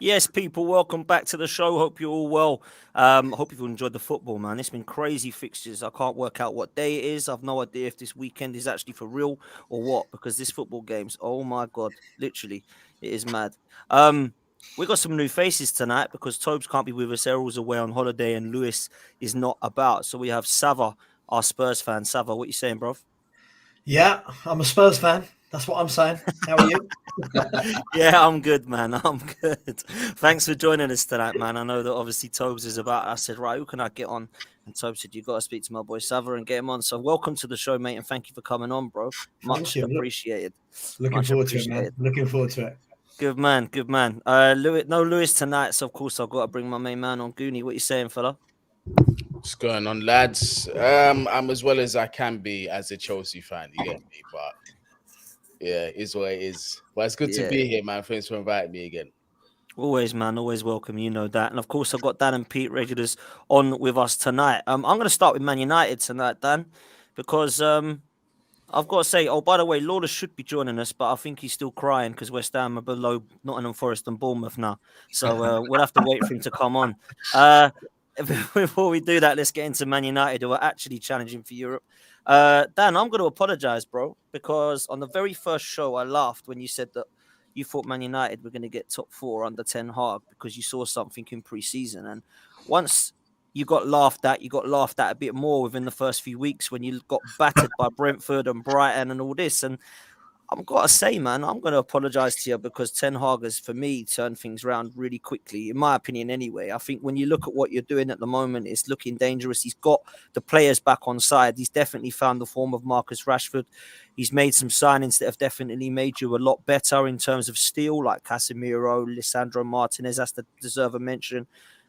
Yes, people, welcome back to the show. Hope you're all well. Hope you've enjoyed the football, man. It's been crazy fixtures. I can't work out what day it is. I've no idea if this weekend is actually for real or what, because this football game's, oh my God, literally, it is mad. We got some new faces tonight because Tobes can't be with us. Errol's away on holiday and Lewis is not about. So we have Sava, our Spurs fan. Sava, what you saying, bro? Yeah, I'm a Spurs fan. That's what I'm saying. How are you? Yeah, I'm good, man. I'm good. Thanks for joining us tonight, man. I know that obviously Tobes is about. I said, right, who can I get on? And Tobes said, you got to speak to my boy Sava and get him on. So welcome to the show, mate, and thank you for coming on, bro. Thank Much you. appreciated. Looking Much forward to it, man. appreciated. Looking forward to it. Good man, good man. Lewis, no Lewis tonight, so of course I've got to bring my main man on. Goonie, what you saying, fella? What's going on, lads? I'm as well as I can be as a Chelsea fan, you get me? But yeah, it is what it is. But it's good to be here, man. Thanks for inviting me again. Always, man. Always welcome. You know that. And of course, I've got Dan and Pete regulars on with us tonight. I'm going to start with Man United tonight, Dan, because I've got to say, oh, by the way, Lawless should be joining us, but I think he's still crying because West Ham are below Nottingham Forest and Bournemouth now. So we'll have to wait for him to come on. Before we do that, let's get into Man United, who are actually challenging for Europe. Dan, I'm going to apologize, bro, because on the very first show, I laughed when you said that you thought Man United were going to get top 4 under Ten Hag because you saw something in pre-season. And once you got laughed at a bit more within the first few weeks when you got battered by Brentford and Brighton and all this. And I've got to say, man, I'm going to apologize to you because Ten Hag has, for me, turned things around really quickly, in my opinion anyway. I think when you look at what you're doing at the moment, it's looking dangerous. He's got the players back on side. He's definitely found the form of Marcus Rashford. He's made some signings that have definitely made you a lot better in terms of steel, like Casemiro, Lisandro Martinez, has to deserve a mention.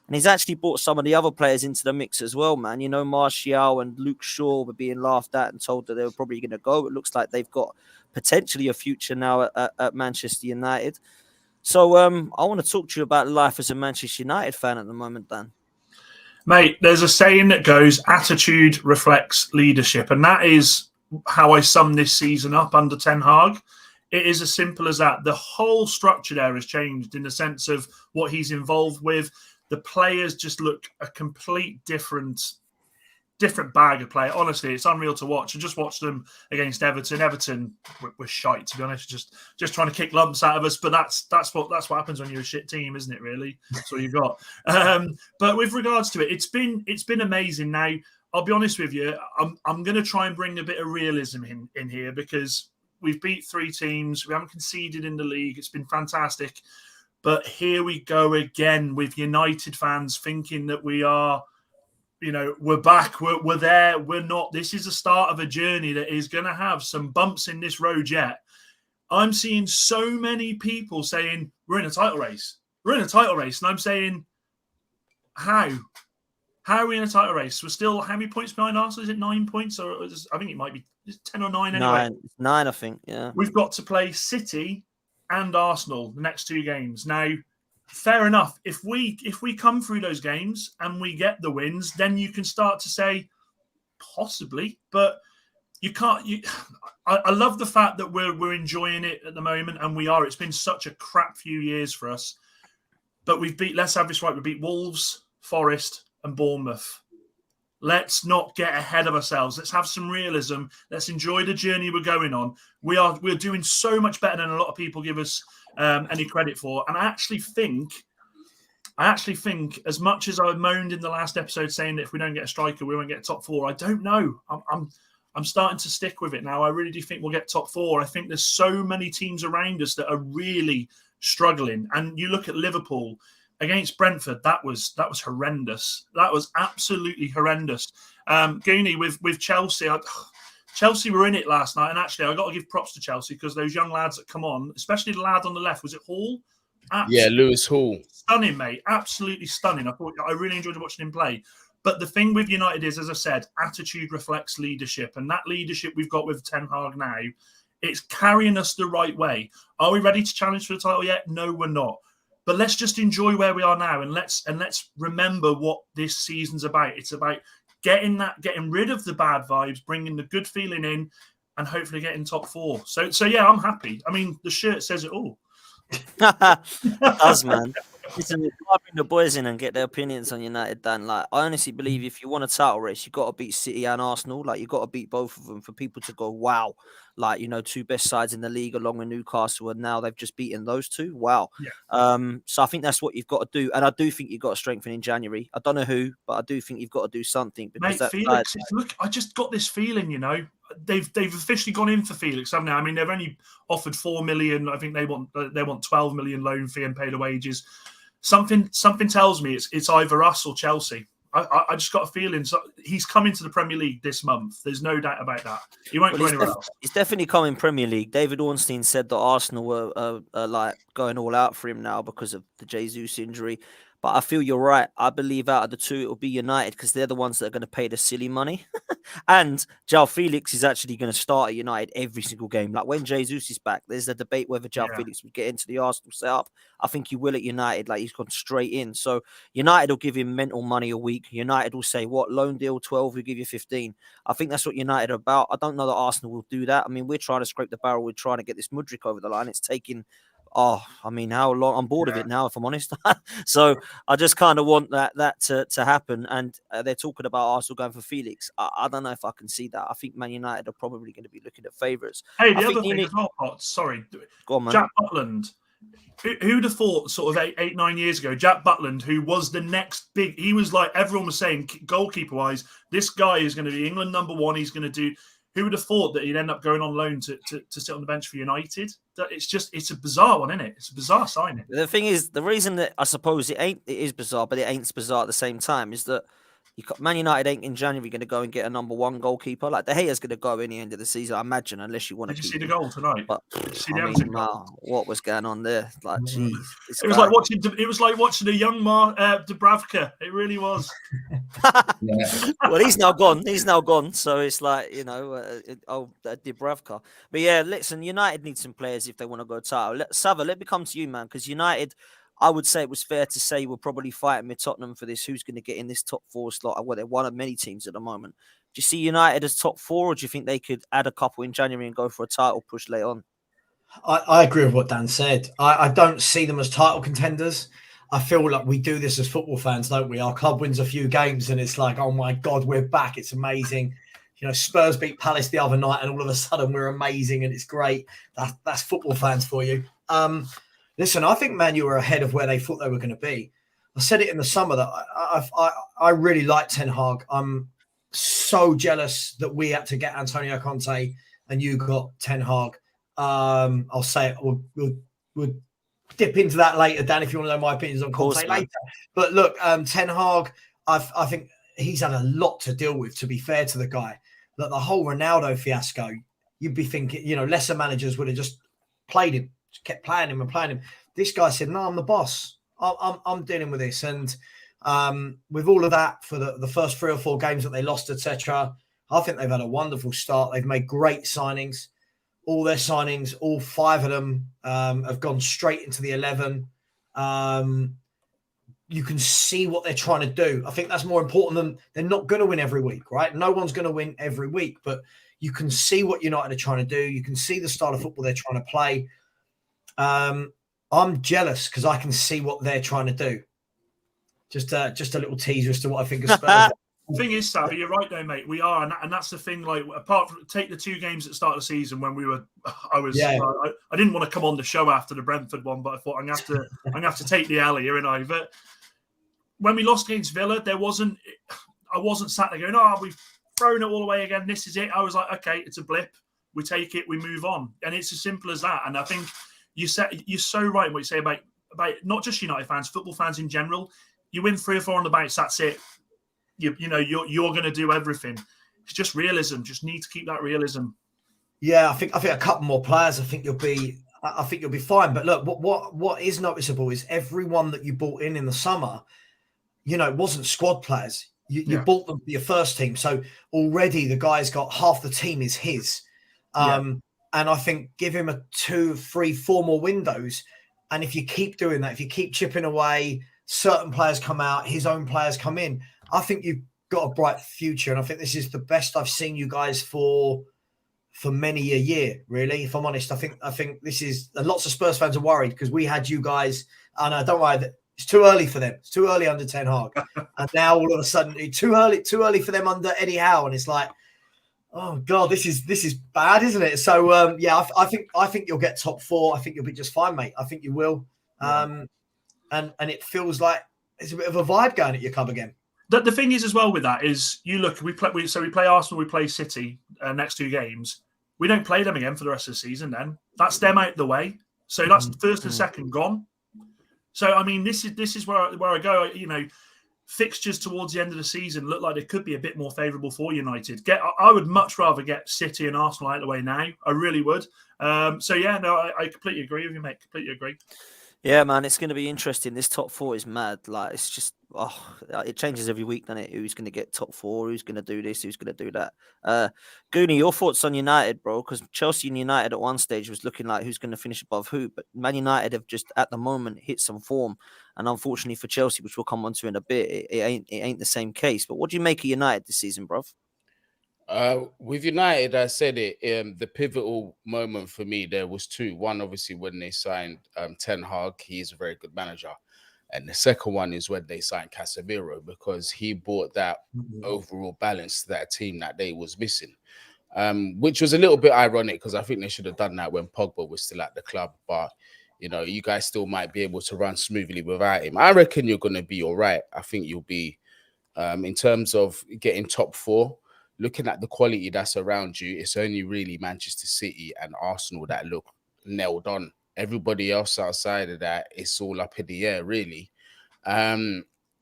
And he's actually brought some of the other players into the mix as well, man. You know, Martial and Luke Shaw were being laughed at and told that they were probably going to go. It looks like they've got potentially a future now at Manchester United. So I want to talk to you about life as a Manchester United fan at the moment, Dan. Mate, there's a saying that goes, attitude reflects leadership. And that is how I sum this season up under Ten Hag. It is as simple as that. The whole structure there has changed in the sense of what he's involved with. The players just look a complete different bag of play. Honestly, it's unreal to watch. I just watched them against Everton. Everton were shite, to be honest. Just trying to kick lumps out of us. But that's what happens when you're a shit team, isn't it? Really, that's what you've got. But with regards to it, it's been amazing. Now, I'll be honest with you. I'm going to try and bring a bit of realism in here because we've beat 3 teams. We haven't conceded in the league. It's been fantastic. But here we go again with United fans thinking that we are, we're back, we're there, we're not. This is the start of a journey that is going to have some bumps in this road yet. I'm seeing so many people saying, we're in a title race. We're in a title race. And I'm saying, how? How are we in a title race? We're still, how many points behind Arsenal? Is it 9 points? Or I think it might be 10 or 9 anyway. 9, I think, yeah. We've got to play City and Arsenal the next 2 games. Now, fair enough. If we come through those games and we get the wins, then you can start to say possibly, but you can't. I love the fact that we're enjoying it at the moment, and we are. It's been such a crap few years for us, but we've beat. Let's have this right. We beat Wolves, Forest, and Bournemouth. Let's not get ahead of ourselves. Let's have some realism. Let's enjoy the journey we're going on. We're doing so much better than a lot of people give us any credit for. And I actually think, as much as I moaned in the last episode saying that if we don't get a striker, we won't get top 4. I don't know. I'm starting to stick with it now. I really do think we'll get top 4. I think there's so many teams around us that are really struggling. And you look at Liverpool against Brentford, that was horrendous. That was absolutely horrendous. Goonie, with Chelsea, Chelsea were in it last night, and actually I got to give props to Chelsea because those young lads that come on, especially the lad on the left, was it Hall? Absolutely Lewis Hall. Stunning, mate. Absolutely stunning. I really enjoyed watching him play. But the thing with United is, as I said, attitude reflects leadership, and that leadership we've got with Ten Hag now, it's carrying us the right way. Are we ready to challenge for the title yet? No, we're not. But let's just enjoy where we are now, and let's remember what this season's about. It's about getting rid of the bad vibes, bringing the good feeling in, and hopefully getting top 4. So yeah, I'm happy. I mean, the shirt says it all. It does, man. Listen, I'll bring the boys in and get their opinions on United, Dan. Like, I honestly believe if you want a title race, you've got to beat City and Arsenal. Like, you've got to beat both of them for people to go, wow. Like, you know, two best sides in the league along with Newcastle, and now they've just beaten those two. Wow. Yeah. So I think that's what you've got to do. And I do think you've got to strengthen in January. I don't know who, but I do think you've got to do something. Because Mate, Felix, look, I just got this feeling, you know, they've officially gone in for Felix, haven't they? I mean, they've only offered 4 million. I think they want 12 million loan fee and pay the wages. Something tells me it's either us or Chelsea. I just got a feeling he's coming to the Premier League this month. There's no doubt about that. He won't go anywhere else. He's definitely coming Premier League. David Ornstein said that Arsenal were like going all out for him now because of the Jesus injury. But I feel you're right. I believe out of the two, it'll be United because they're the ones that are going to pay the silly money. And João Felix is actually going to start at United every single game. Like when Jesus is back, there's a debate whether João Felix would get into the Arsenal setup. I think he will at United. Like he's gone straight in. So United will give him mental money a week. United will say, what, loan deal 12, we'll give you 15. I think that's what United are about. I don't know that Arsenal will do that. I mean, we're trying to scrape the barrel. We're trying to get this Mudryk over the line. It's taking... I mean, how long? I'm bored of it now, if I'm honest. So I just kind of want that to happen. And they're talking about Arsenal going for Felix. I don't know if I can see that. I think Man United are probably going to be looking at favourites. Hey, the other thing as well, Potts, sorry. Go on, man. Jack Butland. Who'd have thought sort of 9 years ago, Jack Butland, who was the next big, he was like, everyone was saying, goalkeeper-wise, this guy is going to be England #1. He's going to do... Who would have thought that he'd end up going on loan to sit on the bench for United? It's a bizarre one, isn't it? It's a bizarre signing. The thing is, the reason that I suppose it is bizarre, but it ain't bizarre at the same time, is that Man United ain't in January going to go and get a #1 goalkeeper. Like De Gea's going to go in the end of the season, I imagine, unless you want to. Did you see the goal tonight? But what was going on there? Like, jeez, it was like watching a young Dubravka. It really was. Well, he's now gone. So it's like, you know, Dubravka. But yeah, listen, United need some players if they want to go title. Sava, let me come to you, man, because United. I would say it was fair to say we're probably fighting with Tottenham for this. Who's going to get in this top 4 slot? Well, they're one of many teams at the moment. Do you see United as top 4, or do you think they could add a couple in January and go for a title push later on? I agree with what Dan said. I don't see them as title contenders. I feel like we do this as football fans, don't we? Our club wins a few games and it's like, oh my God, we're back. It's amazing. You know, Spurs beat Palace the other night and all of a sudden we're amazing and it's great. That's football fans for you. Listen, I think Man U are ahead of where they thought they were going to be. I said it in the summer that I really like Ten Hag. I'm so jealous that we had to get Antonio Conte and you got Ten Hag. I'll say it. We'll dip into that later, Dan, if you want to know my opinions on Conte later. But look, Ten Hag, I think he's had a lot to deal with, to be fair to the guy. Look, the whole Ronaldo fiasco, you'd be thinking, you know, lesser managers would have just played him. Kept playing him. This guy said, no, I'm the boss. I'm dealing with this. And with all of that, for the first 3 or 4 games that they lost, etc., I think they've had a wonderful start. They've made great signings. All their signings, all 5 of them have gone straight into the 11. You can see what they're trying to do. I think that's more important than they're not going to win every week, right? No one's going to win every week, but you can see what United are trying to do. You can see the style of football they're trying to play. I'm jealous because I can see what they're trying to do. Just a little teaser as to what I think of Spurs. The thing is, Savvy, you're right though, mate. We are, and that's the thing. Like, apart from take the 2 games at the start of the season when I didn't want to come on the show after the Brentford one, but I thought I'm gonna have to take the alley here, and I. But when we lost against Villa, I wasn't sat there going, "Oh, we've thrown it all away again. This is it." I was like, "Okay, it's a blip. We take it, we move on," and it's as simple as that. And I think you're so right in what you say about not just United fans, football fans in general. You win 3 or 4 on the bounce, that's it. You're going to do everything. It's just realism. Just need to keep that realism. Yeah, I think a couple more players. I think you'll be fine. But look, what is noticeable is everyone that you bought in the summer, you know, it wasn't squad players. You bought them for your first team, so already the guy's got half the team is his. And I think give him a 2, 3, 4 more windows, and if you keep doing that, if you keep chipping away, certain players come out, his own players come in. I think you've got a bright future, and I think this is the best I've seen you guys for many a year. Really, if I'm honest, I think this is. And lots of Spurs fans are worried because we had you guys, and don't worry, It's too early for them. It's too early under Ten Hag, and now all of a sudden, it's too early for them under Eddie Howe, and it's like, oh god, this is bad, isn't it? So yeah, I think you'll get top 4. I think you'll be just fine, mate. I think you will. And it feels like there's a bit of a vibe going at your club again. The thing is as well with that is you look, we play Arsenal, we play City next 2 games. We don't play them again for the rest of the season. Then that's them out the way. So that's first and second gone. So I mean, this is where I go. You know, fixtures towards the end of the season look like they could be a bit more favourable for United. I would much rather get City and Arsenal out of the way now. I really would. So yeah, no, I completely agree with you, mate. Completely agree. Yeah, man, it's going to be interesting. This top 4 is mad. Like, it's just, it changes every week, doesn't it? Who's going to get top 4? Who's going to do this? Who's going to do that? Goonie, your thoughts on United, bro? Because Chelsea and United at one stage was looking like who's going to finish above who. But Man United have just, at the moment, hit some form. And unfortunately for Chelsea, which we'll come on to in a bit, it ain't the same case. But what do you make of United this season, bro? With United, I said it. The pivotal moment for me there was 2. One, obviously, when they signed Ten Hag, he is a very good manager, and the second one is when they signed Casemiro, because he brought that overall balance to that team that they was missing, which was a little bit ironic because I think they should have done that when Pogba was still at the club. But you know, you guys still might be able to run smoothly without him. I reckon you're going to be all right. I think you'll be, in terms of getting top 4. Looking at the quality that's around you, it's only really Manchester City and Arsenal that look nailed on. Everybody else outside of that, it's all up in the air, really.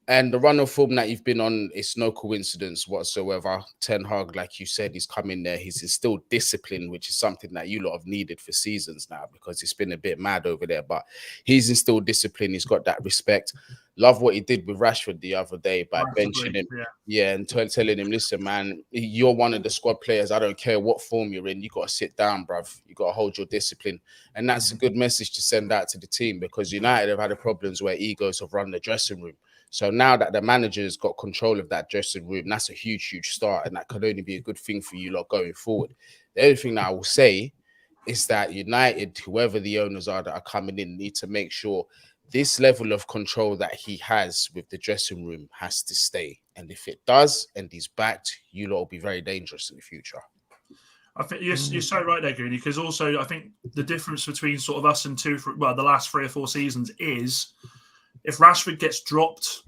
And the run of form that you've been on, it's no coincidence whatsoever. Ten Hag, like you said, he's come in there. He's instilled discipline, which is something that you lot have needed for seasons now because it's been a bit mad over there. But he's instilled discipline. He's got that respect. Love what he did with Rashford the other day by benching him. Yeah, and telling him, listen, man, you're one of the squad players. I don't care what form you're in. You got to sit down, bruv. You got to hold your discipline. And that's a good message to send out to the team because United have had problems where egos have run the dressing room. So now that the manager's got control of that dressing room, that's a huge, huge start. And that could only be a good thing for you lot going forward. The only thing that I will say is that United, whoever the owners are that are coming in, need to make sure this level of control that he has with the dressing room has to stay. And if it does, and he's backed, you lot will be very dangerous in the future. I think you're so right there, Goody, because also I think the difference between sort of us and the last 3 or 4 seasons is if Rashford gets dropped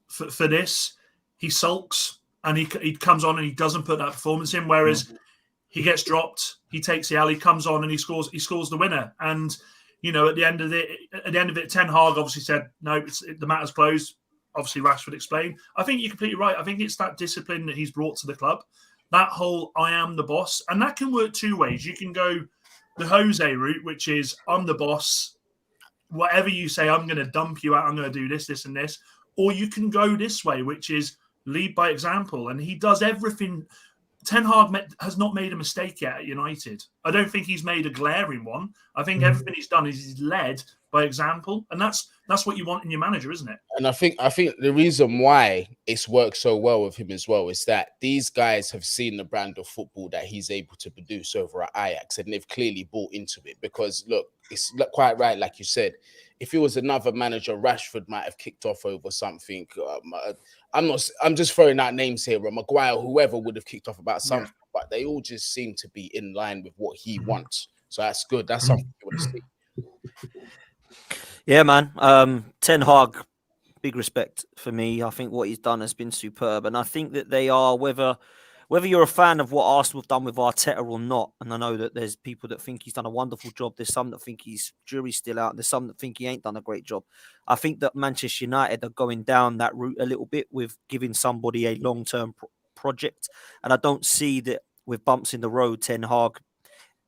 for this, he sulks and he comes on and he doesn't put that performance in. Whereas he gets dropped, he takes the alley, comes on and he scores the winner. And you know, at the end of it, Ten Hag obviously said no, the matter's closed. Obviously, Rashford explained. I think you're completely right. I think it's that discipline that he's brought to the club. That whole "I am the boss," and that can work 2 ways. You can go the Jose route, which is I'm the boss. Whatever you say, I'm going to dump you out. I'm going to do this, this, and this. Or you can go this way, which is lead by example. And he does everything. Ten Hag has not made a mistake yet at United. I don't think he's made a glaring one. I think everything he's done is he's led by example. And that's what you want in your manager, isn't it? And I think the reason why it's worked so well with him as well is that these guys have seen the brand of football that he's able to produce over at Ajax, and they've clearly bought into it. Because look, it's quite right, like you said. If it was another manager, Rashford might have kicked off over something. I'm just throwing out names here. Or Maguire, whoever would have kicked off about something, but they all just seem to be in line with what he wants. So that's good. That's something you want to see. Yeah, man. Ten Hag, big respect for me. I think what he's done has been superb, and I think that they are whether you're a fan of what Arsenal have done with Arteta or not, and I know that there's people that think he's done a wonderful job. There's some that think his jury's still out. There's some that think he ain't done a great job. I think that Manchester United are going down that route a little bit with giving somebody a long-term project, and I don't see that with bumps in the road, Ten Hag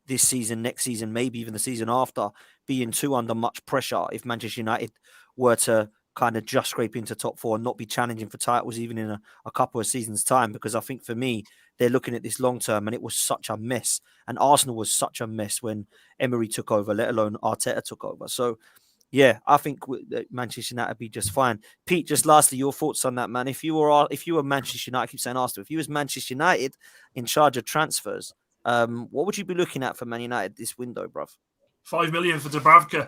this season, next season, maybe even the season after, being too under much pressure if Manchester United were to kind of just scrape into top 4 and not be challenging for titles even in a couple of seasons' time. Because I think for me, they're looking at this long term, and it was such a mess. And Arsenal was such a mess when Emery took over, let alone Arteta took over. So, yeah, I think Manchester United would be just fine. Pete, just lastly, your thoughts on that, man. If you were Manchester United, I keep saying Arsenal, if you was Manchester United in charge of transfers, what would you be looking at for Man United this window, bruv? 5 million for Dubravka.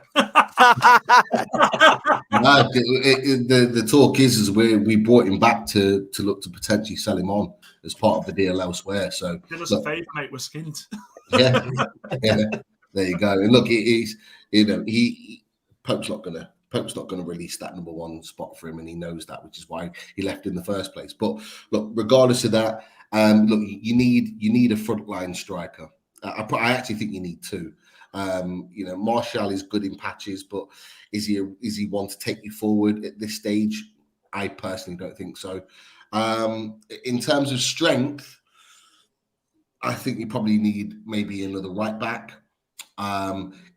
No, the talk is we brought him back to look to potentially sell him on as part of the deal elsewhere. So Did us look, a favour, mate. We're skint. yeah, yeah, there you go. And look, he's Pope's not gonna release that number one spot for him, and he knows that, which is why he left in the first place. But look, regardless of that, look, you need a frontline striker. I actually think you need two. Martial is good in patches, but is he one to take you forward at this stage? I personally don't think so. In terms of strength, I think you probably need maybe another right back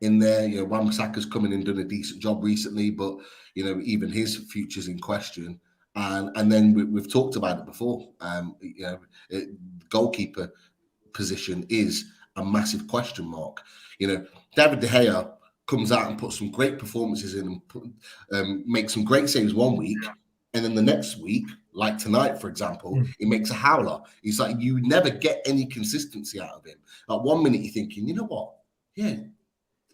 in there. Wan-Bissaka's come in and done a decent job recently, but even his future's in question. And then we've talked about it before. Goalkeeper position is a massive question mark. David De Gea comes out and puts some great performances in and makes some great saves one week, and then the next week, like tonight, for example, he makes a howler. It's like you never get any consistency out of him. Like 1 minute you're thinking, you know what? Yeah,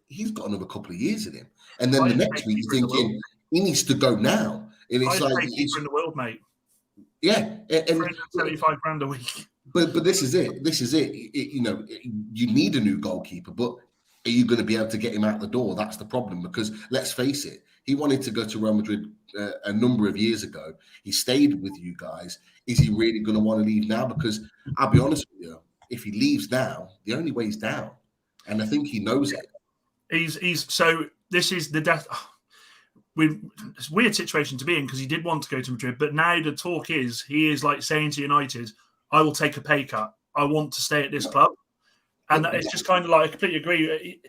he's got another couple of years in him, and then the next week you're thinking he needs to go now. And it's like keeper in the world, mate. Yeah, and 75 grand a week. But this is it. You need a new goalkeeper, but are you going to be able to get him out the door? That's the problem, because let's face it, he wanted to go to Real Madrid a number of years ago. He stayed with you guys. Is he really going to want to leave now? Because I'll be honest with you, if he leaves now, the only way is down, and I think he knows it. So this is the death. It's a weird situation to be in, because he did want to go to Madrid, but now the talk is he is like saying to United, I will take a pay cut. I want to stay at this club. And it's just kind of like, I completely agree.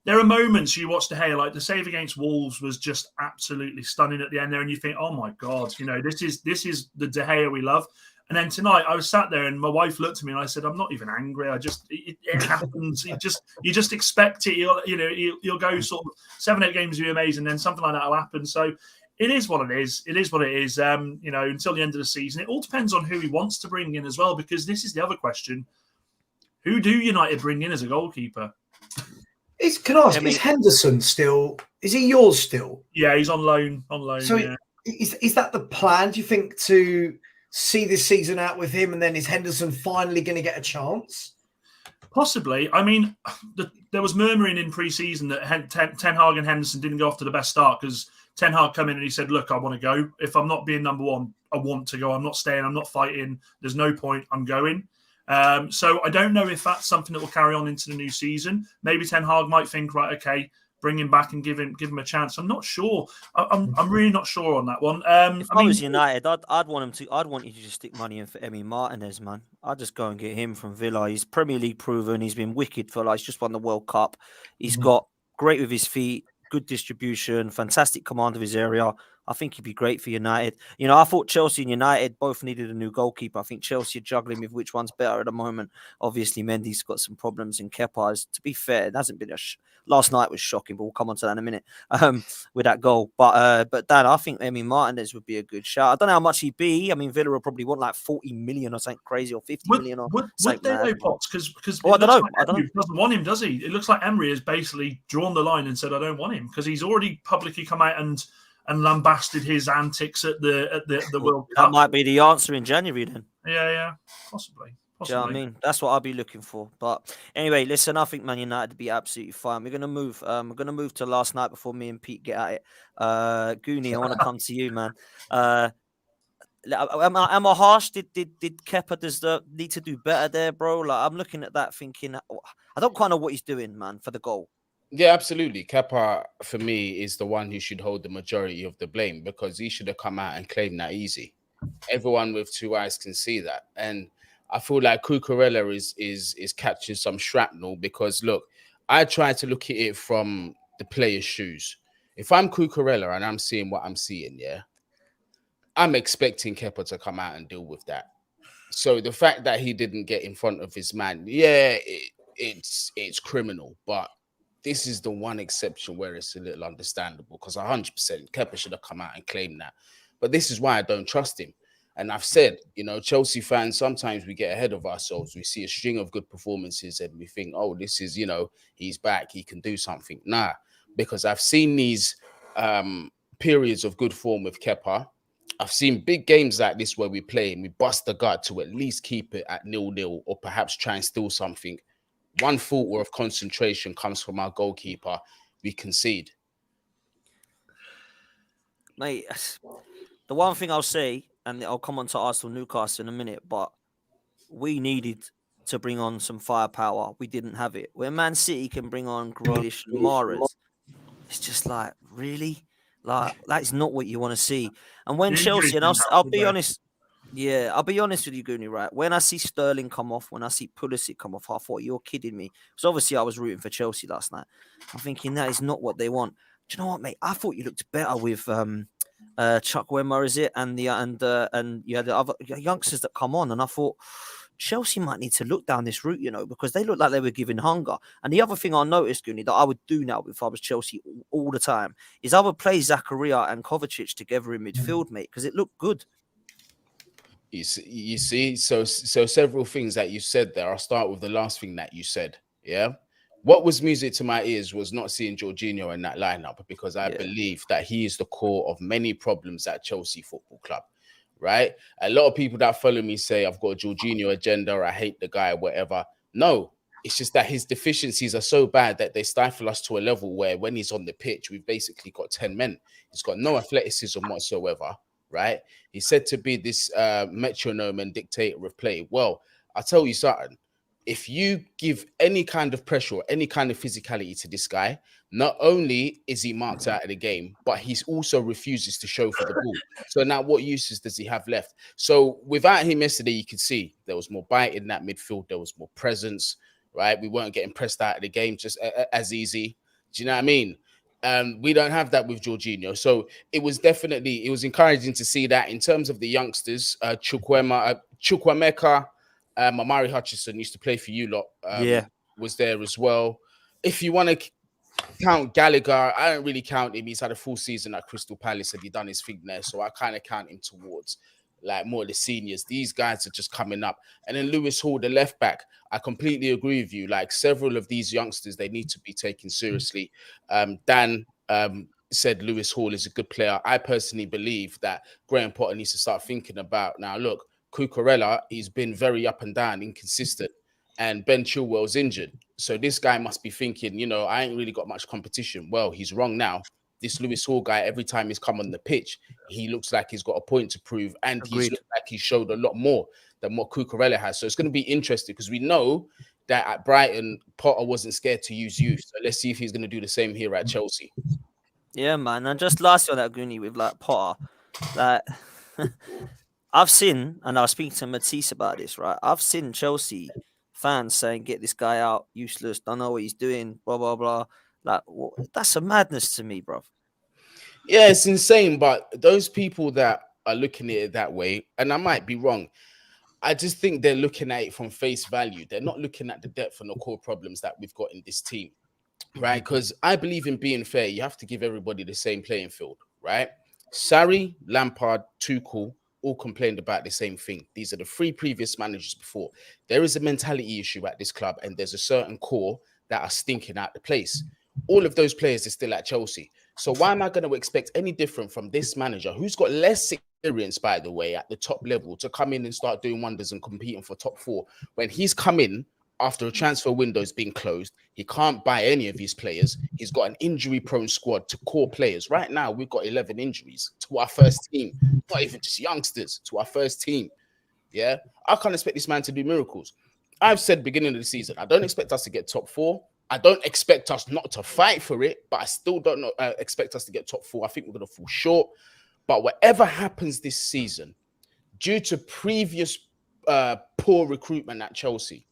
There are moments you watch De Gea, like the save against Wolves was just absolutely stunning at the end there, and you think, oh my God, this is the De Gea we love. And then tonight I was sat there and my wife looked at me and I said, I'm not even angry. It happens. You just expect it. You'll go sort of 7-8 games will be amazing, then something like that will happen. So it is what it is. It is what it is. Until the end of the season, it all depends on who he wants to bring in as well, because this is the other question: who do United bring in as a goalkeeper? Is Henderson still? Is he yours still? Yeah, he's on loan. So yeah. Is that the plan? Do you think to see this season out with him, and then is Henderson finally going to get a chance? Possibly. I mean, there was murmuring in pre-season that Ten Hag and Henderson didn't go off to the best start, because Ten Hag come in and he said, look, I want to go. If I'm not being number one, I want to go. I'm not staying. I'm not fighting. There's no point. I'm going. So I don't know if that's something that will carry on into the new season. Maybe Ten Hag might think, right, okay, bring him back and give him a chance. I'm not sure. I'm really not sure on that one. If I was United, I'd want you to just stick money in for Emi Martinez, man. I'd just go and get him from Villa. He's Premier League proven. He's been wicked he's just won the World Cup. He's got great with his feet, good distribution, fantastic command of his area. I think he'd be great for United. I thought Chelsea and United both needed a new goalkeeper. I think Chelsea are juggling with which one's better at the moment. Obviously, Mendy's got some problems, and Kepa, to be fair, it hasn't been last night was shocking, but we'll come on to that in a minute with that goal. But Dan, I think Emi Martinez would be a good shout. I don't know how much he'd be. I mean, Villa will probably want like 40 million or something crazy, or 50 million or something. Would they know, Potts? Because I don't know. He doesn't want him, does he? It looks like Emery has basically drawn the line and said, I don't want him, because he's already publicly come out and lambasted his antics at the World Cup. That might be the answer in January then. Yeah, possibly. Do you know what I mean? That's what I'll be looking for. But anyway, listen, I think Man United would be absolutely fine. We're gonna move. We're gonna move to last night before me and Pete get at it. Goonie, I want to come to you, man. Am I harsh? Did Kepa need to do better there, bro? Like, I'm looking at that thinking, I don't quite know what he's doing, man, for the goal. Yeah, absolutely. Kepa, for me, is the one who should hold the majority of the blame, because he should have come out and claimed that easy. Everyone with two eyes can see that. And I feel like Cucurella is catching some shrapnel, because, look, I try to look at it from the player's shoes. If I'm Cucurella and I'm seeing what I'm seeing, yeah, I'm expecting Kepa to come out and deal with that. So the fact that he didn't get in front of his man, yeah, it's criminal, but this is the one exception where it's a little understandable, because 100% Kepa should have come out and claimed that. But this is why I don't trust him. And I've said, Chelsea fans, sometimes we get ahead of ourselves. We see a string of good performances and we think, oh, this is, he's back. He can do something. Nah, because I've seen these periods of good form with Kepa. I've seen big games like this where we play and we bust the gut to at least keep it at 0-0 or perhaps try and steal something. One fault or of concentration comes from our goalkeeper. We concede. Mate, the one thing I'll say, and I'll come on to Arsenal Newcastle in a minute, but we needed to bring on some firepower. We didn't have it. When Man City can bring on Grealish and Mahrez, it's just like, really? Like, that's not what you want to see. And when The Chelsea, and injuries I'll didn't help, be did they? honest, yeah, I'll be honest with you, Goonie, right? When I see Sterling come off, when I see Pulisic come off, I thought, you're kidding me. Because obviously I was rooting for Chelsea last night. I'm thinking that is not what they want. Do you know what, mate? I thought you looked better with Chukwuemeka, is it? And you had the other youngsters that come on, and I thought Chelsea might need to look down this route, you know, because they looked like they were giving hunger. And the other thing I noticed, Goonie, that I would do now if I was Chelsea all the time is I would play Zakaria and Kovacic together in midfield, mate, because it looked good. You see, so several things that you said there. I'll start with the last thing that you said. Yeah. What was music to my ears was not seeing Jorginho in that lineup, because I believe that he is the core of many problems at Chelsea Football Club. Right? A lot of people that follow me say I've got a Jorginho agenda, or I hate the guy, whatever. No, it's just that his deficiencies are so bad that they stifle us to a level where when he's on the pitch, we've basically got 10 men. He's got no athleticism whatsoever. Right? He's said to be this metronome and dictator of play. Well, I'll tell you something. If you give any kind of pressure or any kind of physicality to this guy, not only is he marked out of the game, but he also refuses to show for the ball. So now what uses does he have left? So without him yesterday, you could see there was more bite in that midfield. There was more presence, right? We weren't getting pressed out of the game just as easy. Do you know what I mean? We don't have that with Jorginho. So it was encouraging to see that. In terms of the youngsters, Chukwuemeka, Amari Hutchinson used to play for you lot, was there as well. If you want to count Gallagher, I don't really count him. He's had a full season at Crystal Palace and he done his thing there. So I kind of count him towards like more the seniors. These guys are just coming up. And then Lewis Hall, the left back, I completely agree with you. Like several of these youngsters, they need to be taken seriously. Dan said Lewis Hall is a good player. I personally believe that Graham Potter needs to start thinking about, now look, Cucurella, he's been very up and down, inconsistent, and Ben Chilwell's injured. So this guy must be thinking, you know, I ain't really got much competition. Well, he's wrong now. This Lewis Hall guy, every time he's come on the pitch, he looks like he's got a point to prove, and he's looked like he showed a lot more than what Cucurella has. So it's going to be interesting because we know that at Brighton, Potter wasn't scared to use youth. So let's see if he's going to do the same here at Chelsea. Yeah, man. And just last year, that Goonie with like Potter, like I've seen, and I was speaking to Matisse about this, right? I've seen Chelsea fans saying, "Get this guy out, useless, don't know what he's doing, blah blah blah." Like that's a madness to me, bro. Yeah, it's insane. But those people that are looking at it that way, and I might be wrong, I just think they're looking at it from face value. They're not looking at the depth and the core problems that we've got in this team, right? Because I believe in being fair. You have to give everybody the same playing field, right? Sarri, Lampard, Tuchel all complained about the same thing. These are the three previous managers before. There is a mentality issue at this club, and there's a certain core that are stinking out the place. All of those players are still at Chelsea. So why am I going to expect any different from this manager, who's got less experience, by the way, at the top level, to come in and start doing wonders and competing for top four when he's come in after a transfer window's been closed? He can't buy any of his players. He's got an injury-prone squad to core players. Right now, we've got 11 injuries to our first team. Not even just youngsters, to our first team. Yeah? I can't expect this man to do miracles. I've said beginning of the season, I don't expect us to get top four. I don't expect us not to fight for it, but I still don't expect us to get top four. I think we're going to fall short. But whatever happens this season, due to previous poor recruitment at Chelsea,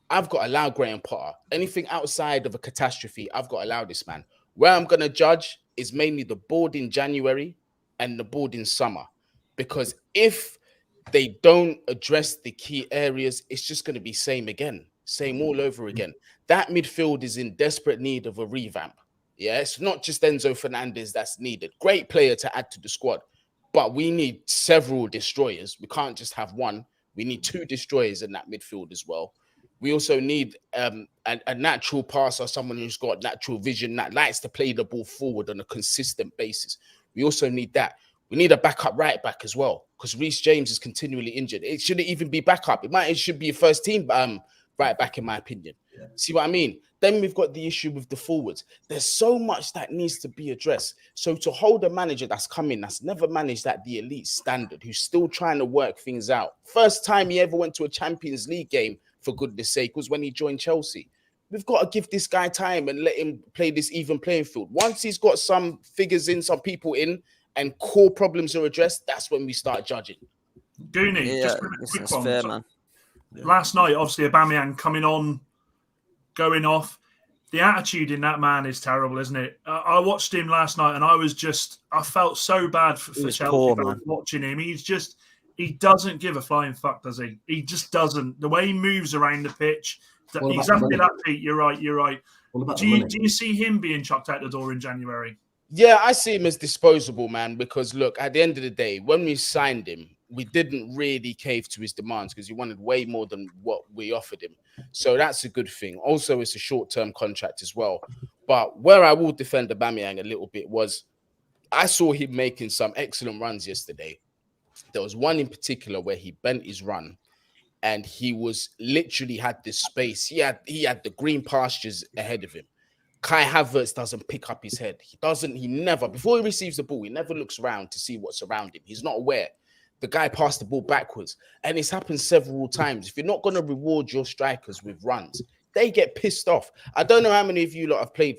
I've got to allow Graham Potter. Anything outside of a catastrophe, I've got to allow this man. Where I'm going to judge is mainly the board in January and the board in summer. Because if they don't address the key areas, it's just going to be same again. Same all over again. That midfield is in desperate need of a revamp. Yeah, it's not just Enzo Fernandez that's needed. Great player to add to the squad. But we need several destroyers. We can't just have one. We need two destroyers in that midfield as well. We also need a natural passer, someone who's got natural vision, that likes to play the ball forward on a consistent basis. We also need that. We need a backup right back as well, because Reece James is continually injured. It shouldn't even be backup. It should be a first team right back, in my opinion. Yeah. See what I mean? Then we've got the issue with the forwards. There's so much that needs to be addressed. So to hold a manager that's coming, that's never managed at the elite standard, who's still trying to work things out. First time he ever went to a Champions League game, for goodness sake, was when he joined Chelsea. We've got to give this guy time and let him play this even playing field. Once he's got some figures in, some people in, and core problems are addressed, that's when we start judging. Goonie, Yeah, just a quick one. Fair, man. Yeah. Last night, obviously, Aubameyang coming on, going off. The attitude in that man is terrible, isn't it? I watched him last night, and I felt so bad for Chelsea watching him. He doesn't give a flying fuck, does he? He just doesn't. The way he moves around the pitch, exactly that, Pete. You're right. Do you see him being chucked out the door in January? Yeah, I see him as disposable, man, because look, at the end of the day, when we signed him, we didn't really cave to his demands because he wanted way more than what we offered him. So that's a good thing. Also, it's a short-term contract as well. But where I will defend Aubameyang a little bit was I saw him making some excellent runs yesterday. There was one in particular where he bent his run and he was literally had this space. He had the green pastures ahead of him. Kai Havertz doesn't pick up his head. He never, before he receives the ball, he never looks around to see what's around him. He's not aware. The guy passed the ball backwards. And it's happened several times. If you're not going to reward your strikers with runs, they get pissed off. I don't know how many of you lot have played,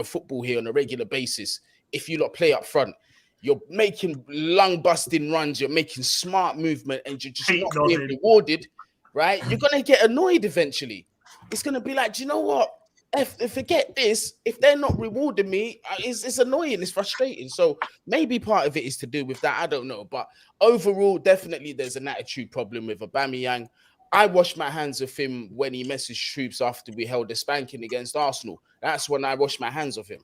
football here on a regular basis. If you lot play up front, you're making lung-busting runs, you're making smart movement, and you're just not being rewarded, right? You're going to get annoyed eventually. It's going to be like, do you know what? If forget this, if they're not rewarding me, it's annoying, it's frustrating. So maybe part of it is to do with that. I don't know. But overall, definitely there's an attitude problem with Aubameyang. I washed my hands of him when he messaged troops after we held a spanking against Arsenal. That's when I washed my hands of him.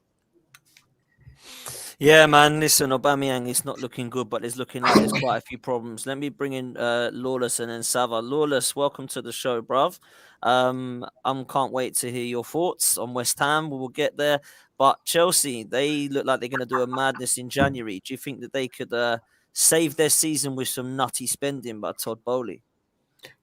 Yeah, man. Listen, Aubameyang is not looking good, but it's looking like there's quite a few problems. Let me bring in Lawless and then Sava. Lawless, welcome to the show, bruv. Can't wait to hear your thoughts on West Ham. We will get there. But Chelsea, they look like they're going to do a madness in January. Do you think that they could save their season with some nutty spending by Todd Bowley?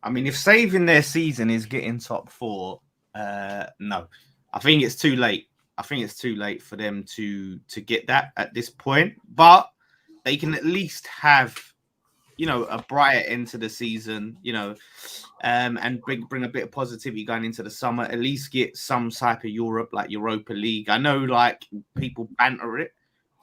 I mean, if saving their season is getting top four, no. I think it's too late. I think it's too late for them to get that at this point. But they can at least have, a brighter end to the season, and bring a bit of positivity going into the summer. At least get some type of Europe, like Europa League. I know, like, people banter it,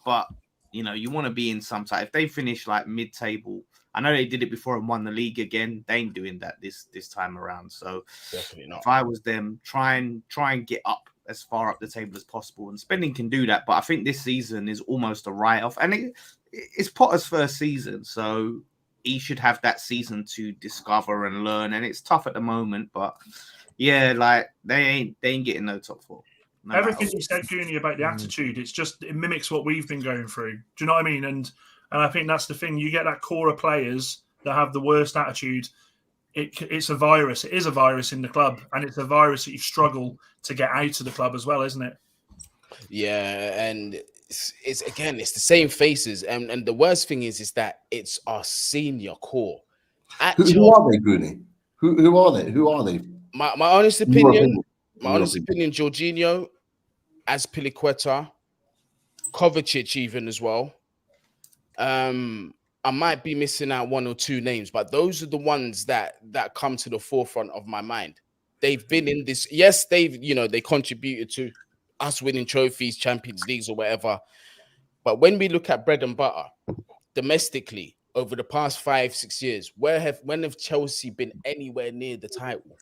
but, you want to be in some type. If they finish, like, mid-table, I know they did it before and won the league again. They ain't doing that this time around. So definitely not. If I was them, try and get up as far up the table as possible, and spending can do that. But I think this season is almost a write-off, and it's Potter's first season, so he should have that season to discover and learn. And it's tough at the moment, but yeah, like they ain't getting no top four. No Everything you said, Goonie, about the attitude, it mimics what we've been going through. Do you know what I mean? And I think that's the thing. You get that core of players that have the worst attitude. It's a virus. It is a virus in the club, and it's a virus that you struggle to get out of the club as well, isn't it? Yeah, and it's the same faces, and the worst thing is that it's our senior core. Who are they, Goonie? Who are they? Who are they? My honest opinion, Jorginho, Azpilicueta, Kovacic even as well. I might be missing out one or two names, but those are the ones that come to the forefront of my mind. They've been in this. Yes, they contributed to us winning trophies, Champions Leagues or whatever. But when we look at bread and butter domestically over the past 5-6 years, when have Chelsea been anywhere near the title?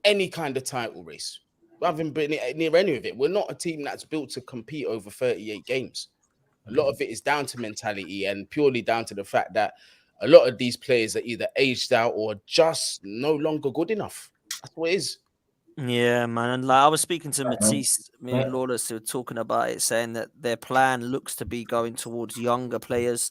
Any kind of title race? We haven't been near any of it. We're not a team that's built to compete over 38 games. A lot of it is down to mentality and purely down to the fact that a lot of these players are either aged out or just no longer good enough. That's what it is. Yeah, man. And like I was speaking to Matisse, me and Lawless, who were talking about it, saying that their plan looks to be going towards younger players.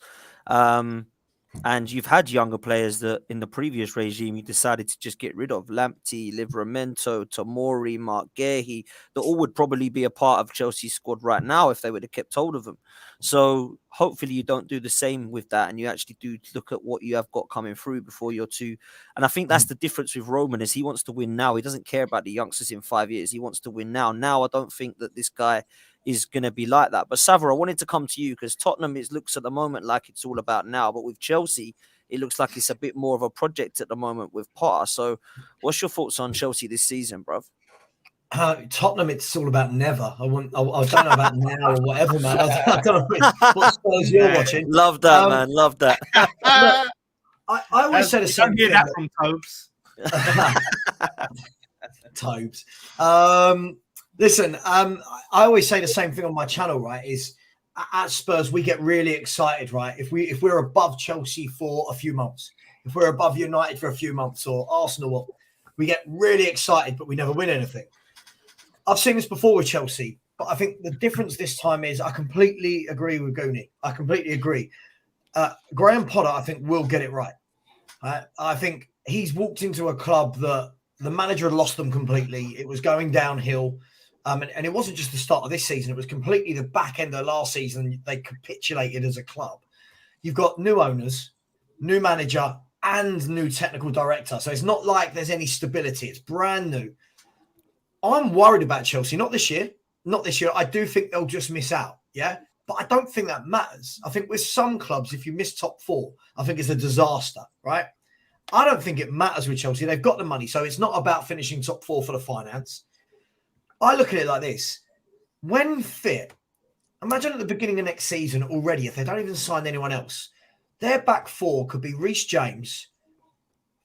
And you've had younger players that in the previous regime you decided to just get rid of. Lamptey, Livramento, Tomori, Mark Gahey, that all would probably be a part of Chelsea's squad right now if they would have kept hold of them. So hopefully you don't do the same with that and you actually do look at what you have got coming through before you're too. And I think that's the difference with Roman is he wants to win now. He doesn't care about the youngsters in 5 years. He wants to win now. Now I don't think that this guy is going to be like that. But Savra, I wanted to come to you because Tottenham, it looks at the moment like it's all about now. But with Chelsea, it looks like it's a bit more of a project at the moment with Potter. So what's your thoughts on Chelsea this season, bruv? Tottenham, it's all about never. I don't know about now or whatever, man. I don't know what Spurs you're watching. Love that, man. Love that. Look, I always say the same thing. That from Tobes. Tobes. Listen, I always say the same thing on my channel, right? Is at Spurs, we get really excited, right? If we're above Chelsea for a few months, if we're above United for a few months or Arsenal, we get really excited, but we never win anything. I've seen this before with Chelsea, but I think the difference this time is I completely agree with Gooney. I completely agree. Graham Potter, I think, will get it right. I think he's walked into a club that the manager had lost them completely. It was going downhill. And it wasn't just the start of this season. It was completely the back end of last season. They capitulated as a club. You've got new owners, new manager, and new technical director. So it's not like there's any stability. It's brand new. I'm worried about Chelsea. Not this year. Not this year. I do think they'll just miss out. Yeah. But I don't think that matters. I think with some clubs, if you miss top four, I think it's a disaster, right? I don't think it matters with Chelsea. They've got the money. So it's not about finishing top four for the finance. I look at it like this. When fit, imagine at the beginning of next season already, if they don't even sign anyone else, their back four could be Reece James,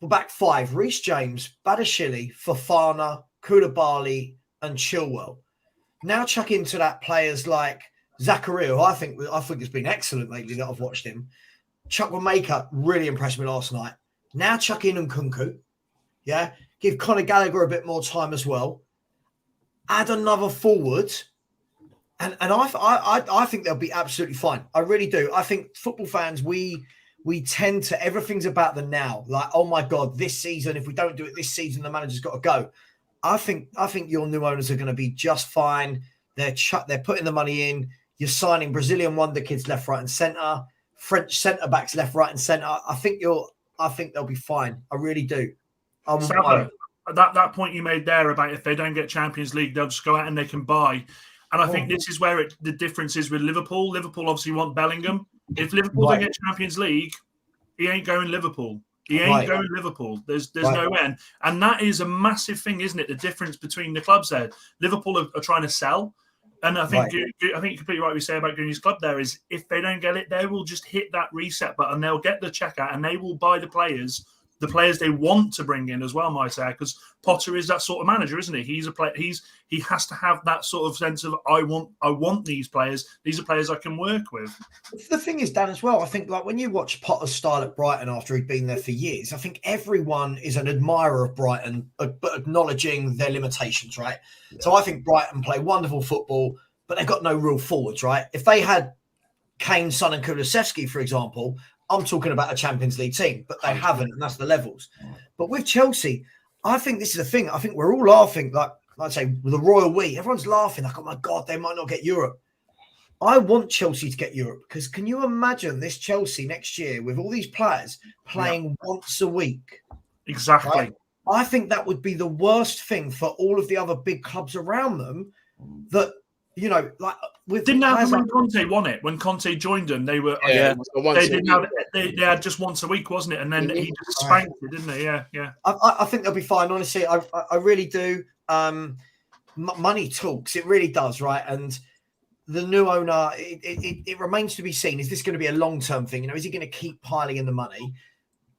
well, back five, Reece James, Badashili, Fofana, Koulibaly, and Chilwell. Now chuck into that players like Zakaria, who I think has been excellent lately that I've watched him. Chukwuemeka really impressed me last night. Now chuck in Nkunku. Yeah. Give Conor Gallagher a bit more time as well. Add another forward, and I think they'll be absolutely fine. I really do. I think football fans, we tend to, everything's about the now. Like, oh my God, this season, if we don't do it this season, the manager's got to go. I think your new owners are going to be just fine. They're putting the money in. You're signing Brazilian wonder kids left, right, and centre. French centre backs left, right, and centre. I think they'll be fine. I really do. That point you made there about if they don't get Champions League, they'll just go out and they can buy. And I think this is where the difference is with Liverpool. Liverpool obviously want Bellingham. If Liverpool don't get Champions League, he ain't going Liverpool. He ain't going Liverpool. There's no end. And that is a massive thing, isn't it? The difference between the clubs there. Liverpool are trying to sell. And I think you're completely right what you say about Gooney's club there is if they don't get it, they will just hit that reset button. They'll get the check out and they will buy the players they want to bring in as well, might say, because Potter is that sort of manager, isn't he? He's a player. He has to have that sort of sense of I want these players. These are players I can work with. The thing is, Dan, as well, I think like when you watch Potter's style at Brighton after he'd been there for years, I think everyone is an admirer of Brighton, but acknowledging their limitations, right? Yeah. So I think Brighton play wonderful football, but they've got no real forwards, right? If they had Kane, Son, and Kulusevski, for example, I'm talking about a Champions League team, but they haven't, and that's the levels. But with Chelsea, I think this is the thing. I think we're all laughing, like I say, with the royal we. Everyone's laughing, like, oh my God, they might not get Europe. I want Chelsea to get Europe because can you imagine this Chelsea next year with all these players playing once a week? Exactly. Right? I think that would be the worst thing for all of the other big clubs around them that, you know, like with didn't happen when Conte won it. When Conte joined them, they were they had just once a week, wasn't it? And then he just spanked it, didn't they? Yeah. I think they'll be fine. Honestly, I really do. Money talks. It really does, right? And the new owner, it remains to be seen. Is this going to be a long-term thing? You know, is he going to keep piling in the money?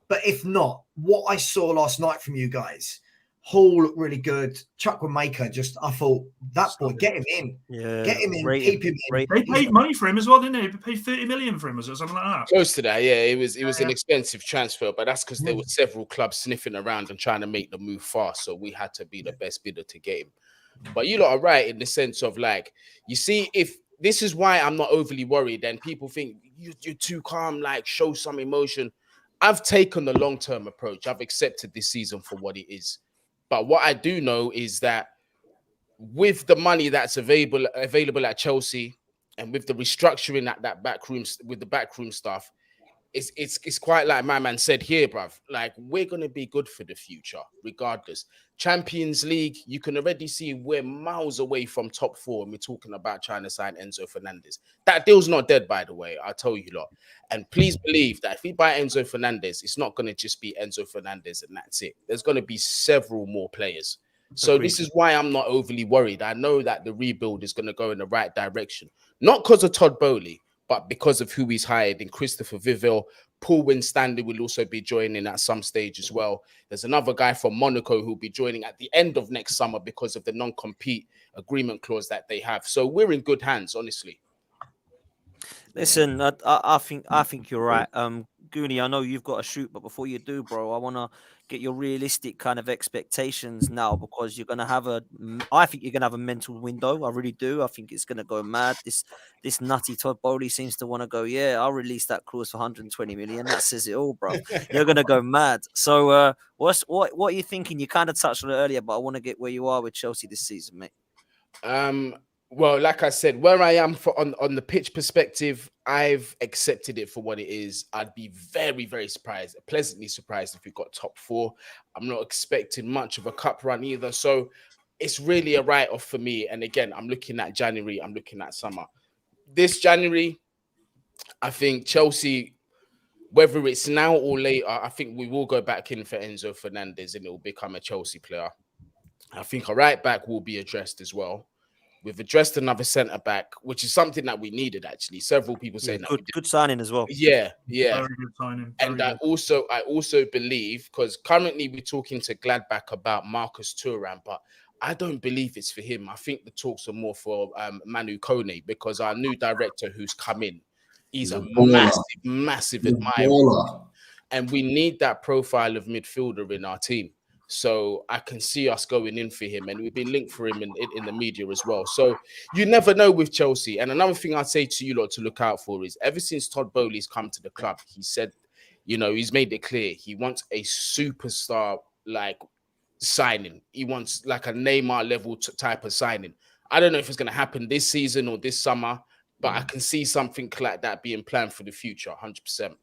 But if not, what I saw last night from you guys. Hall looked really good. Chukwuemeka, I thought that boy, get him in. Yeah, get him in, keep him in. They paid money for him as well, didn't they? They paid 30 million for him or something like that. Close to that, yeah. It was an expensive transfer, but that's because there were several clubs sniffing around and trying to make the move fast. So we had to be the best bidder to get him. But you lot are right in the sense of like, you see, if this is why I'm not overly worried. And people think you're too calm, like show some emotion. I've taken the long-term approach. I've accepted this season for what it is. But what I do know is that with the money that's available at Chelsea and with the restructuring at that backroom with the backroom stuff, it's quite like my man said here, bruv. Like, we're gonna be good for the future, regardless. Champions League, you can already see we're miles away from top 4, and we're talking about trying to sign Enzo Fernandez. That deal's not dead, by the way. I'll tell you lot. And please believe that if we buy Enzo Fernandez, it's not gonna just be Enzo Fernandez and that's it. There's gonna be several more players. So this is why I'm not overly worried. I know that the rebuild is going to go in the right direction, not because of Todd Bowley, but because of who he's hired in Christopher Vivell. Paul Winstanley will also be joining at some stage as well. There's another guy from Monaco who'll be joining at the end of next summer because of the non-compete agreement clause that they have. So we're in good hands, honestly. Listen, I think you're right. Goonie, I know you've got to shoot, but before you do, bro, I want to get your realistic kind of expectations now, because you're gonna have I think you're gonna have a mental window. I really do. I think it's gonna go mad. This nutty Todd Bowley seems to want to go. Yeah, I'll release that clause for 120 million. That says it all, bro. You're gonna go mad. So, what are you thinking? You kind of touched on it earlier, but I want to get where you are with Chelsea this season, mate. Well, like I said, where I am on the pitch perspective, I've accepted it for what it is. I'd be very, very surprised, pleasantly surprised if we got top 4. I'm not expecting much of a cup run either. So it's really a write-off for me. And again, I'm looking at January. I'm looking at summer. This January, I think Chelsea, whether it's now or later, I think we will go back in for Enzo Fernandez and it will become a Chelsea player. I think a right back will be addressed as well. We've addressed another centre back, which is something that we needed actually. Several people saying that good signing as well. Yeah. Very good signing. And I also believe, because currently we're talking to Gladbach about Marcus Thuram, but I don't believe it's for him. I think the talks are more for Manu Kone, because our new director who's come in, he's a massive admirer, and we need that profile of midfielder in our team. So I can see us going in for him, and we've been linked for him in the media as well. So you never know with Chelsea. And another thing I'd say to you lot to look out for is, ever since Todd Bowley's come to the club, he said, he's made it clear he wants a superstar like signing. He wants like a Neymar level type of signing. I don't know if it's going to happen this season or this summer, but I can see something like that being planned for the future, 100%.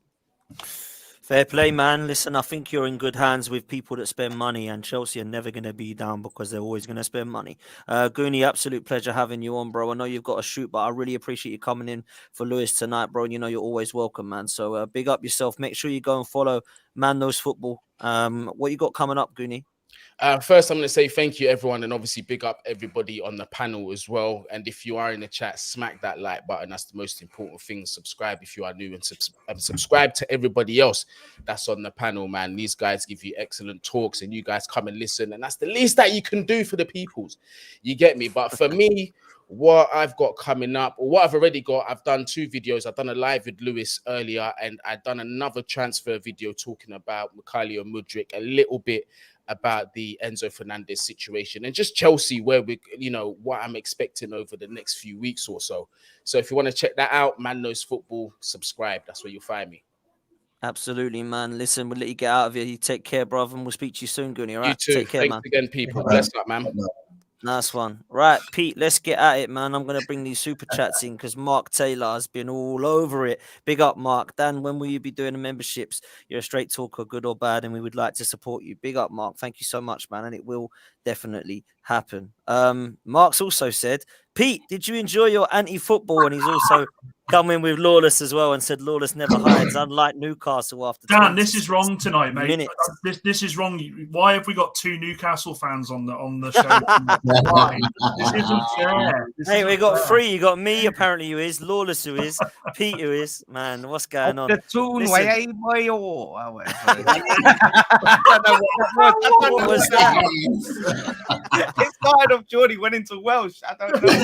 Fair play, man. Listen, I think you're in good hands with people that spend money, and Chelsea are never going to be down because they're always going to spend money. Goonie, absolute pleasure having you on, bro. I know you've got to shoot, but I really appreciate you coming in for Lewis tonight, bro. And you're always welcome, man. So big up yourself. Make sure you go and follow Man Knows Football. What you got coming up, Goonie? First, I'm going to say thank you, everyone, and obviously big up everybody on the panel as well. And if you are in the chat, smack that like button. That's the most important thing. Subscribe if you are new, and subscribe to everybody else that's on the panel, man. These guys give you excellent talks, and you guys come and listen, and that's the least that you can do for the peoples. You get me? But for me, what I've got coming up, or what I've already got, I've done 2 videos. I've done a live with Lewis earlier, and I've done another transfer video talking about Mikhailo Mudryk, a little bit about the Enzo Fernandez situation, and just Chelsea, where we, what I'm expecting over the next few weeks or so. So if you want to check that out, Man Knows Football, subscribe. That's where you'll find me. Absolutely, man. Listen, we'll let you get out of here. You take care, brother, and we'll speak to you soon, Goonie. All right? You too. Take care, Thanks man. again, people. Bless up, man. Nice one. Right, Pete, let's get at it, man. I'm going to bring these super chats in because Mark Taylor has been all over it. Big up, Mark. Dan, when will you be doing the memberships? You're a straight talker, good or bad, and we would like to support you. Big up, Mark. Thank you so much, man. And it will definitely happen. Mark's also said, Pete, did you enjoy your anti-football? And he's also come in with Lawless as well and said Lawless never hides, unlike Newcastle after Dan, this is wrong tonight, mate. Minutes. This is wrong. Why have we got 2 Newcastle fans on the show? Why? This isn't fair. Hey, we got 3. You got me, apparently, who is, Lawless, who is, Pete, who is. Man, what's going on? What was that? It started off Geordie, went into Welsh. I don't know.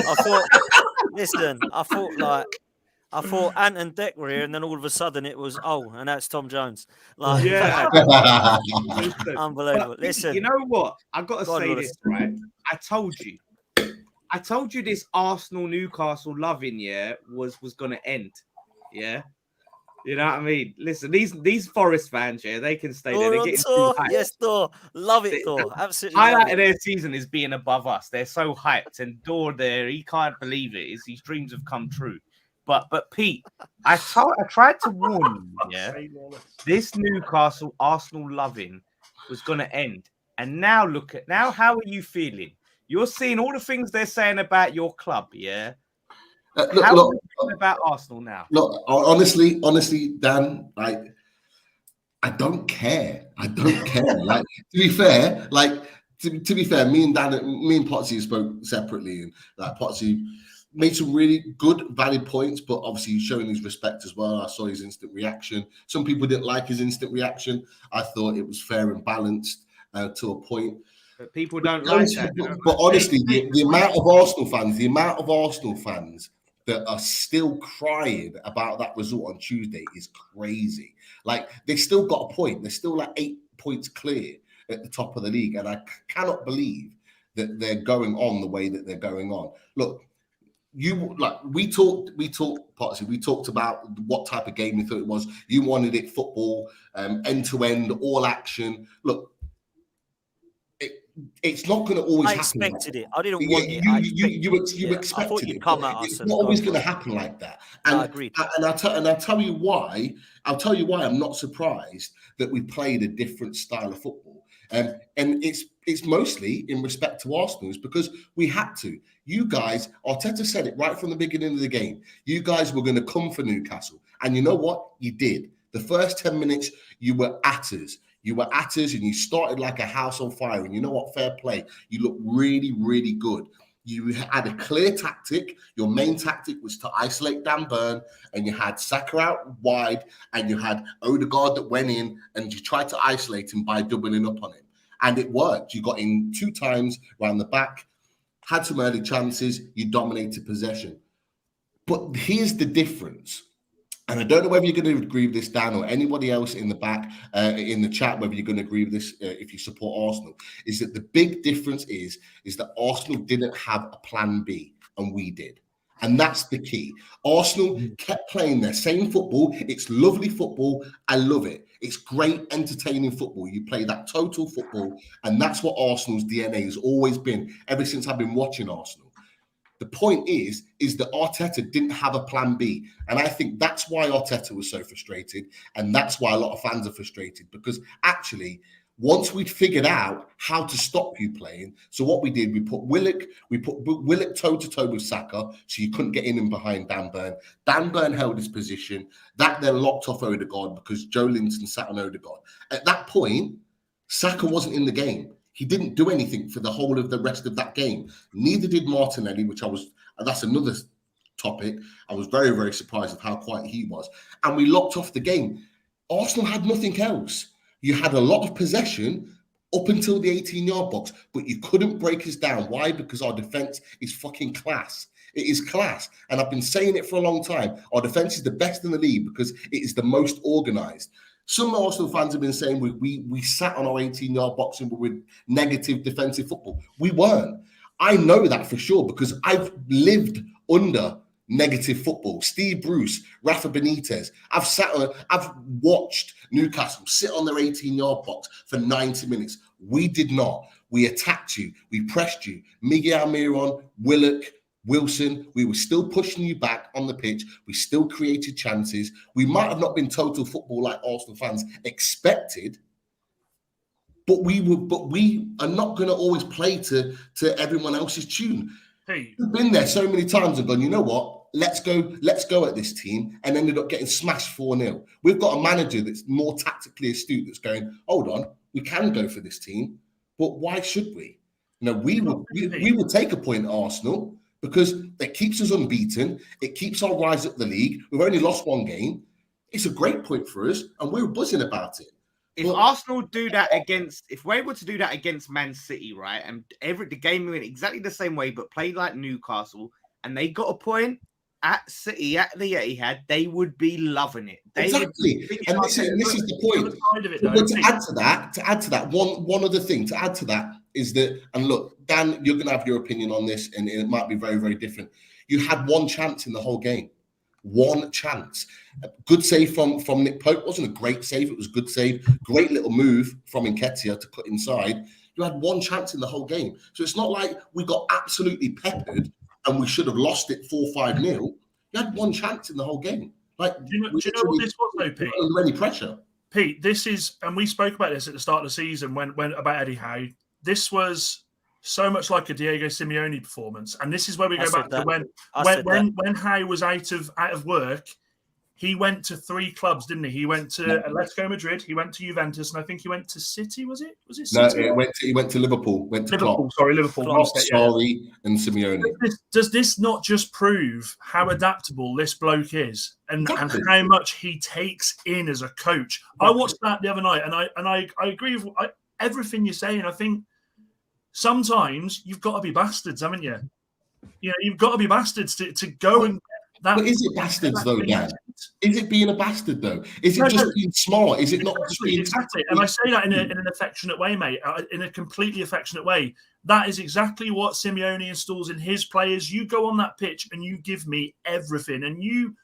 I thought Ant and Deck were here, and then all of a sudden it was, and that's Tom Jones. Like, yeah. Unbelievable. Listen. You know what? I've got to say this, right? I told you. I told you this Arsenal Newcastle loving was going to end. Yeah. You know what I mean? Listen, these Forest fans, they can stay there. They're getting too hyped. Yes, Thor. Love it, Thor. Absolutely. Highlight of their season is being above us. They're so hyped, and Dor there, he can't believe it. His dreams have come true. But Pete, I tried to warn you, this Newcastle Arsenal loving was going to end. And now how are you feeling? You're seeing all the things they're saying about your club, yeah? How are you feeling about Arsenal now? Look, honestly, Dan, like, I don't care. Like, to be fair, me and Potsy spoke separately, and like Potsy made some really good, valid points, but obviously he's showing his respect as well. I saw his instant reaction. Some people didn't like his instant reaction. I thought it was fair and balanced to a point. But people don't like that. But honestly, the amount of Arsenal fans that are still crying about that result on Tuesday is crazy. Like, they still got a point. They're still like 8 points clear at the top of the league. And I cannot believe that they're going on the way that they're going on. Look, we talked, Potsy, we talked about what type of game you thought it was. You wanted it football, end to end, all action. Look, it's not going to always happen. I expected it. I didn't want it. You expected I thought you'd it. Come at us. It's not always going to happen like that. And I agreed. And I'll tell you why. I'm not surprised that we played a different style of football. And it's mostly in respect to Arsenal, because we had to. You guys, Arteta said it right from the beginning of the game. You guys were going to come for Newcastle. And you know what? You did. The first 10 minutes, you were at us. You were at us and you started like a house on fire. And you know what? Fair play. You look really, really good. You had a clear tactic. Your main tactic was to isolate Dan Burn, and you had Saka out wide, and you had Odegaard that went in, and you tried to isolate him by doubling up on him. And it worked. You got in 2 times around the back, had some early chances, you dominated possession. But here's the difference. And I don't know whether you're going to agree with this, Dan, or anybody else in the back, in the chat, whether you're going to agree with this if you support Arsenal, is that the big difference is that Arsenal didn't have a plan B, and we did. And that's the key. Arsenal kept playing their same football. It's lovely football. I love it. It's great, entertaining football. You play that total football, and that's what Arsenal's DNA has always been, ever since I've been watching Arsenal. The point is that Arteta didn't have a plan B. And I think that's why Arteta was so frustrated. And that's why a lot of fans are frustrated, because actually, once we'd figured out how to stop you playing, so what we did, we put Willock toe-to-toe with Saka, so you couldn't get in and behind Dan Burn. Dan Burn held his position. That then locked off Odegaard because Joe Linton sat on Odegaard. At that point, Saka wasn't in the game. He didn't do anything for the whole of the rest of that game. Neither did Martinelli, that's another topic. I was very, very surprised at how quiet he was. And we locked off the game. Arsenal had nothing else. You had a lot of possession up until the 18-yard box, but you couldn't break us down. Why? Because our defense is fucking class. It is class. And I've been saying it for a long time. Our defense is the best in the league because it is the most organized. Some Arsenal fans have been saying we sat on our 18-yard box and we were negative defensive football. We weren't. I know that for sure because I've lived under negative football. Steve Bruce, Rafa Benitez. I've watched Newcastle sit on their 18-yard box for 90 minutes. We did not. We attacked you. We pressed you. Miguel Almiron, Willock, Wilson, we were still pushing you back on the pitch. We still created chances. We might have not been total football like Arsenal fans expected, but we are not going to always play to everyone else's tune. Hey. We've been there so many times and gone, you know what? Let's go at this team, and ended up getting smashed 4-0. We've got a manager that's more tactically astute that's going, hold on, we can go for this team, but why should we? You know, we will take a point at Arsenal, because it keeps us unbeaten. It keeps our rise up the league. We've only lost 1 game. It's a great point for us, and we're buzzing about it. If Arsenal do that if we're able to do that against Man City, right, and the game went exactly the same way, but played like Newcastle, and they got a point at City, at the Etihad, they would be loving it. Exactly. And this is the point. But to add to that, one other thing, to add to that, is that, and look, Dan, you're going to have your opinion on this, and it might be very, very different. You had one chance in the whole game. One chance. Good save from Nick Pope. It wasn't a great save. It was a good save. Great little move from Nketiah to cut inside. You had one chance in the whole game. So it's not like we got absolutely peppered and we should have lost it 4-5-0. You had one chance in the whole game. Like, do you know what this was, though, Pete? Under any pressure. Pete, this is, and we spoke about this at the start of the season when about Eddie Howe. This was so much like a Diego Simeone performance, and this is where we go back to when Howe was out of work. He went to 3 clubs, didn't he? He went to Atletico Madrid, he went to Juventus, and I think he went to City. Was it City? No, he went to Liverpool. Liverpool. Sarri and Simeone. Does this not just prove how adaptable this bloke is, and how much he takes in as a coach? I watched that the other night, and I agree with everything you're saying. I think sometimes you've got to be bastards, haven't you? You know, you've got to be bastards to go and. But is it bastards though, Dan? Is it being a bastard though? Is it just being smart? Is it not just being exactly? And I say that in an affectionate way, mate. In a completely affectionate way. That is exactly what Simeone installs in his players. You go on that pitch and you give me everything, and you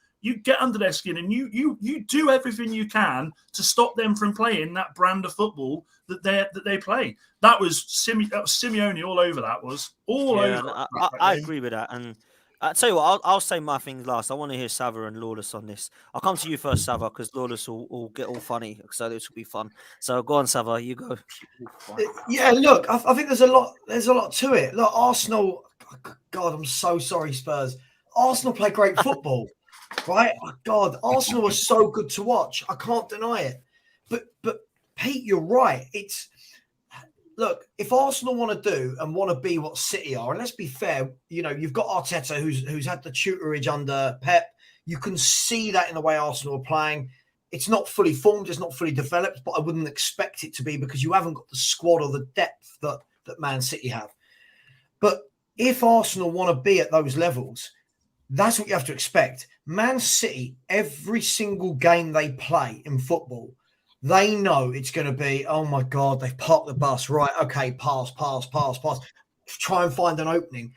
get under their skin, and you do everything you can to stop them from playing that brand of football that they play. That was Simeone all over. That was all over. I agree with that, and. I tell you what, I'll say my things last. I want to hear Sava and Lawless on this. I'll come to you first, Sava, because Lawless will get all funny, so this will be fun. So go on, Sava, you go. Yeah, look, I think there's a lot to it. Look, Arsenal, God, I'm so sorry, Spurs. Arsenal play great football, right? Oh, God, Arsenal was so good to watch. I can't deny it. But Pete, you're right. Look, if Arsenal want to do and want to be what City are, and let's be fair, you know, you've got Arteta who's had the tutorage under Pep. You can see that in the way Arsenal are playing. It's not fully formed, it's not fully developed, but I wouldn't expect it to be because you haven't got the squad or the depth that Man City have. But if Arsenal want to be at those levels, that's what you have to expect. Man City, every single game they play in football, they know it's going to be, oh my God, they've parked the bus. Right, okay, pass. Try and find an opening.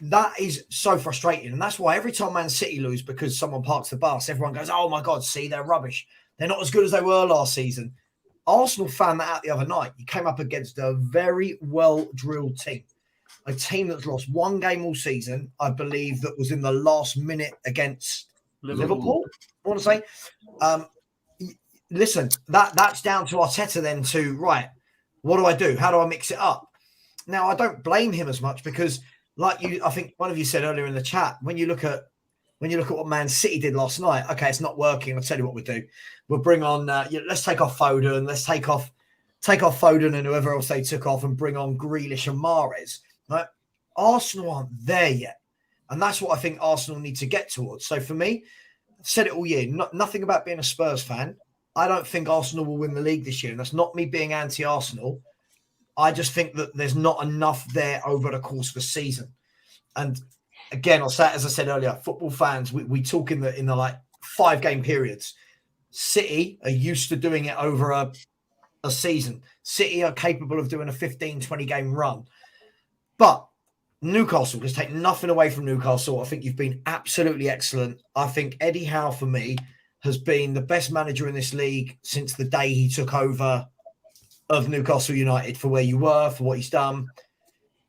That is so frustrating. And that's why every time Man City lose because someone parks the bus, everyone goes, oh my God, see, they're rubbish. They're not as good as they were last season. Arsenal found that out the other night. You came up against a very well-drilled team. A team that's lost one game all season, I believe, that was in the last minute against Liverpool I want to say. Listen, that's down to Arteta then to, right, what do I do? How do I mix it up? Now, I don't blame him as much because, like I think one of you said earlier in the chat, when you look at what Man City did last night, okay, it's not working. I'll tell you what we do. We'll bring on, let's take off Foden. Let's take off Foden and whoever else they took off and bring on Grealish and Mahrez. Right? Arsenal aren't there yet. And that's what I think Arsenal need to get towards. So for me, I've said it all year, nothing about being a Spurs fan. I don't think Arsenal will win the league this year. And that's not me being anti-Arsenal. I just think that there's not enough there over the course of a season. And again, I'll say, as I said earlier, football fans, we talk in the like 5-game periods. City are used to doing it over a season. City are capable of doing a 15, 20-game run. But Newcastle, just take nothing away from Newcastle. I think you've been absolutely excellent. I think Eddie Howe, for me, has been the best manager in this league since the day he took over of Newcastle United for where you were, for what he's done.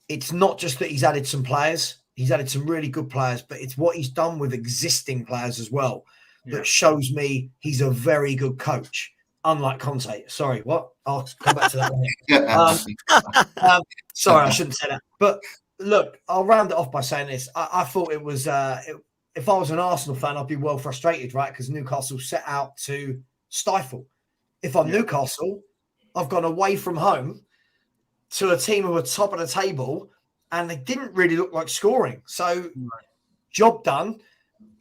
It's not just that he's added some players. He's added some really good players, but it's what he's done with existing players as well that shows me he's a very good coach, unlike Conte. Sorry, what? I'll come back to that. Sorry, I shouldn't say that. But look, I'll round it off by saying this. I thought it was... if I was an Arsenal fan, I'd be well frustrated, right? Because Newcastle set out to stifle. If I'm Newcastle, I've gone away from home to a team who were top of the table and they didn't really look like scoring. So, job done.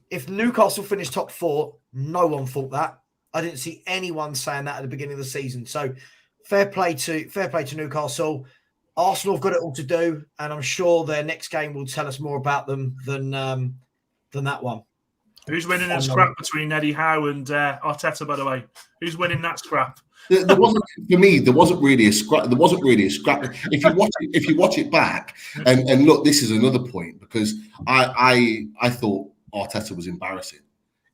If Newcastle finished top 4, no one thought that. I didn't see anyone saying that at the beginning of the season. So, fair play to Newcastle. Arsenal have got it all to do, and I'm sure their next game will tell us more about them than that one. Who's winning a scrap between Eddie Howe and Arteta? By the way, who's winning that scrap? There wasn't, for me, there wasn't really a scrap. If you watch it back, and look, this is another point, because I thought Arteta was embarrassing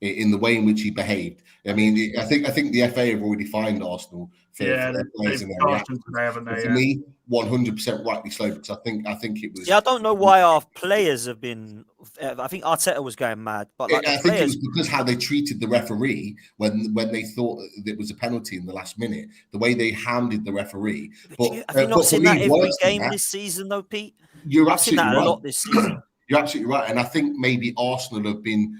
in the way in which he behaved. I mean, I think the FA have already fined Arsenal for their players in their reaction. For me, 100% rightly so, because I think it was. Yeah, I don't know why our players have been. I think Arteta was going mad, but like I think it was because how they treated the referee when they thought it was a penalty in the last minute. The way they hounded the referee. But have you not seen that every game this season, though, Pete? You're I've seen absolutely that right. a lot this season. You're absolutely right, and I think maybe Arsenal have been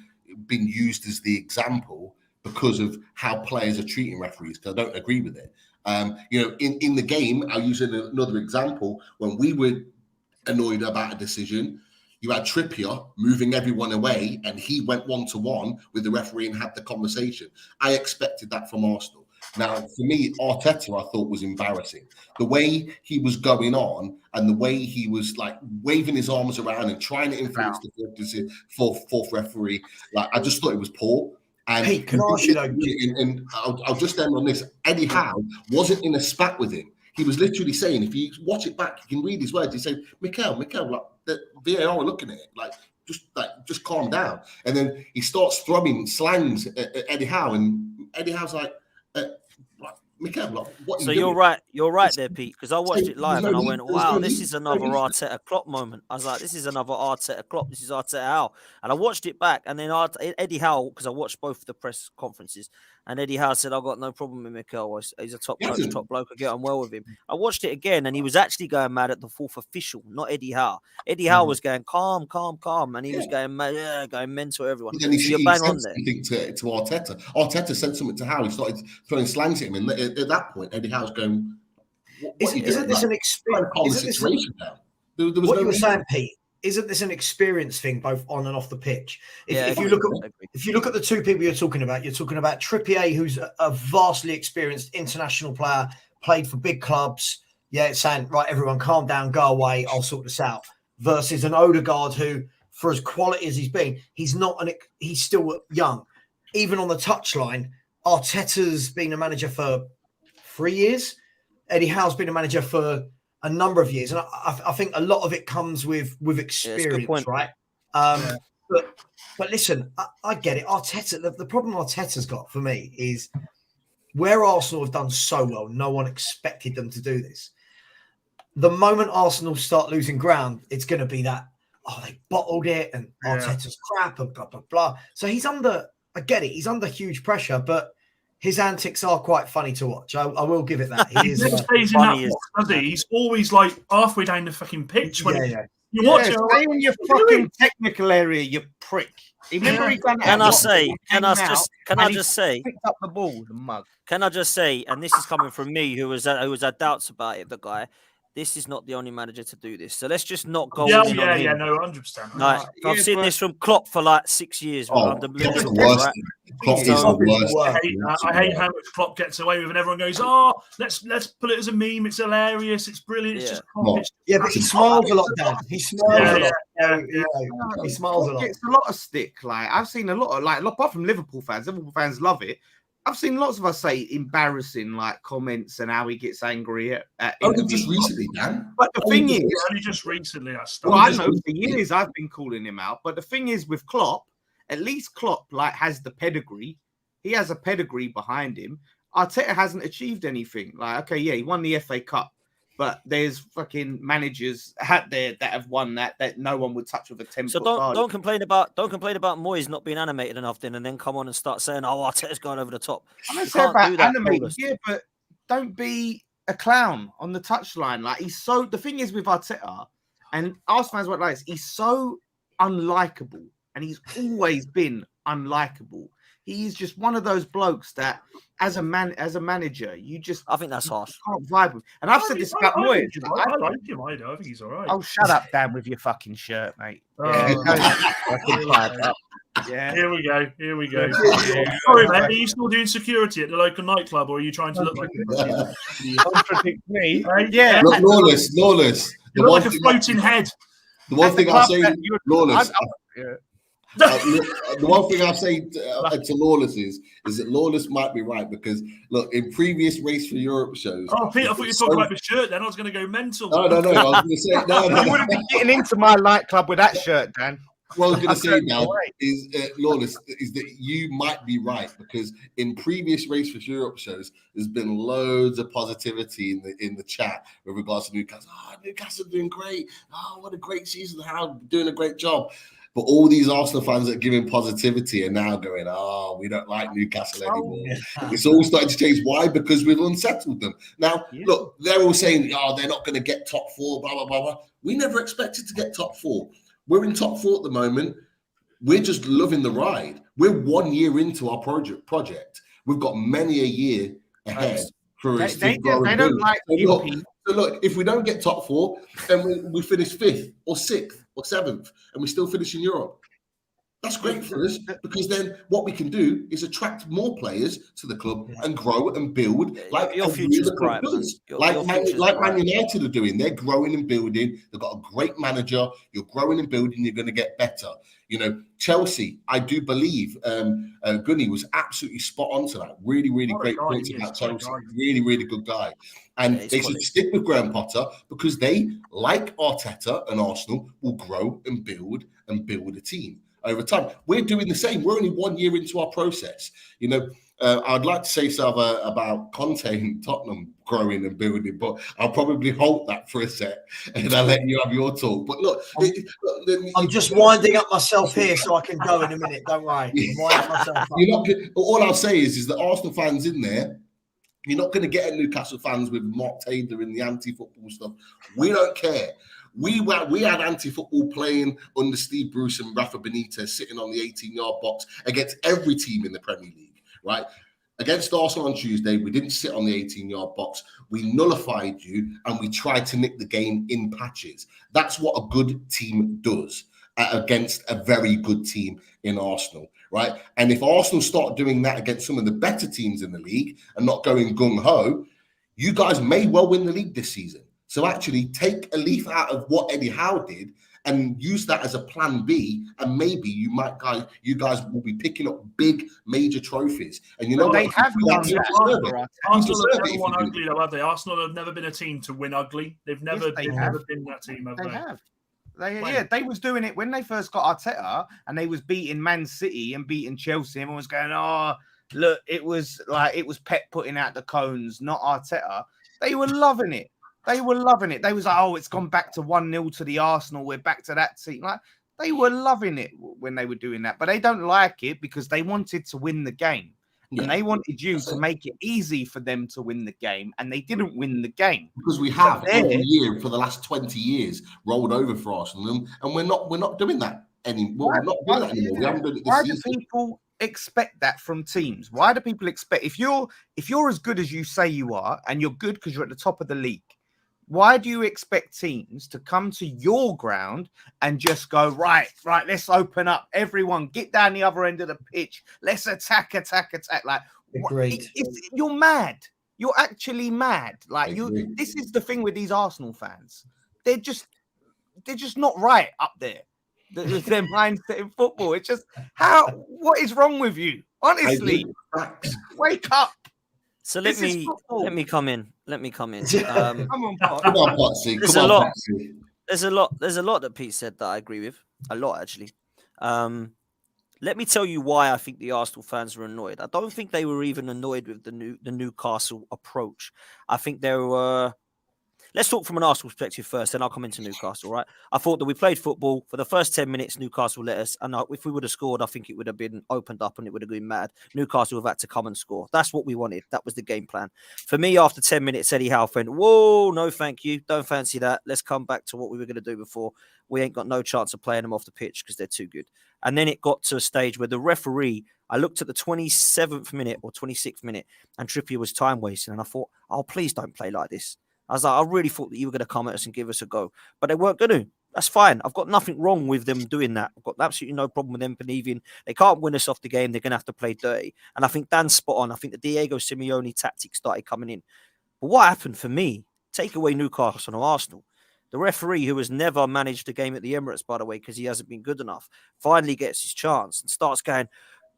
used as the example because of how players are treating referees. Because I don't agree with it. In the game, I'll use another example. When we were annoyed about a decision, you had Trippier moving everyone away, and he went 1-to-1 with the referee and had the conversation. I expected that from Arsenal. Now, for me, Arteta, I thought was embarrassing. The way he was going on and the way he was like waving his arms around and trying to influence the fourth referee, like I just thought it was poor. And Pete, can I ask you though? And I'll just end on this. Eddie Howe wasn't in a spat with him. He was literally saying, if you watch it back, you can read his words. He said, Mikel, like the VAR are looking at it, just calm down. And then he starts throwing slangs at Eddie Howe, and Eddie Howe's like, Mikel, what? So you're right there, Pete, because I watched it live and I went, wow, this is another Arteta Klopp moment. I was like, this is another Arteta Klopp. This is Arteta Howe. And I watched it back, and then Eddie Howe, because I watched both of the press conferences, and Eddie Howe said, I've got no problem with Mikel. He's a top coach, top bloke. I get on well with him. I watched it again, and he was actually going mad at the fourth official, not Eddie Howe. Eddie Howe was going calm, and he was going mad, going mental to everyone. Then so you're bang on there. To Arteta. Arteta said something to Howe. He started throwing slangs at him, and at that point, Eddie Howe's going, Isn't this an experience? There was what no you were reason. saying, Pete, isn't this an experience thing both on and off the pitch? If you look at the two people you're talking about Trippier, who's a vastly experienced international player, played for big clubs. Yeah, it's saying, right, everyone calm down, go away, I'll sort this out. Versus an Odegaard who, for as quality as he's been, he's still young. Even on the touchline, Arteta's been a manager for 3 years. Eddie Howe's been a manager for a number of years, and I think a lot of it comes with experience, right? But listen, I get it. Arteta, the problem Arteta's got for me is where Arsenal have done so well, no one expected them to do this. The moment Arsenal start losing ground, it's going to be that, they bottled it and Arteta's crap and blah, blah, blah. So I get it, he's under huge pressure, but his antics are quite funny to watch. I will give it that. He is funny. He's always like halfway down the fucking pitch. When you watch it, stay in your fucking technical area, you prick. Remember he done it. Can I just say, picked up the ball, the mug. Can I just say, and this is coming from me, who had doubts about it, the guy. This is not the only manager to do this. So let's just not go on him. 100%. Like, I've seen this from Klopp for like 6 years. Klopp is the worst. I hate how much Klopp gets away with, and everyone goes, let's put it as a meme. It's hilarious. It's brilliant. It's just Klopp. But he smiles a lot, Dan. He smiles a lot. He smiles a lot. It's a lot of stick. Like I've seen a lot of apart from Liverpool fans love it. I've seen lots of us say embarrassing comments and how he gets angry at just recently, Dan. But the thing is, only just recently I started. Well, I know for years I've been calling him out. But the thing is, with Klopp, at least Klopp has the pedigree. He has a pedigree behind him. Arteta hasn't achieved anything. He won the FA Cup, but there's fucking managers out there that have won that no one would touch with a 10-foot. So don't complain about Moyes not being animated enough, then, and then come on and start saying, Arteta's gone over the top. I'm not saying about animated, but don't be a clown on the touchline. Like the thing is with Arteta, and Arsenal fans won't like this, he's so unlikable, and he's always been unlikable. He's just one of those blokes that, as a manager, I think that's harsh. Can't vibe with. And I've said this about Moyes. I like him. I think he's all right. Oh, shut up, Dan, with your fucking shirt, mate. Yeah. Here we go. Sorry, mate. Are you still doing security at the local nightclub, or are you trying to look like contradict me? Yeah. Lawless. You look like a floating head. The one thing I'll say, Lawless. The one thing I'll say to Lawless is that Lawless might be right because look, in previous Race for Europe shows. Oh, Pete, I thought you were talking about the shirt. Then I was going to go mental. No. I was going to say no. You wouldn't be getting into my nightclub with that shirt, Dan. What I was going to say now is, Lawless, is that you might be right because in previous Race for Europe shows, there's been loads of positivity in the chat with regards to Newcastle. Oh, Newcastle doing great. Oh, what a great season! How doing a great job. But all these Arsenal fans that are giving positivity are now going, oh, we don't like Newcastle anymore. It's all starting to change. Why? Because we've unsettled them. Now, look, they're all saying, oh, they're not going to get top four, blah, blah, blah, blah. We never expected to get top four. We're in top four at the moment. We're just loving the ride. We're 1 year into our project. We've got many a year ahead for us to grow. They don't like so look, if we don't get top four, then we finish 5th or 6th or 7th, and we still finish in Europe. That's great for us because then what we can do is attract more players to the club and grow and build like your future's bright, man. Like Man United are doing. They're growing and building. They've got a great manager. You're growing and building. You're going to get better. You know, Chelsea, I do believe Gunny was absolutely spot on to that. Really, really great points about Chelsea. Really, really good guy. And they should stick with Graham Potter because they, like Arteta and Arsenal, will grow and build a team over time. We're doing the same. We're only 1 year into our process. You know, I'd like to say something about Conte and Tottenham growing and building, but I'll probably hold that for a sec and I'll let you have your talk. But look, I'm just winding up myself here so I can go in a minute. Don't worry. All I'll say is that Arsenal fans in there, you're not going to get Newcastle fans with Mark Taylor and the anti-football stuff. We don't care. We had anti-football playing under Steve Bruce and Rafa Benitez sitting on the 18-yard box against every team in the Premier League, right? Against Arsenal on Tuesday, we didn't sit on the 18-yard box. We nullified you and we tried to nick the game in patches. That's what a good team does against a very good team in Arsenal, right? And if Arsenal start doing that against some of the better teams in the league and not going gung-ho, you guys may well win the league this season. So actually take a leaf out of what Eddie Howe did and use that as a plan B, and maybe you guys will be picking up big major trophies. And you know they have done that. Arsenal have never won ugly, though, have they? Arsenal have never been a team to win ugly. They've never been that team, have they? They was doing it when they first got Arteta, and they was beating Man City and beating Chelsea. Everyone was going, "Oh, look, it was Pep putting out the cones, not Arteta." They were loving it. They were loving it. They was like, "Oh, it's gone back to 1-0 to the Arsenal. We're back to that team." Like they were loving it when they were doing that, but they don't like it because they wanted to win the game. And they wanted you to make it easy for them to win the game, and they didn't win the game. Because we have every year for the last 20 years rolled over for Arsenal, and we're not doing that anymore. We're not doing that anymore. We haven't done it this season. Why do people expect that from teams? Why do people expect if you're as good as you say you are, and you're good because you're at the top of the league? Why do you expect teams to come to your ground and just go, right, let's open up. Everyone, get down the other end of the pitch. Let's attack. Like, you're mad. You're actually mad. Like, this is the thing with these Arsenal fans. They're just not right up there. Their mindset in football. It's just, what is wrong with you? Honestly, wake up. So let me come in. Come on, Potsy. There's a lot that Pete said that I agree with. A lot, actually. Let me tell you why I think the Arsenal fans were annoyed. I don't think they were even annoyed with the Newcastle approach. I think they were. Let's talk from an Arsenal perspective first, then I'll come into Newcastle, right? I thought that we played football for the first 10 minutes. Newcastle let us, and if we would have scored, I think it would have been opened up and it would have been mad. Newcastle would have had to come and score. That's what we wanted. That was the game plan. For me, after 10 minutes, Eddie Howe went, "Whoa, no, thank you. Don't fancy that. Let's come back to what we were going to do before. We ain't got no chance of playing them off the pitch because they're too good." And then it got to a stage where the referee, I looked at the 27th minute or 26th minute, and Trippier was time wasting, and I thought, "Oh, please don't play like this." I was like, I really thought that you were going to come at us and give us a go. But they weren't going to. That's fine. I've got nothing wrong with them doing that. I've got absolutely no problem with them believing they can't win us off the game. They're going to have to play dirty. And I think Dan's spot on. I think the Diego Simeone tactic started coming in. But what happened for me, take away Newcastle and Arsenal, The referee, who has never managed a game at the Emirates, by the way, because he hasn't been good enough, finally gets his chance and starts going,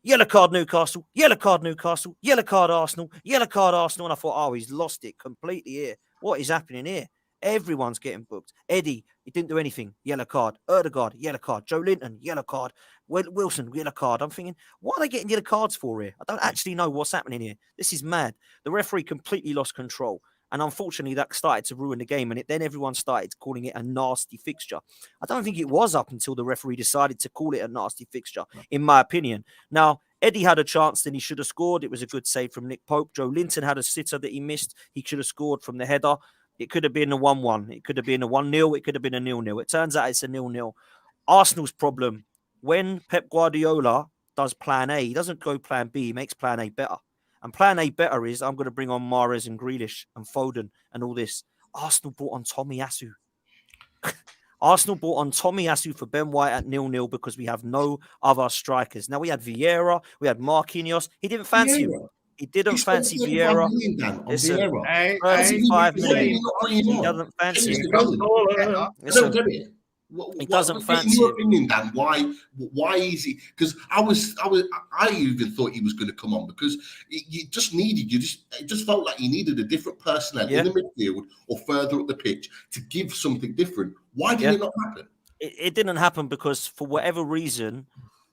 yellow card Newcastle, yellow card Newcastle, yellow card Arsenal, yellow card Arsenal. And I thought, oh, he's lost it completely here. What is happening here? Everyone's getting booked. Eddie, he didn't do anything. Yellow card. Erdegaard, yellow card. Joe Linton, yellow card. Wilson, yellow card. I'm thinking, what are they getting yellow cards for here? I don't actually know what's happening here. This is mad. The referee completely lost control. And unfortunately, that started to ruin the game. And then everyone started calling it a nasty fixture. I don't think it was up until the referee decided to call it a nasty fixture, in my opinion. Now, Eddie had a chance, then he should have scored. It was a good save from Nick Pope. Joe Linton had a sitter that he missed. He should have scored from the header. It could have been a 1-1. It could have been a 1-0. It could have been a 0-0. It turns out it's a 0-0. Arsenal's problem, when Pep Guardiola does plan A, he doesn't go plan B. He makes plan A better. And plan A better is, I'm going to bring on Mahrez and Grealish and Foden and all this. Arsenal brought on Tomiyasu. Arsenal brought on Tomiyasu for Ben White at 0-0 because we have no other strikers. Now, we had Vieira. We had Marquinhos. He didn't fancy him. He didn't fancy Vieira. Listen, 35 million. He doesn't fancy him. Listen, he doesn't fancy in your him. opinion, Dan, why is he? Because I even thought he was going to come on because it just felt like you needed a different personnel in the midfield or further up the pitch to give something different. Why did it not happen? It didn't happen because for whatever reason,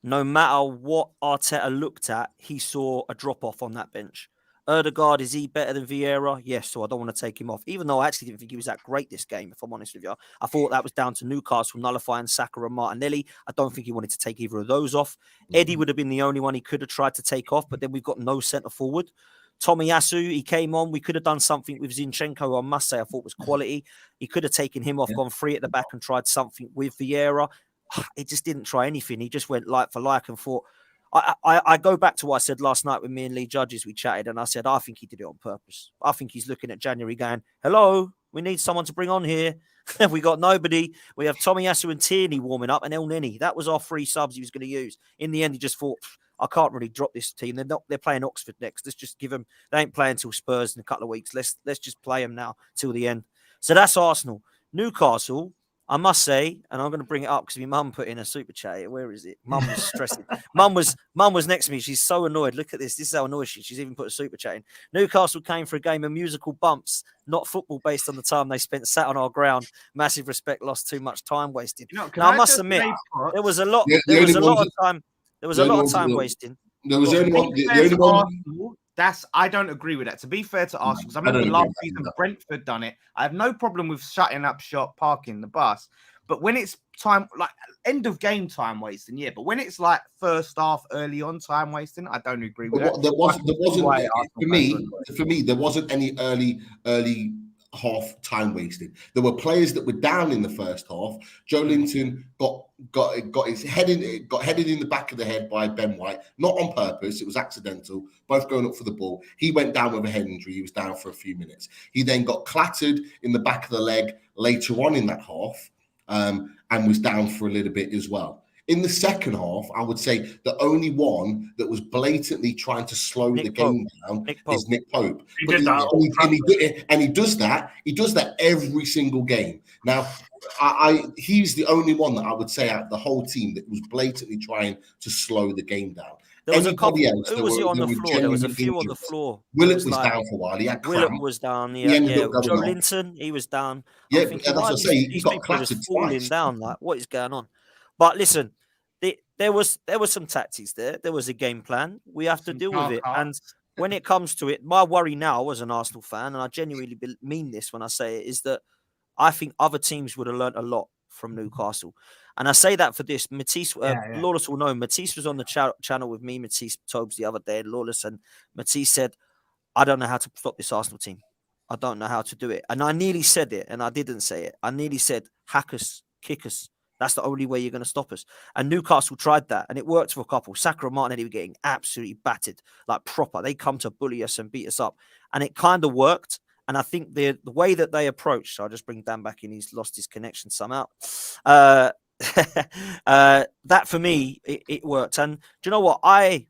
no matter what Arteta looked at, he saw a drop-off on that bench. Erdegaard, is he better than Vieira? Yes, so I don't want to take him off. Even though I actually didn't think he was that great this game, if I'm honest with you. I thought that was down to Newcastle nullifying Saka and Martinelli. I don't think he wanted to take either of those off. Eddie would have been the only one he could have tried to take off, but then we've got no centre-forward. Tomiyasu, he came on. We could have done something with Zinchenko, I must say. I thought was quality. He could have taken him off, gone free at the back and tried something with Vieira. He just didn't try anything. He just went like for like and thought, I go back to what I said last night with me and Lee Judges. We chatted and I said, I think he did it on purpose. I think he's looking at January going, hello, we need someone to bring on here. We got nobody. We have Tomiyasu and Tierney warming up and El Neni. That was our 3 subs he was going to use. In the end, he just thought, I can't really drop this team. They're playing Oxford next. Let's just give them, they ain't playing until Spurs in a couple of weeks. Let's just play them now till the end. So that's Arsenal. Newcastle, I must say, and I'm going to bring it up because my mum put in a super chat. Where is it? Mum was stressing. Mum was next to me. She's so annoyed. Look at this. This is how annoyed she is. She's even put a super chat in. Newcastle came for a game of musical bumps, not football based on the time they spent sat on our ground. Massive respect, lost too much time wasted. Now, I must admit, there was a lot. There was a lot of time. There was a lot of time wasting. There was only one. I don't agree with that. To be fair to Arsenal, because I remember last season Brentford done it. I have no problem with shutting up shop, parking the bus. But when it's time, like end of game time wasting, yeah. But when it's like first half, early on time wasting, I don't agree with that. There wasn't for me. There wasn't any early half time wasting. There were players that were down in the first half. Joe Linton got his headed in the back of the head by Ben White, not on purpose. It was accidental. Both going up for the ball. He went down with a head injury. He was down for a few minutes. He then got clattered in the back of the leg later on in that half, and was down for a little bit as well. In the second half, I would say the only one that was blatantly trying to slow the game down is Nick Pope. He does that. He does that every single game. Now, he's the only one that I would say out of the whole team that was blatantly trying to slow the game down. There was a couple. Who was on the floor? There was a few on the floor. Willett was down for a while. He had cramp. Willett was down. Yeah. Joe Linton, he was down. Yeah, that's what I say. He got clattered falling down. Like, what is going on? But listen, there was some tactics there. There was a game plan. We have to deal with it. And when it comes to it, my worry now as an Arsenal fan, and I genuinely mean this when I say it, is that I think other teams would have learned a lot from Newcastle. And I say that for this. Matisse, Lawless will know. Matisse was on the channel with me, Matisse Tobes, the other day, Lawless, and Matisse said, I don't know how to stop this Arsenal team. I don't know how to do it. And I nearly said it, and I didn't say it. I nearly said, hack us, kick us. That's the only way you're going to stop us. And Newcastle tried that, and it worked for a couple. Saka and Martinelli were getting absolutely battered, like proper. They come to bully us and beat us up. And it kind of worked. And I think the way that they approached, so I'll just bring Dan back in. He's lost his connection somehow. That for me, it worked. And do you know what? I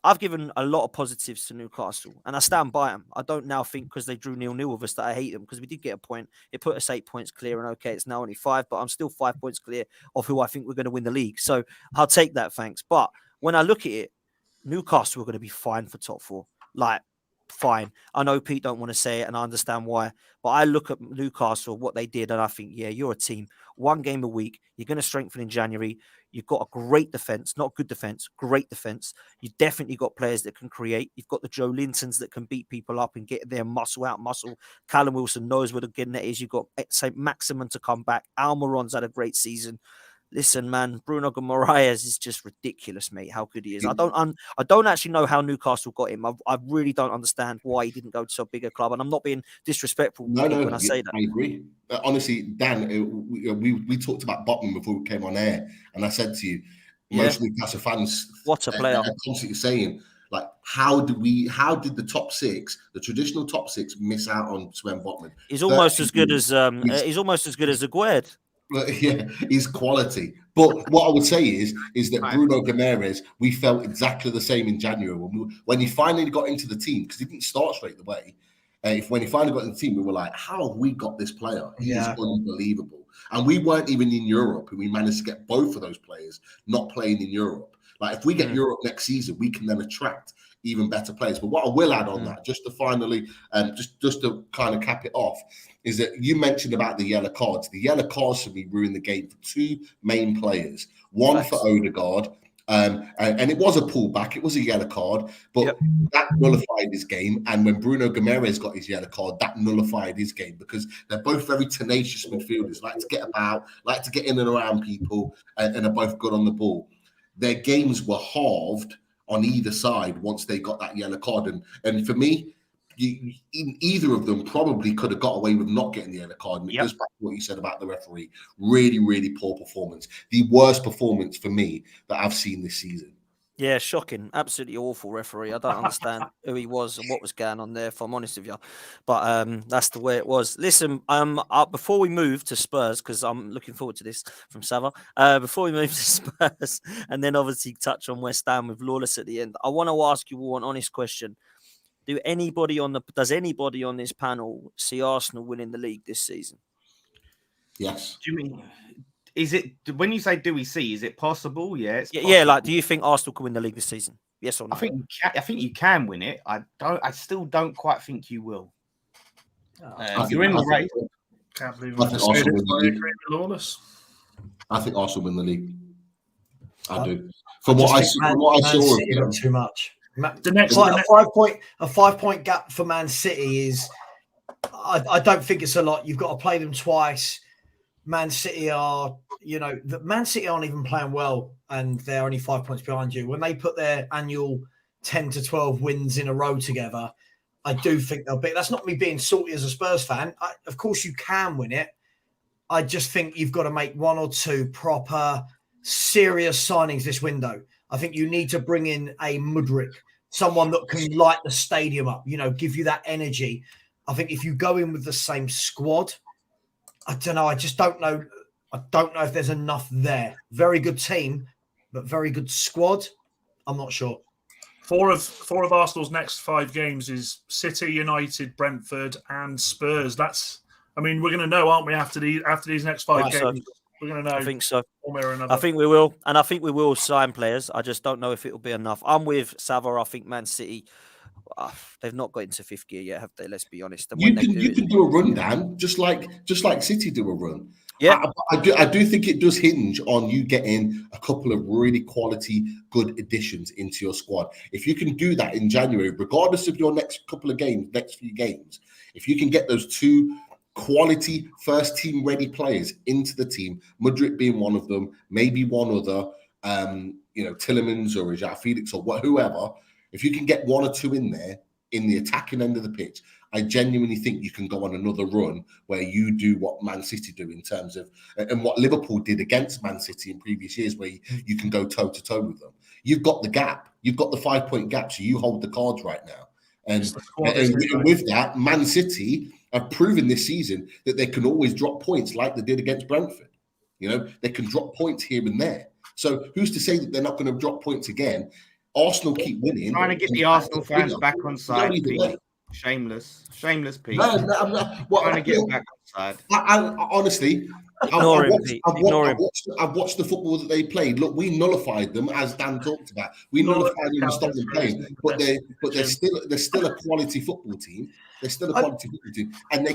I've given a lot of positives to Newcastle, and I stand by them. I don't now think because they drew 0-0 with us that I hate them, because we did get a point. It put us 8 points clear, and okay, it's now only 5, but I'm still 5 points clear of who I think we're going to win the league. So I'll take that, thanks. But when I look at it, Newcastle are going to be fine for top 4. Like, fine. I know Pete don't want to say it, and I understand why. But I look at Newcastle, what they did, and I think, yeah, you're a team. 1 game a week. You're going to strengthen in January. You've got a great defense, not good defense, great defense. You've definitely got players that can create. You've got the Joe Lintons that can beat people up and get their muscle out muscle. Callum Wilson knows where the good net is. You've got St. Maximin to come back. Almiron's had a great season. Listen, man, Bruno Guimaraes is just ridiculous, mate. How good he is. I don't actually know how Newcastle got him. I really don't understand why he didn't go to a bigger club. And I'm not being disrespectful when I say that. I agree. Honestly, Dan, we talked about Botman before we came on air, and I said to you, most Newcastle fans, what a player, are constantly saying, like, how did the top 6, the traditional top 6, miss out on Sven Botman? He's almost as good as Aguerd. Yeah, he's quality. But what I would say is that Bruno Guimaraes, we felt exactly the same in January when he finally got into the team, because he didn't start straight away. When he finally got in the team, we were like, how have we got this player? He is unbelievable. And we weren't even in Europe, and we managed to get both of those players not playing in Europe. Like, if we get Europe next season, we can then attract even better players. But what I will add on that, just to finally, just to kind of cap it off, is that you mentioned about the yellow cards. The yellow cards for me ruined the game for 2 main players. One for Odegaard, and it was a pullback. It was a yellow card, but that nullified his game. And when Bruno Guimaraes got his yellow card, that nullified his game, because they're both very tenacious midfielders, like to get about, like to get in and around people, and are both good on the ball. Their games were halved on either side once they got that yellow card. And for me, either of them probably could have got away with not getting the yellow card. And it goes back to what you said about the referee. Really, really poor performance. The worst performance for me that I've seen this season. Yeah, shocking. Absolutely awful referee. I don't understand who he was and what was going on there, if I'm honest with you. But that's the way it was. Listen, before we move to Spurs, because I'm looking forward to this from Sava, before we move to Spurs, and then obviously touch on West Ham with Lawless at the end, I want to ask you all an honest question. Does anybody on this panel see Arsenal winning the league this season? Yes. Do you mean, is it, when you say do we see, is it possible? Yeah, it's possible. Yeah, like, do you think Arsenal can win the league this season? Yes or no? I think you can win it. I still don't quite think you will. You're in the race. Can't believe I think Arsenal win the league. Lawless. I think Arsenal win the league. I do. From what I saw, too much. The next a 5-point gap for Man City is, I don't think it's a lot. You've got to play them twice. Man City aren't even playing well, and they're only 5 points behind you. When they put their annual 10 to 12 wins in a row together, I do think they'll be. That's not me being salty as a Spurs fan. Of course, you can win it. I just think you've got to make 1 or 2 proper, serious signings this window. I think you need to bring in a Mudryk, someone that can light the stadium up, give you that energy. I think if you go in with the same squad, I don't know. I just don't know. I don't know if there's enough there. Very good team, but very good squad. I'm not sure. 4 of Arsenal's next 5 games is City, United, Brentford, and Spurs. We're going to know, aren't we, after these next 5 games? So. We're going to know. I think so. One way or another. I think we will. And I think we will sign players. I just don't know if it will be enough. I'm with Sava. I think Man City, they've not got into 5th gear yet, have they? Let's be honest. And you can do a run, Dan, just like City do a run. Yeah, I do think it does hinge on you getting a couple of really quality, good additions into your squad. If you can do that in January, regardless of your next few games, if you can get those 2 quality first team ready players into the team, Mudryk being one of them, maybe one other, Tillemans or João Felix or whoever. If you can get 1 or 2 in there in the attacking end of the pitch, I genuinely think you can go on another run where you do what Man City do in terms of, and what Liverpool did against Man City in previous years, where you can go toe to toe with them. You've got the gap, you've got the 5-point gap, so you hold the cards right now. And with that, Man City have proven this season that they can always drop points like they did against Brentford. They can drop points here and there. So who's to say that they're not going to drop points again Arsenal keep winning. Trying to get the Arsenal fans back on side, Pete. Shameless, Pete. No, I'm not. Well, Trying to get back on side. I honestly, Ignore him, Pete. Ignore him. I've watched the football that they played. Look, we nullified them, as Dan talked about. We nullified them and stopped them playing. But they're still a quality football team. They're still a quality football team, and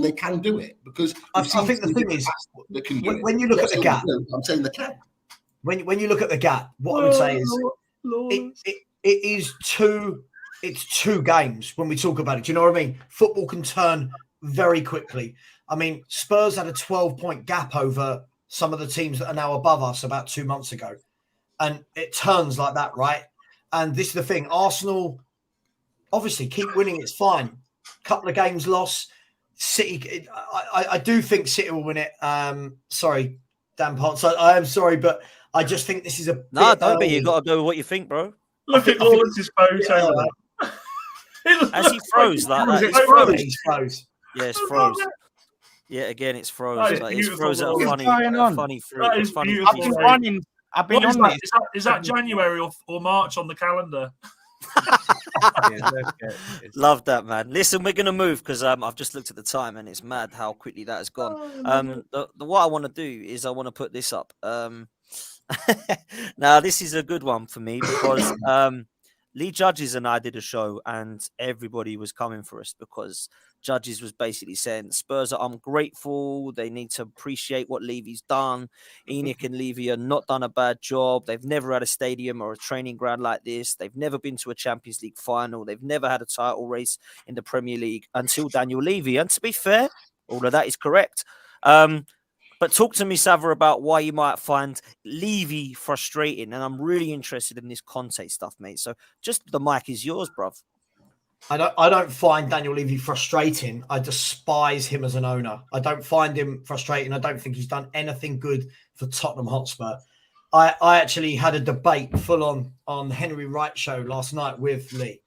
they can do it because I think the thing is, they can do when you look at the gap, I'm saying they can. When you look at the gap, what I would say is it is two. It's 2 games when we talk about it. Do you know what I mean? Football can turn very quickly. I mean, Spurs had a 12-point gap over some of the teams that are now above us about 2 months ago. And it turns like that, right? And this is the thing. Arsenal, obviously, keep winning. It's fine. Couple of games lost. City, I do think City will win it. Sorry, Dan Potts. I am sorry, but I just think this is a No, bit don't be. early. You got to go with what you think, bro. Look at Lawlence's photo. As he froze like that. It's It's froze. He's froze. Yeah, it's froze. Yeah, again, it's froze. That is Like, it's beautiful, froze at a Lawrence. funny, What's going on? funny fruit. That is funny beautiful. I've been fruit. running. I've been What is on that? this. Is that January or March on the calendar? Love that, man. Listen, we're gonna move because I've just looked at the time and it's mad how quickly that has gone. What I want to do is I want to put this up. Now this is a good one for me because Lee Judges and I did a show and everybody was coming for us because Judges was basically saying Spurs are ungrateful. They need to appreciate what Levy's done. Enoch and Levy have not done a bad job. They've never had a stadium or a training ground like this. They've never been to a Champions League final. They've never had a title race in the Premier League until Daniel Levy. And to be fair, all of that is correct. But talk to me, Sava, about why you might find Levy frustrating. And I'm really interested in this Conte stuff, mate. So just the mic is yours, bruv. I don't find Daniel Levy frustrating. I despise him as an owner. I don't find him frustrating. I don't think he's done anything good for Tottenham Hotspur. I actually had a debate full on Henry Wright show last night with Lee.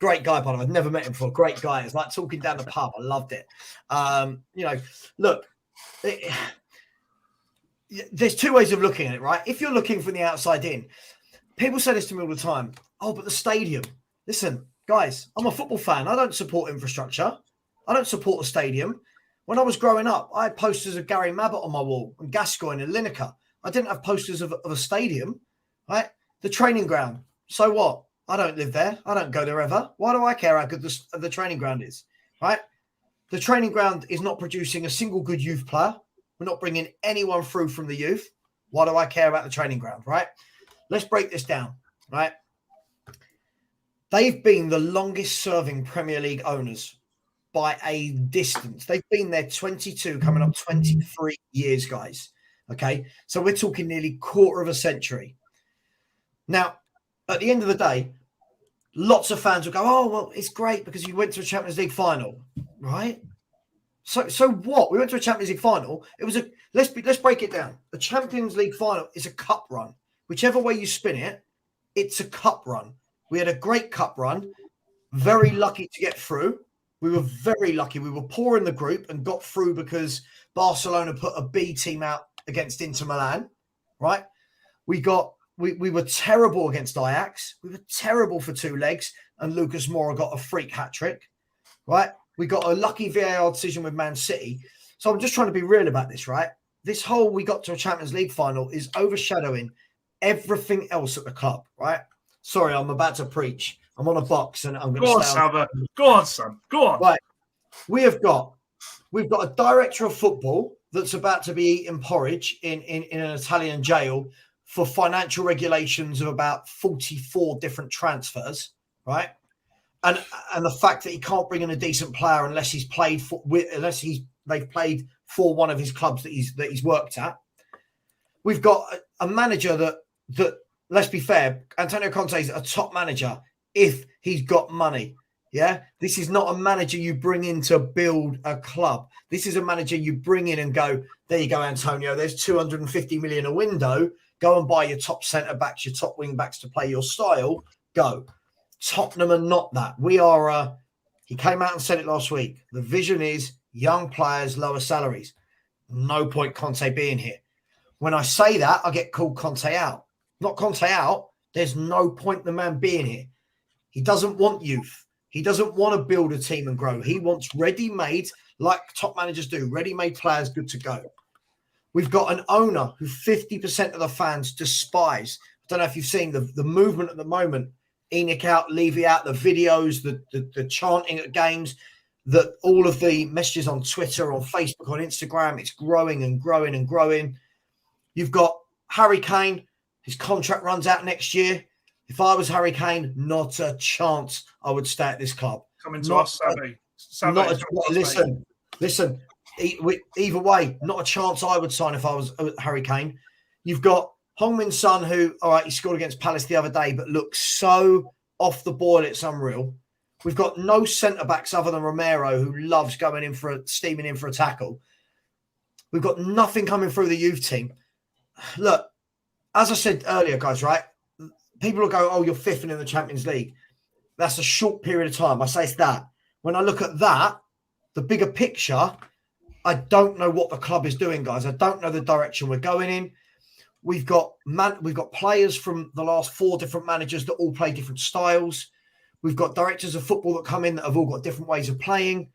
Great guy, by the way. I've never met him before. Great guy. It's like talking down the pub. I loved it. Look, there's 2 ways of looking at it, right? If you're looking from the outside in, people say this to me all the time. Oh, but the stadium. Listen, guys, I'm a football fan. I don't support infrastructure. I don't support the stadium. When I was growing up, I had posters of Gary Mabbott on my wall and Gascoigne and Lineker. I didn't have posters of a stadium, right? The training ground. So what? I don't live there. I don't go there ever. Why do I care how good the training ground is, right? The training ground is not producing a single good youth player. We're not bringing anyone through from the youth. Why do I care about the training ground, right? Let's break this down, right? They've been the longest serving Premier League owners by a distance. They've been there 22, coming up 23 years, guys. Okay. So we're talking nearly quarter of a century. Now, at the end of the day, lots of fans will go, oh, well, it's great because you went to a Champions League final, right? So what? We went to a Champions League final. It was let's break it down. A Champions League final is a cup run. Whichever way you spin it, it's a cup run. We had a great cup run. Very lucky to get through. We were very lucky. We were poor in the group and got through because Barcelona put a B team out against Inter Milan, right? We were terrible against Ajax. We were terrible for 2 legs, and Lucas Moura got a freak hat trick, right? We got a lucky VAR decision with Man City. So I'm just trying to be real about this, right? This whole we got to a Champions League final is overshadowing everything else at the club, right? Sorry, I'm about to preach. I'm on a box and I'm going to Go on, stay on. Sava. Go on, son. Go on. Right. We've got a director of football that's about to be eating porridge in an Italian jail for financial regulations of about 44 different transfers, right? And the fact that he can't bring in a decent player unless they've played for one of his clubs that he's worked at. We've got a manager that let's be fair, Antonio Conte is a top manager if he's got money. Yeah, this is not a manager you bring in to build a club. This is a manager you bring in and go, there you go, Antonio. There's 250 million a window. Go and buy your top centre backs, your top wing backs to play your style. Go. Tottenham are not that. We are. He came out and said it last week. The vision is young players, lower salaries. No point Conte being here. When I say that, I get called Conte out. Not Conte out. There's no point in the man being here. He doesn't want youth. He doesn't want to build a team and grow. He wants ready-made, like top managers do, ready-made players good to go. We've got an owner who 50% of the fans despise. I don't know if you've seen the movement at the moment. Enoch out, Levy out, the videos, the chanting at games, all of the messages on Twitter, on Facebook, on Instagram. It's growing and growing and growing. You've got Harry Kane. His contract runs out next year. If I was Harry Kane, not a chance I would stay at this club. Coming to us, Savvy. Listen. Either way, not a chance I would sign if I was Harry Kane. You've got Heung-min Son, who, all right, he scored against Palace the other day, but looks so off the boil, it's unreal. We've got no centre-backs other than Romero, who loves going steaming in for a tackle. We've got nothing coming through the youth team. Look, as I said earlier, guys, right? People will go, oh, you're fifth in the Champions League. That's a short period of time. I say it's that. When I look at that, the bigger picture, I don't know what the club is doing, guys. I don't know the direction we're going in. We've got players from the last 4 different managers that all play different styles. We've got directors of football that come in that have all got different ways of playing.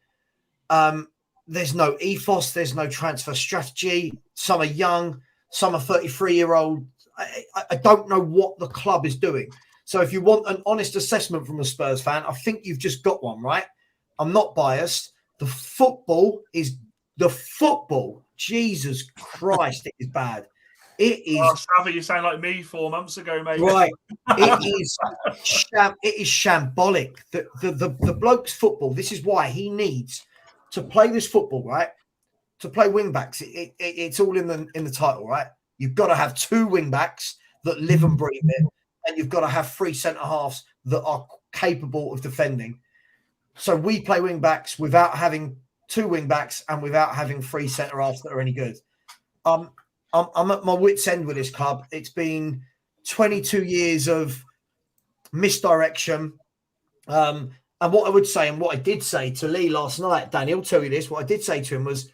There's no ethos. There's no transfer strategy. Some are young. Some are 33-year-old. I don't know what the club is doing. So if you want an honest assessment from a Spurs fan, I think you've just got one, right? I'm not biased. The football, Jesus Christ, it is bad. It is. Oh, Savvy, you sound like me 4 months ago, mate. Right. It is shambolic. The bloke's football, this is why he needs to play this football, right? To play wing backs. It's all in the title, right? You've got to have 2 wing backs that live and breathe it, and you've got to have 3 centre halves that are capable of defending. So we play wing backs without having 2 wing backs and without having 3 centre halves that are any good. I'm at my wit's end with this club. It's been 22 years of misdirection. And what I would say, and what I did say to Lee last night, Dan, he'll tell you this, what I did say to him was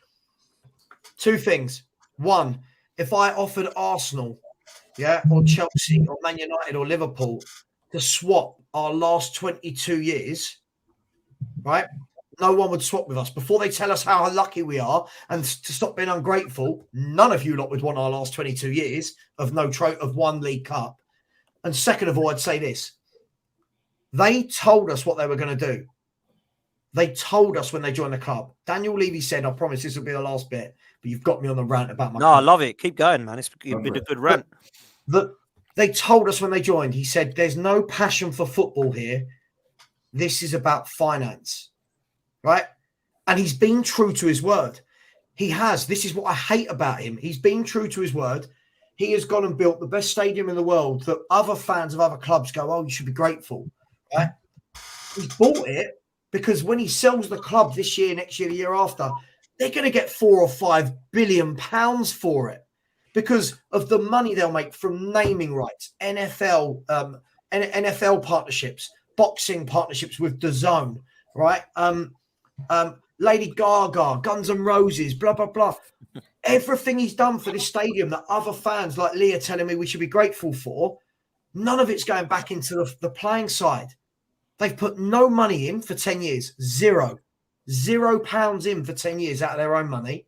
2 things. 1, if I offered Arsenal, or Chelsea, or Man United, or Liverpool to swap our last 22 years, right? No one would swap with us. Before they tell us how lucky we are and to stop being ungrateful, none of you lot would want our last 22 years of of 1 League Cup. And second of all, I'd say this. They told us what they were going to do. They told us when they joined the club. Daniel Levy said, I promise this will be the last bit, but you've got me on the rant about my club. I love it. Keep going, man. It's been a good rant. They told us when they joined, he said, there's no passion for football here. This is about finance, right? And he's been true to his word. He has. This is what I hate about him. He's been true to his word. He has gone and built the best stadium in the world that other fans of other clubs go, oh, you should be grateful, right? He's bought it because when he sells the club this year, next year, the year after, they're going to get 4 or 5 billion pounds for it because of the money they'll make from naming rights, NFL partnerships, boxing partnerships with DAZN, right? Lady Gaga, Guns N' Roses, blah, blah, blah. Everything he's done for this stadium that other fans like Lee are telling me we should be grateful for, none of it's going back into the playing side. They've put no money in for 10 years. £0 in for 10 years out of their own money,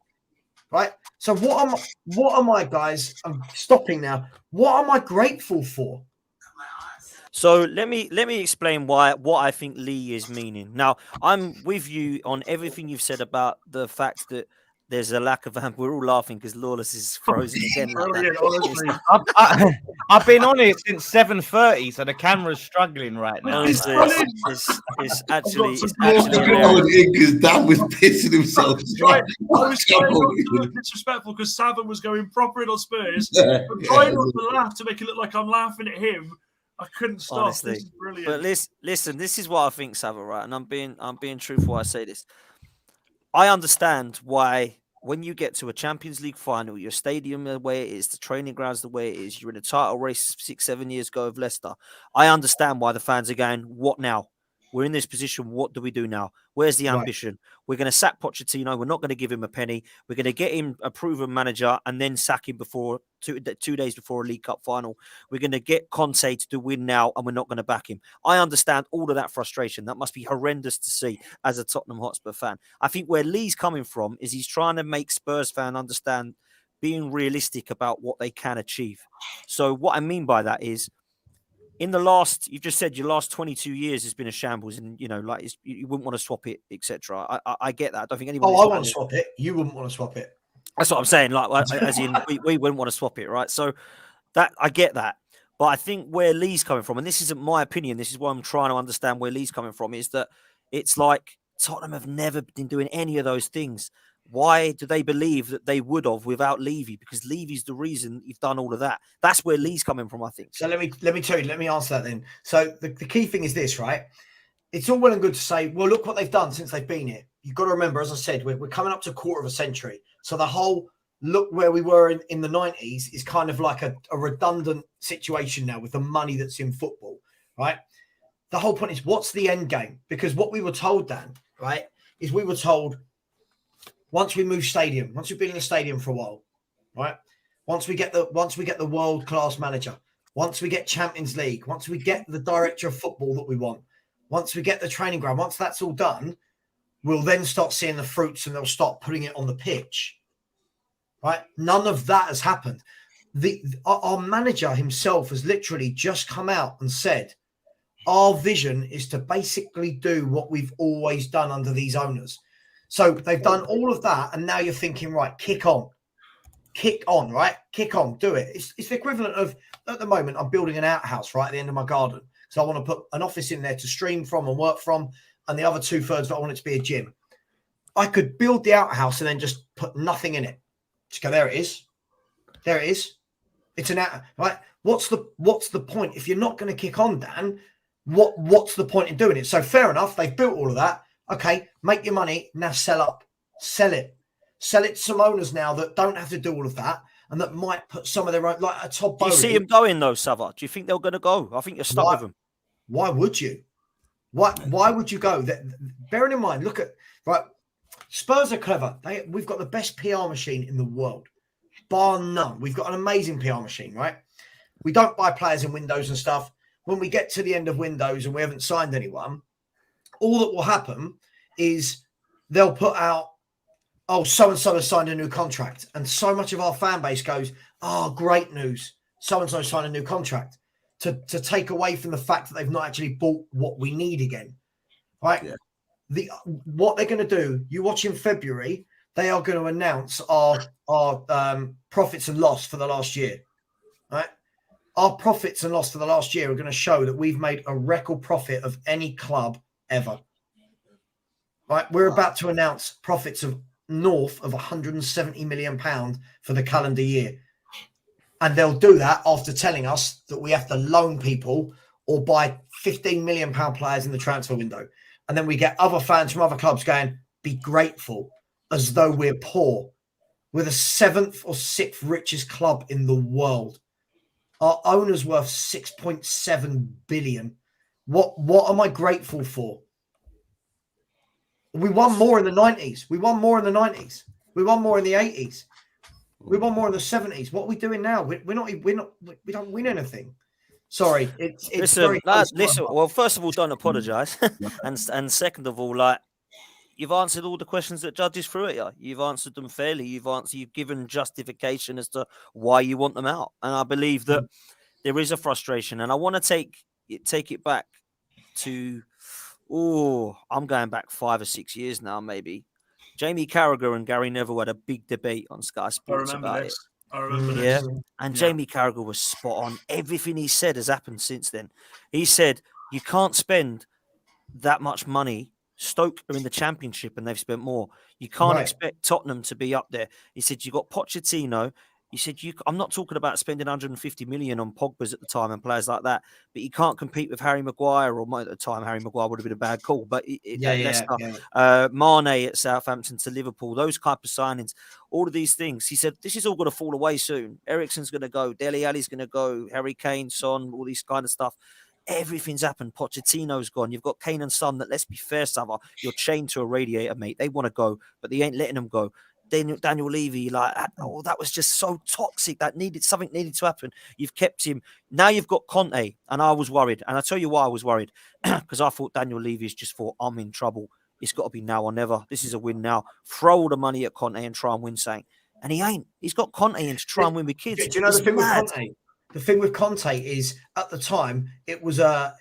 right? So what am I, guys? I'm stopping now. What am I grateful for? So let me explain what I think Lee is meaning. Now, I'm with you on everything you've said about the fact that there's a lack of we're all laughing because Lawless is frozen again. I've been on it since 7:30, so the camera's struggling right now. It's actually because Dan was pissing himself. Right. I was trying not to look disrespectful because Savin was going proper in on Spurs. I'm trying not to laugh to make it look like I'm laughing at him. I couldn't stop. Honestly. This is brilliant. But listen, this is what I think, Savin, right? And I'm being truthful when I say this. I understand why when you get to a Champions League final, your stadium the way it is, the training grounds the way it is, you're in a title race 6-7 years ago of Leicester. I understand why the fans are going, what now? we're in this position. What do we do now? Where's the Right. ambition? We're going to sack Pochettino. We're not going to give him a penny. We're going to get him a proven manager and then sack him before 2 days before a League Cup final. We're going to get Conte to win now, and we're not going to back him. I understand all of that frustration. That must be horrendous to see as a Tottenham Hotspur fan. I think where Lee's coming from is he's trying to make Spurs fan understand being realistic about what they can achieve. So what I mean by that is, in the last, you've just said your last 22 years has been a shambles, and like you wouldn't want to swap it, etc. I get that. I don't think anyone. I want to swap it. You wouldn't want to swap it. That's what I'm saying. Like, as in, we wouldn't want to swap it, right? So that I get that, but I think where Lee's coming from, and this isn't my opinion, this is why I'm trying to understand where Lee's coming from, is that it's like Tottenham have never been doing any of those things. Why do they believe that they would have without Levy? Because Levy's the reason you've done all of that. That's where Lee's coming from, I think. So let me tell you. Let me answer that then. So the key thing is this, right? It's all well and good to say, well, look what they've done since they've been here. You've got to remember, as I said, we're coming up to a quarter of a century. So the whole look where we were in the 90s is kind of like a redundant situation now with the money that's in football, right? The whole point is, what's the end game? Because what we were told, Dan, right, is we were told, once we move stadium, once we've been in the stadium for a while, right? Once we get the world-class manager, once we get Champions League, once we get the director of football that we want, once we get the training ground, once that's all done, we'll then start seeing the fruits and they'll start putting it on the pitch, right? None of that has happened. Our manager himself has literally just come out and said, our vision is to basically do what we've always done under these owners. So they've done all of that, and now you're thinking, right, kick on, right? Kick on, do it. It's the equivalent of, at the moment, I'm building an outhouse right at the end of my garden. So I want to put an office in there to stream from and work from, and the other 2/3 that I want it to be a gym. I could build the outhouse and then just put nothing in it. Just go, there it is. There it is. It's an out, right? What's the point? If you're not going to kick on, Dan, what's the point in doing it? So fair enough, they've built all of that. Okay, make your money, now sell up. Sell it. Sell it to some owners now that don't have to do all of that and that might put some of their own, like a Todd Bowley. Do you see him going, though, Sava? Do you think they're going to go? I think you're stuck with them. Why would you? Why would you go? Bearing in mind, look at, right, Spurs are clever. We've got the best PR machine in the world, bar none. We've got an amazing PR machine, right? We don't buy players in windows and stuff. When we get to the end of windows and we haven't signed anyone, all that will happen is they'll put out, oh, so-and-so has signed a new contract. And so much of our fan base goes, oh, great news. So-and-so signed a new contract, to take away from the fact that they've not actually bought what we need again. Right? Yeah. What they're going to do, you watch in February, they are going to announce our profits and loss for the last year. Right? Our profits and loss for the last year are going to show that we've made a record profit of any club ever. Right? We're about to announce profits of north of £170 million for the calendar year. And they'll do that after telling us that we have to loan people or buy £15 million players in the transfer window. And then we get other fans from other clubs going, be grateful, as though we're poor. We're the 7th or 6th richest club in the world. Our owner's worth 6.7 billion. What am I grateful for? We won more in the 90s. We won more in the 90s. We won more in the 80s. We won more in the 70s. What are we doing now? We don't win anything. Sorry. It's listen, listen. Well, first of all, don't apologise. and second of all, like, you've answered all the questions that judges threw at you. You've answered them fairly. You've given justification as to why you want them out. And I believe that there is a frustration. And I want to take it back to, I'm going back 5 or 6 years now, maybe. Jamie Carragher and Gary Neville had a big debate on Sky Sports about it. I remember this. Yeah. And Jamie Carragher was spot on. Everything he said has happened since then. He said, you can't spend that much money. Stoke are in the Championship and they've spent more. You can't expect Tottenham to be up there. He said, you got Pochettino. He said, I'm not talking about spending 150 million on Pogba's at the time and players like that, but you can't compete with Harry Maguire, or at the time Harry Maguire would have been a bad call, but Mane at Southampton to Liverpool, those type of signings, all of these things. He said, this is all going to fall away soon. Eriksen's going to go, Dele Alli's going to go, Harry Kane, Son, all these kind of stuff. Everything's happened. Pochettino's gone. You've got Kane and Son that, let's be fair, Sava, you're chained to a radiator, mate. They want to go, but they ain't letting them go. Daniel Levy, that was just so toxic. Something needed to happen. You've kept him. Now you've got Conte, and I was worried. And I'll tell you why I was worried. Because I thought Daniel Levy's just thought, I'm in trouble. It's got to be now or never. This is a win now. Throw all the money at Conte and try and win something. And he ain't. He's got Conte in to try and win with kids. Do you know the thing with Conte? The thing with Conte is, at the time, it was a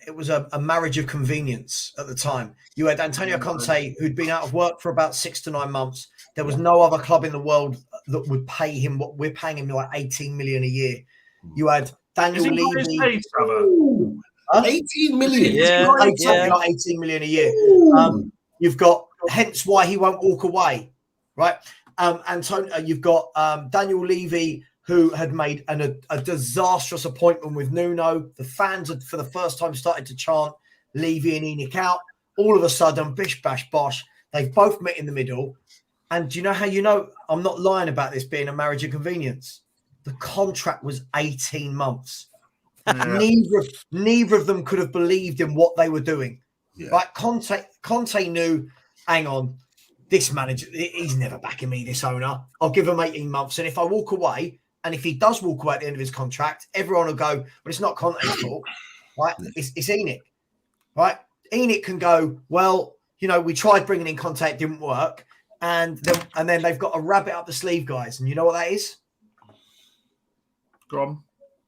marriage of convenience. At the time, you had Antonio Conte, who'd been out of work for about 6 to 9 months. There was no other club in the world that would pay him what we're paying him, like 18 million a year. You had Daniel Levy. 18 million. Yeah. Like 18 million a year. You've got, hence why he won't walk away, right? Antonio, you've got Daniel Levy, who had made a disastrous appointment with Nuno. The fans had, for the first time, started to chant Levy and ENIC out. All of a sudden, bish, bash, bosh, they've both met in the middle. And do you know how you know I'm not lying about this being a marriage of convenience? The contract was 18 months. Yeah. Neither of them could have believed in what they were doing. Yeah. Right? Conte knew, hang on, this manager, he's never backing me, this owner. I'll give him 18 months. And if I walk away, and if he does walk away at the end of his contract, everyone will go, but it's not Conte's fault, right? It's ENIC, right? ENIC can go, well, we tried bringing in Conte, it didn't work. And then they've got a rabbit up the sleeve, guys. And you know what that is? Go on.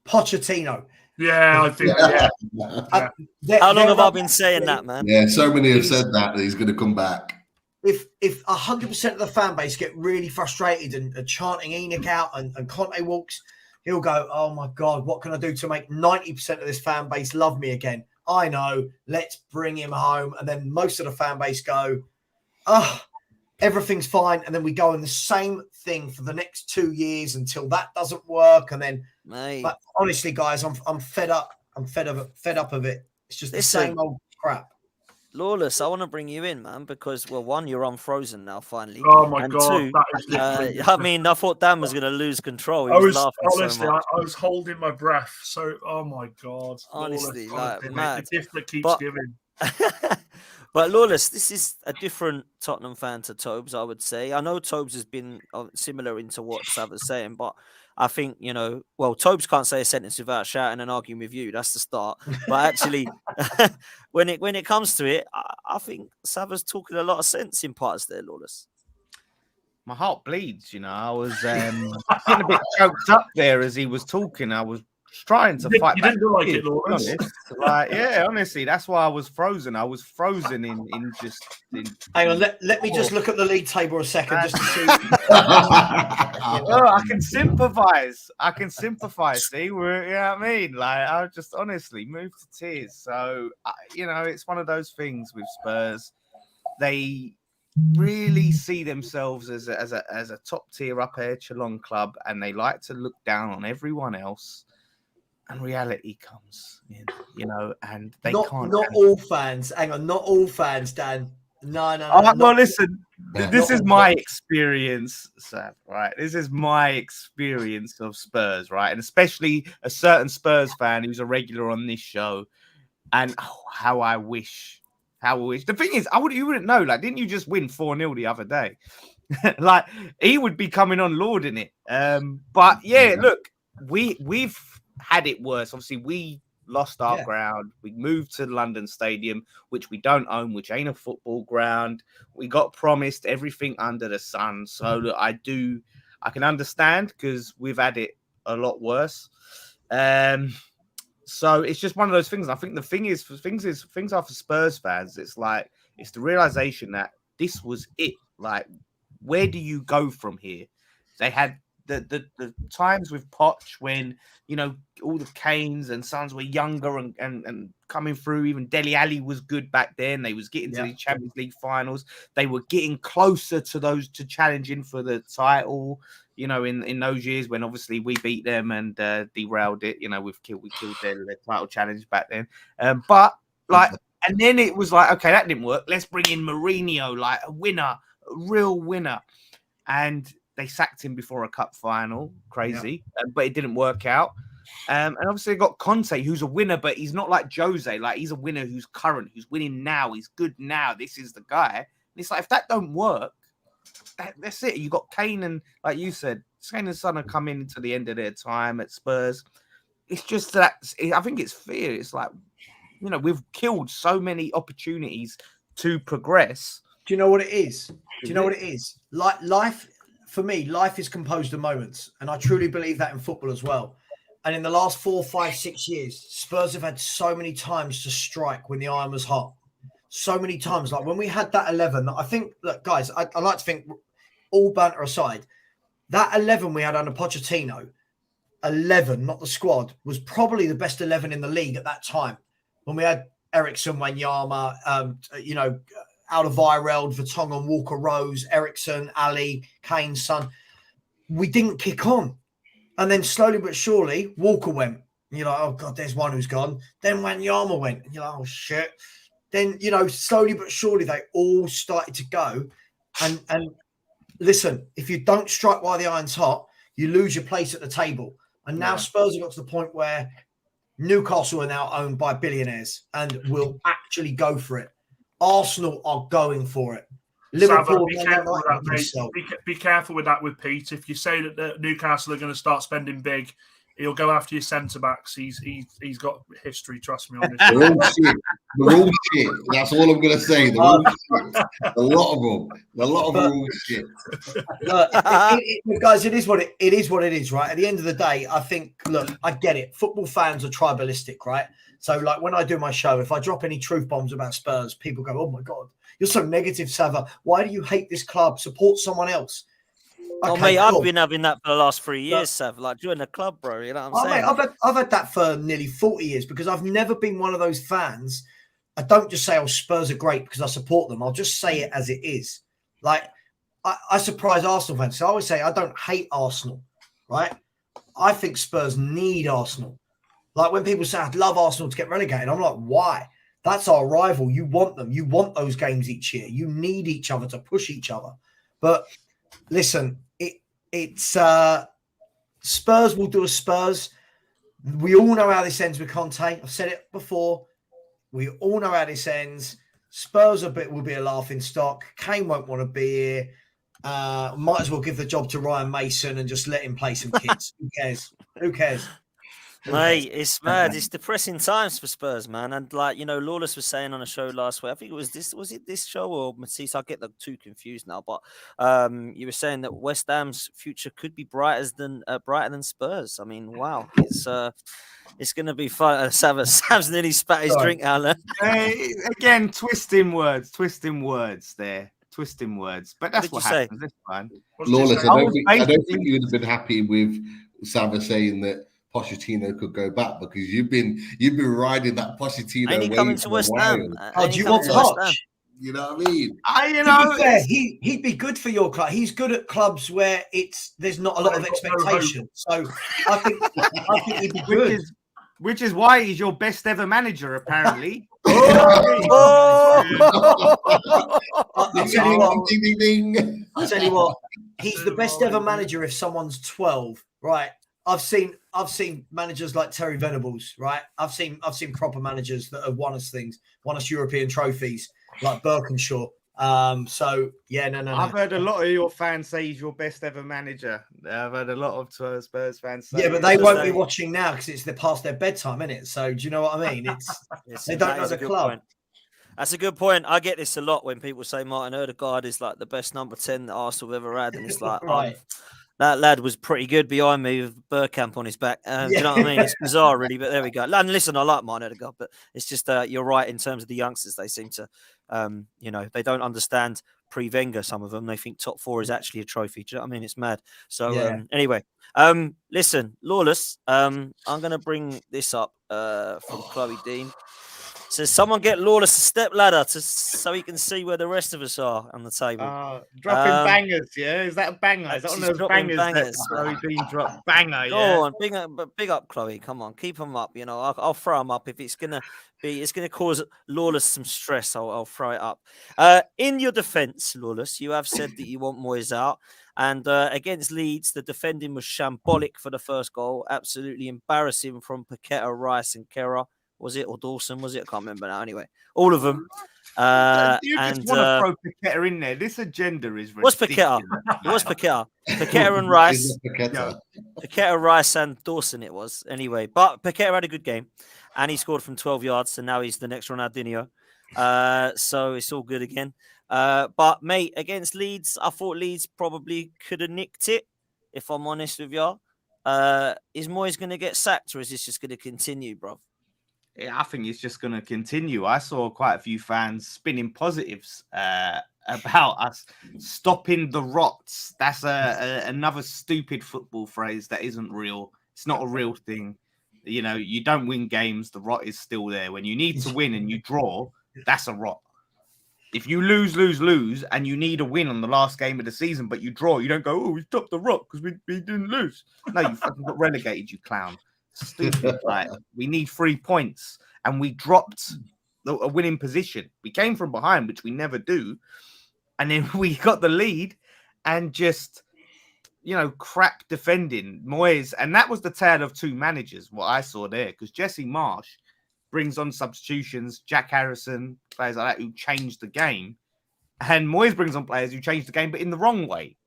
Pochettino. Yeah, I think, yeah. How long have I been saying that, man? Yeah, so many have said that he's going to come back. If 100% of the fan base get really frustrated and chanting ENIC out and Conte walks, he'll go, oh my God, what can I do to make 90% of this fan base love me again? I know, let's bring him home. And then most of the fan base go, oh, everything's fine. And then we go on the same thing for the next 2 years until that doesn't work. And then, but honestly, guys, I'm fed up. I'm fed up of it. It's just the same old crap. Lawless, I want to bring you in, man, because, well, one, you're unfrozen now, finally. Oh, my and God. Two, I mean, I thought Dan was going to lose control. He was laughing honestly, so much. I was holding my breath. So, oh, my God. Honestly, Lawless, mad. The gift that keeps giving. But, Lawless, this is a different Tottenham fan to Tobes, I would say. I know Tobes has been similar into what Sav was saying, but I think, well, Tobes can't say a sentence without shouting and arguing with you. That's the start. But actually, when it comes to it, I think Sava's talking a lot of sense in parts there, Lawless. My heart bleeds, I was getting a bit choked up there as he was talking. I was trying to fight you back. Didn't like it, Lawrence. Honestly, that's why I was frozen. I was frozen in just. Hang on, let me just look at the league table a second just to see. I can sympathise. See, you know what I mean? Like, I just honestly moved to tears. So, it's one of those things with Spurs. They really see themselves as a top tier upper echelon club, and they like to look down on everyone else. And reality comes in, and they can't. Not all fans. Hang on, not all fans, Dan. No. Well, listen, this is my experience, Sam, right? This is my experience of Spurs, right? And especially a certain Spurs fan who's a regular on this show. And how I wish. The thing is, you wouldn't know. Like, didn't you just win 4-0 the other day? Like, he would be coming on lauding it. But yeah, look, we've had it worse. Obviously, we lost our ground. We moved to London Stadium, which we don't own, which ain't a football ground. We got promised everything under the sun. So look, I can understand because we've had it a lot worse. So it's just one of those things. I think the things are for Spurs fans. It's like, it's the realization that this was it. Like, where do you go from here? They had the times with Poch when, all the Kanes and Sons were younger and coming through. Even Dele Alli was good back then. They was getting to the Champions League finals. They were getting closer to challenging for the title, in those years when obviously we beat them and derailed it. We killed their title challenge back then. But and then it was like, okay, that didn't work. Let's bring in Mourinho, like a winner, a real winner. And they sacked him before a cup final. Crazy. But it didn't work out. And obviously, they've got Conte, who's a winner, but he's not like Jose. Like, he's a winner who's current, who's winning now. He's good now. This is the guy. And it's like, if that don't work, that's it. You got Kane and, like you said, Kane and Son are coming into the end of their time at Spurs. It's just that I think it's fear. It's like, we've killed so many opportunities to progress. Do you know what it is? Do you know what it is? Like life, for me, life is composed of moments. And I truly believe that in football as well. And in the last 4, 5, 6 years, Spurs have had so many times to strike when the iron was hot. So many times. Like when we had that 11, I think, look, guys, I like to think, all banter aside, that 11 we had under Pochettino, 11, not the squad, was probably the best 11 in the league at that time. When we had Eriksen, Wanyama, Alderweireld, Vertonghen, Walker, Rose, Eriksen, Ali, Kane, Son. We didn't kick on. And then slowly but surely, Walker went. You're like, oh, God, there's one who's gone. Then Wanyama went. And you're like, oh, shit. Then, slowly but surely, they all started to go. And listen, if you don't strike while the iron's hot, you lose your place at the table. And now Spurs have got to the point where Newcastle are now owned by billionaires and will actually go for it. Arsenal are going for it. Liverpool, be careful with that with Pete. If you say that Newcastle are going to start spending big, he'll go after your centre backs. He's got history. Trust me on this. They're all shit. They're all shit. That's all I'm going to say. They're all shit. A lot of them. A lot of them are all shit. Look, guys, it is what it is, right? At the end of the day, I think. Look, I get it. Football fans are tribalistic, right? So, like when I do my show, if I drop any truth bombs about Spurs, people go, "Oh my God, you're so negative, Sava. Why do you hate this club? Support someone else." Okay, mate, cool. I've been having that for the last 3 years, Sav. Like, join the club, bro. You know what I'm saying? Mate, I've had that for nearly 40 years because I've never been one of those fans. I don't just say, oh, Spurs are great because I support them. I'll just say it as it is. Like, I surprise Arsenal fans. So I always say I don't hate Arsenal, right? I think Spurs need Arsenal. Like, when people say, I'd love Arsenal to get relegated, I'm like, why? That's our rival. You want them. You want those games each year. You need each other to push each other. But listen, it's Spurs will do a Spurs. We all know how this ends with Conte. I've said it before. We all know how this ends. Spurs will be a laughing stock. Kane won't want to be here. Might as well give the job to Ryan Mason and just let him play some kids. Who cares? Who cares? Mate, it's mad. It's depressing times for Spurs, man. And like, Lawless was saying on a show last week, I think it was this show or Matisse? I get the two confused now, but you were saying that West Ham's future could be brighter than Spurs. I mean, wow, it's going to be fun. Sam's nearly spat his drink out. Again, twisting words there. Twisting words, but that's what happens. That's fine. Lawless, I don't think you would have been happy with Sava saying that Pochettino could go back because you've been riding that Pochettino. Ain't he coming to West Ham? Oh, do you want Poch? You know what I mean? To be fair, he'd be good for your club. He's good at clubs where there's not a lot of expectation. So I think he'd be good. Which is why he's your best ever manager, apparently. I'll tell you what, he's the best ever manager if someone's 12, right? I've seen managers like Terry Venables, right? I've seen proper managers that have won us European trophies, like Birkinshaw. So yeah, no. I've heard a lot of your fans say he's your best ever manager. I've heard a lot of Spurs fans say. Yeah, but they won't be watching now because it's past their bedtime, isn't it? So do you know what I mean? They don't know the club. Point. That's a good point. I get this a lot when people say Martin Odegaard is like the best number 10 that Arsenal have ever had, and it's like, right. That lad was pretty good behind me with Bergkamp on his back. Do you know what I mean? It's bizarre, really, but there we go. And listen, I like Martin Odegaard, but it's just you're right in terms of the youngsters. They seem to, they don't understand pre-Wenger, some of them. They think top 4 is actually a trophy. Do you know what I mean? It's mad. So anyway, listen, Lawless, I'm going to bring this up from Chloe Dean. So someone get Lawless a step ladder so he can see where the rest of us are on the table. Dropping bangers, yeah? Is that a banger? Is that one of She's those dropping bangers that Chloe Dean dropped? Banger, yeah? Go on, big up, Chloe. Come on, keep them up. You know, I'll throw them up if it's gonna cause Lawless some stress. I'll throw it up. In your defence, Lawless, you have said that you want Moyes out, and against Leeds, the defending was shambolic for the first goal. Absolutely embarrassing from Paqueta, Rice, and Kera. Was it, or Dawson? Was it? I can't remember now. Anyway, all of them. You just want to throw Paqueta in there. This agenda is ridiculous. What's Paqueta? It was Paqueta. Paqueta and Rice. Paqueta, Rice, and Dawson it was. Anyway, but Paqueta had a good game, and he scored from 12 yards, and now he's the next Ronaldinho. So it's all good again. But, mate, against Leeds, I thought Leeds probably could have nicked it, if I'm honest with you. Is Moyes going to get sacked, or is this just going to continue, bro? Yeah, I think it's just going to continue. I saw quite a few fans spinning positives about us stopping the rots. That's another stupid football phrase that isn't real. It's not a real thing. You know, you don't win games. The rot is still there. When you need to win and you draw, that's a rot. If you lose, and you need a win on the last game of the season, but you draw, you don't go, oh, we stopped the rot because we didn't lose. No, you fucking got relegated, you clown. Stupid. Like, we need 3 points, and we dropped a winning position. We came from behind, which we never do, and then we got the lead and just, you know, crap defending Moyes. And that was the tale of two managers, what I saw there, because Jesse Marsh brings on substitutions, Jack Harrison, players like that who changed the game, and Moyes brings on players who changed the game, but in the wrong way.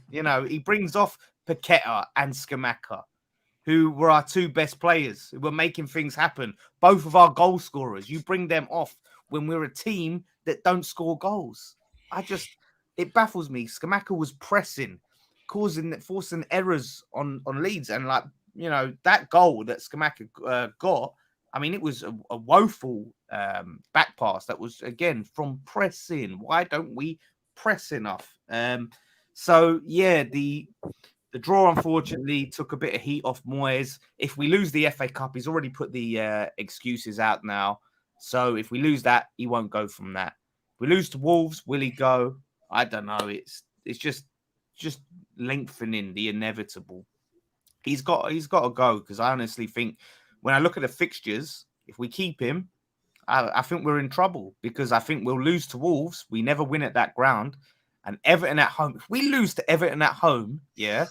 You know, he brings off Paqueta and Scamacca, who were our two best players, who were making things happen. Both of our goal scorers. You bring them off when we're a team that don't score goals. It baffles me. Scamacca was pressing, forcing errors on Leeds. And, like, you know, that goal that Scamacca got, I mean, it was a woeful back pass that was, again, from pressing. Why don't we press enough? So, yeah, the draw, unfortunately, took a bit of heat off Moyes. If we lose the FA Cup, he's already put the excuses out now. So if we lose that, he won't go from that. If we lose to Wolves, will he go? I don't know. It's just lengthening the inevitable. He's got to go, because I honestly think when I look at the fixtures, if we keep him, I think we're in trouble, because I think we'll lose to Wolves. We never win at that ground. And Everton at home, if we lose to Everton at home, yeah,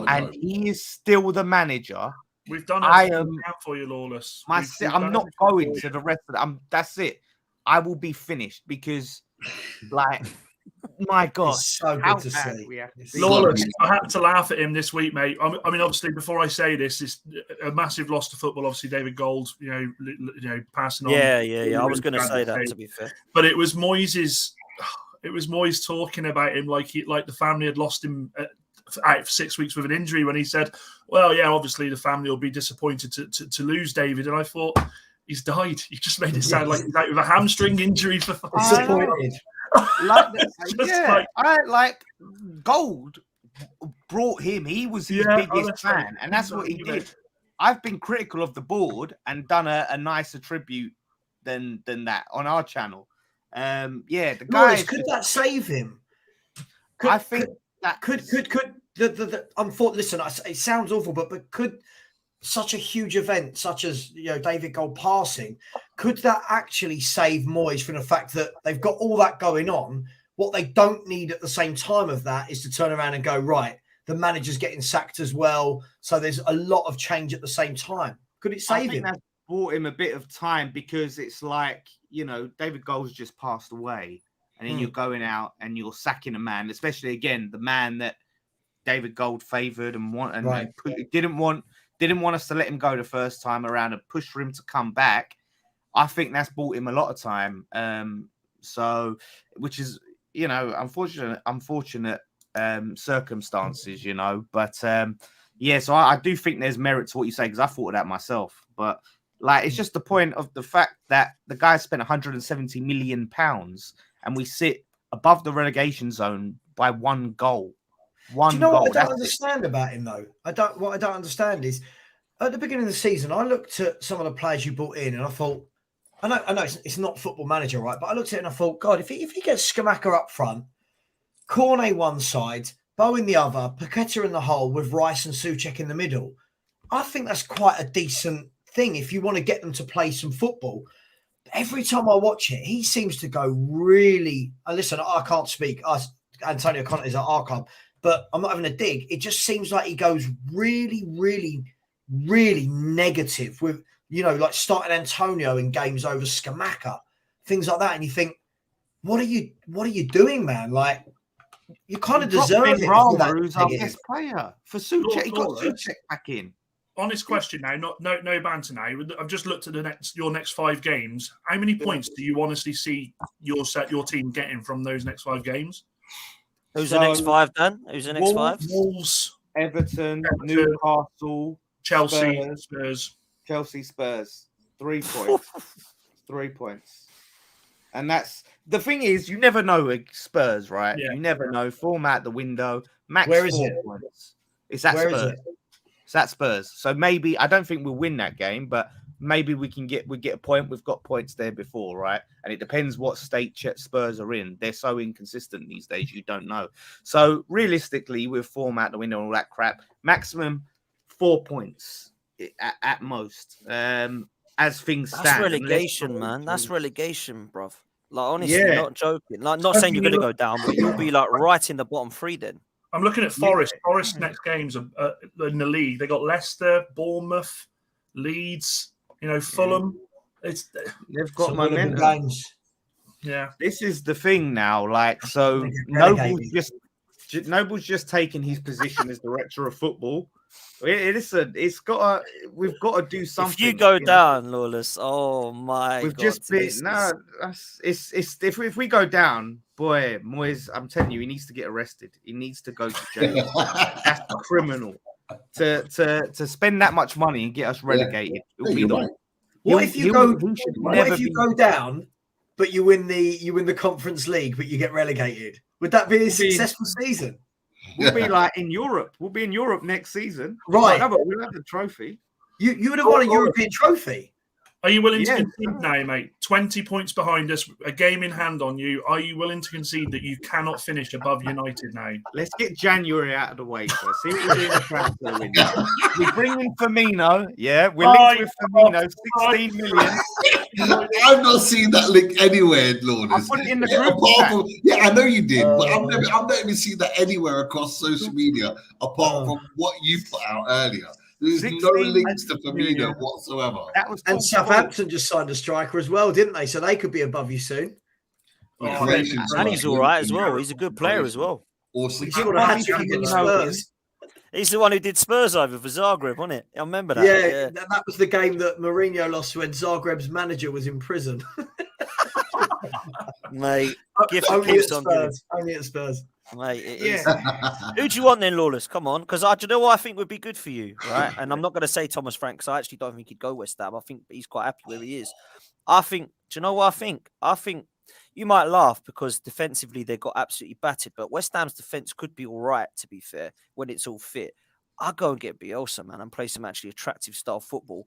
and he is still the manager. We've done it for you, Lawless. I'm not going to the rest of it. That's it. I will be finished, because, like, my God, it's so good to see. Lawless, I had to laugh at him this week, mate. I mean, obviously, before I say this, it's a massive loss to football. Obviously, David Gold, you know, passing on. Yeah. I was going to say that, to be fair. But it was Moyes' talking about him like the family had lost him out for 6 weeks with an injury, when he said, well, yeah, obviously the family will be disappointed to lose David. And I thought, he's died. You just made it sound like he's out with a hamstring injury for disappointed. Gold brought him. He was his biggest fan, and that's what he did. I've been critical of the board and done a nicer tribute than that on our channel. The guy. Could that save him? I think that could listen, it sounds awful, but could such a huge event such as, you know, David Gold passing, could that actually save Moyes from the fact that they've got all that going on? What they don't need at the same time of that is to turn around and go, right, the manager's getting sacked as well, so there's a lot of change at the same time. Could it save him? That's bought him a bit of time, because it's like, you know, David Gold's just passed away, and then you're going out and you're sacking a man, especially, again, the man that David Gold favoured didn't want us to let him go the first time around and push for him to come back. I think that's bought him a lot of time. So, which is, you know, unfortunate circumstances, you know. But so I do think there's merit to what you say, because I thought of that myself. But, like, it's just the point of the fact that the guy spent 170 million pounds, and we sit above the relegation zone by one goal. Do you know what I don't understand about him, though? What I don't understand is, at the beginning of the season, I looked at some of the players you brought in, and I thought, I know it's not Football Manager, right? But I looked at it and I thought, God, if he gets Skamaka up front, Cornet one side, Bowen the other, Paqueta in the hole with Rice and Souček in the middle, I think that's quite a decent thing if you want to get them to play some football. Every time I watch it, he seems to go really. Listen, I can't speak. Antonio Conte is at our club, but I'm not having a dig. It just seems like he goes really, really, really negative with, like starting Antonio in games over Skamaka, things like that. And you think, what are you doing, man? Like, you kind of deserve it. Who's our best player for Souček? He got Souček back in. Honest question now, no banter now. I've just looked at your next 5 games. How many points do you honestly see your team getting from those next 5 games? Who's the next 5, Dan? Who's the next 5? Wolves, Everton, Newcastle, Chelsea, Spurs. Chelsea, Spurs. 3 points. 3 points. And that's the thing is, you never know with Spurs, right? Yeah. You never know. Form out the window. Max Where is 4 it? points. It's at Where Spurs. is it? It's at Spurs. So maybe I don't think we'll win that game, but maybe we get a point. We've got points there before, right? And it depends what state Spurs are in. They're so inconsistent these days, you don't know. So realistically, with form out the window and all that crap, maximum 4 points at most. As things stand. That's relegation, man. That's relegation, bruv. Like, honestly, Yeah. not joking. Like, not saying you're going to go down, but you'll be like right in the bottom 3 then. I'm looking at Forest. Forest next games in the league. They got Leicester, Bournemouth, Leeds. Fulham. They've got Some momentum. games. Yeah. This is the thing now. Like, so Relegated. Noble's just taken his position as director of football. We've got to do something. If you go down, Lawless, oh my We've God. just been if we go down, boy, Moyes, I'm telling you, he needs to get arrested. He needs to go to jail. That's criminal. To spend that much money and get us relegated. What if you go down, but you win the Conference League, but you get relegated? Would that be a successful season? We'll be like in Europe. We'll be in Europe next season. Right. No, but we'll have the trophy. You would have won a European trophy. Are you willing to concede now, mate? 20 points behind us, a game in hand on you. Are you willing to concede that you cannot finish above United now? Let's get January out of the way first. See what we do in the transfer window. We bring in Firmino. Yeah, we're linked with Firmino, 16 million. I've not seen that link anywhere, Lourdes. I put it in the group I know you did, but I've not even seen that anywhere across social media apart from what you put out earlier. There's no links to Firmino whatsoever. And Southampton just signed a striker as well, didn't they? So they could be above you soon. And he's all right as well. He's a good player as well. Awesome. He scored a hat-trick against Spurs. He's the one who did Spurs over for Zagreb, wasn't it? I remember that. Yeah, that was the game that Mourinho lost when Zagreb's manager was in prison. Mate, only at Spurs. Mate, it is. Who do you want then, Lawless? Come on, because do you know what I think would be good for you, right? And I'm not going to say Thomas Frank, because I actually don't think he'd go West Ham. I think he's quite happy where he is. I think. Do you know what I think? I think you might laugh because defensively they got absolutely battered, but West Ham's defense could be all right, to be fair, when it's all fit. I'll go and get Bielsa, man, and play some actually attractive style football.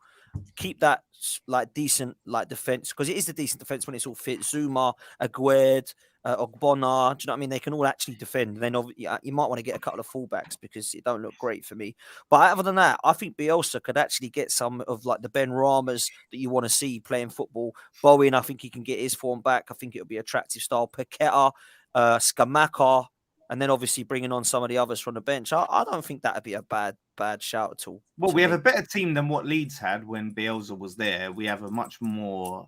Keep that like decent like defense, because it is the decent defense when it's all fit. Zuma, Aguerd, Ogbonna, do you know what I mean? They can all actually defend. Then you might want to get a couple of fullbacks because it don't look great for me. But other than that, I think Bielsa could actually get some of like the Ben Ramas that you want to see playing football. Bowen, I think he can get his form back. I think it'll be attractive style. Paqueta, Skamaka, and then obviously bringing on some of the others from the bench. I don't think that would be a bad shout at all. Well, we have a better team than what Leeds had when Bielsa was there. We have a much more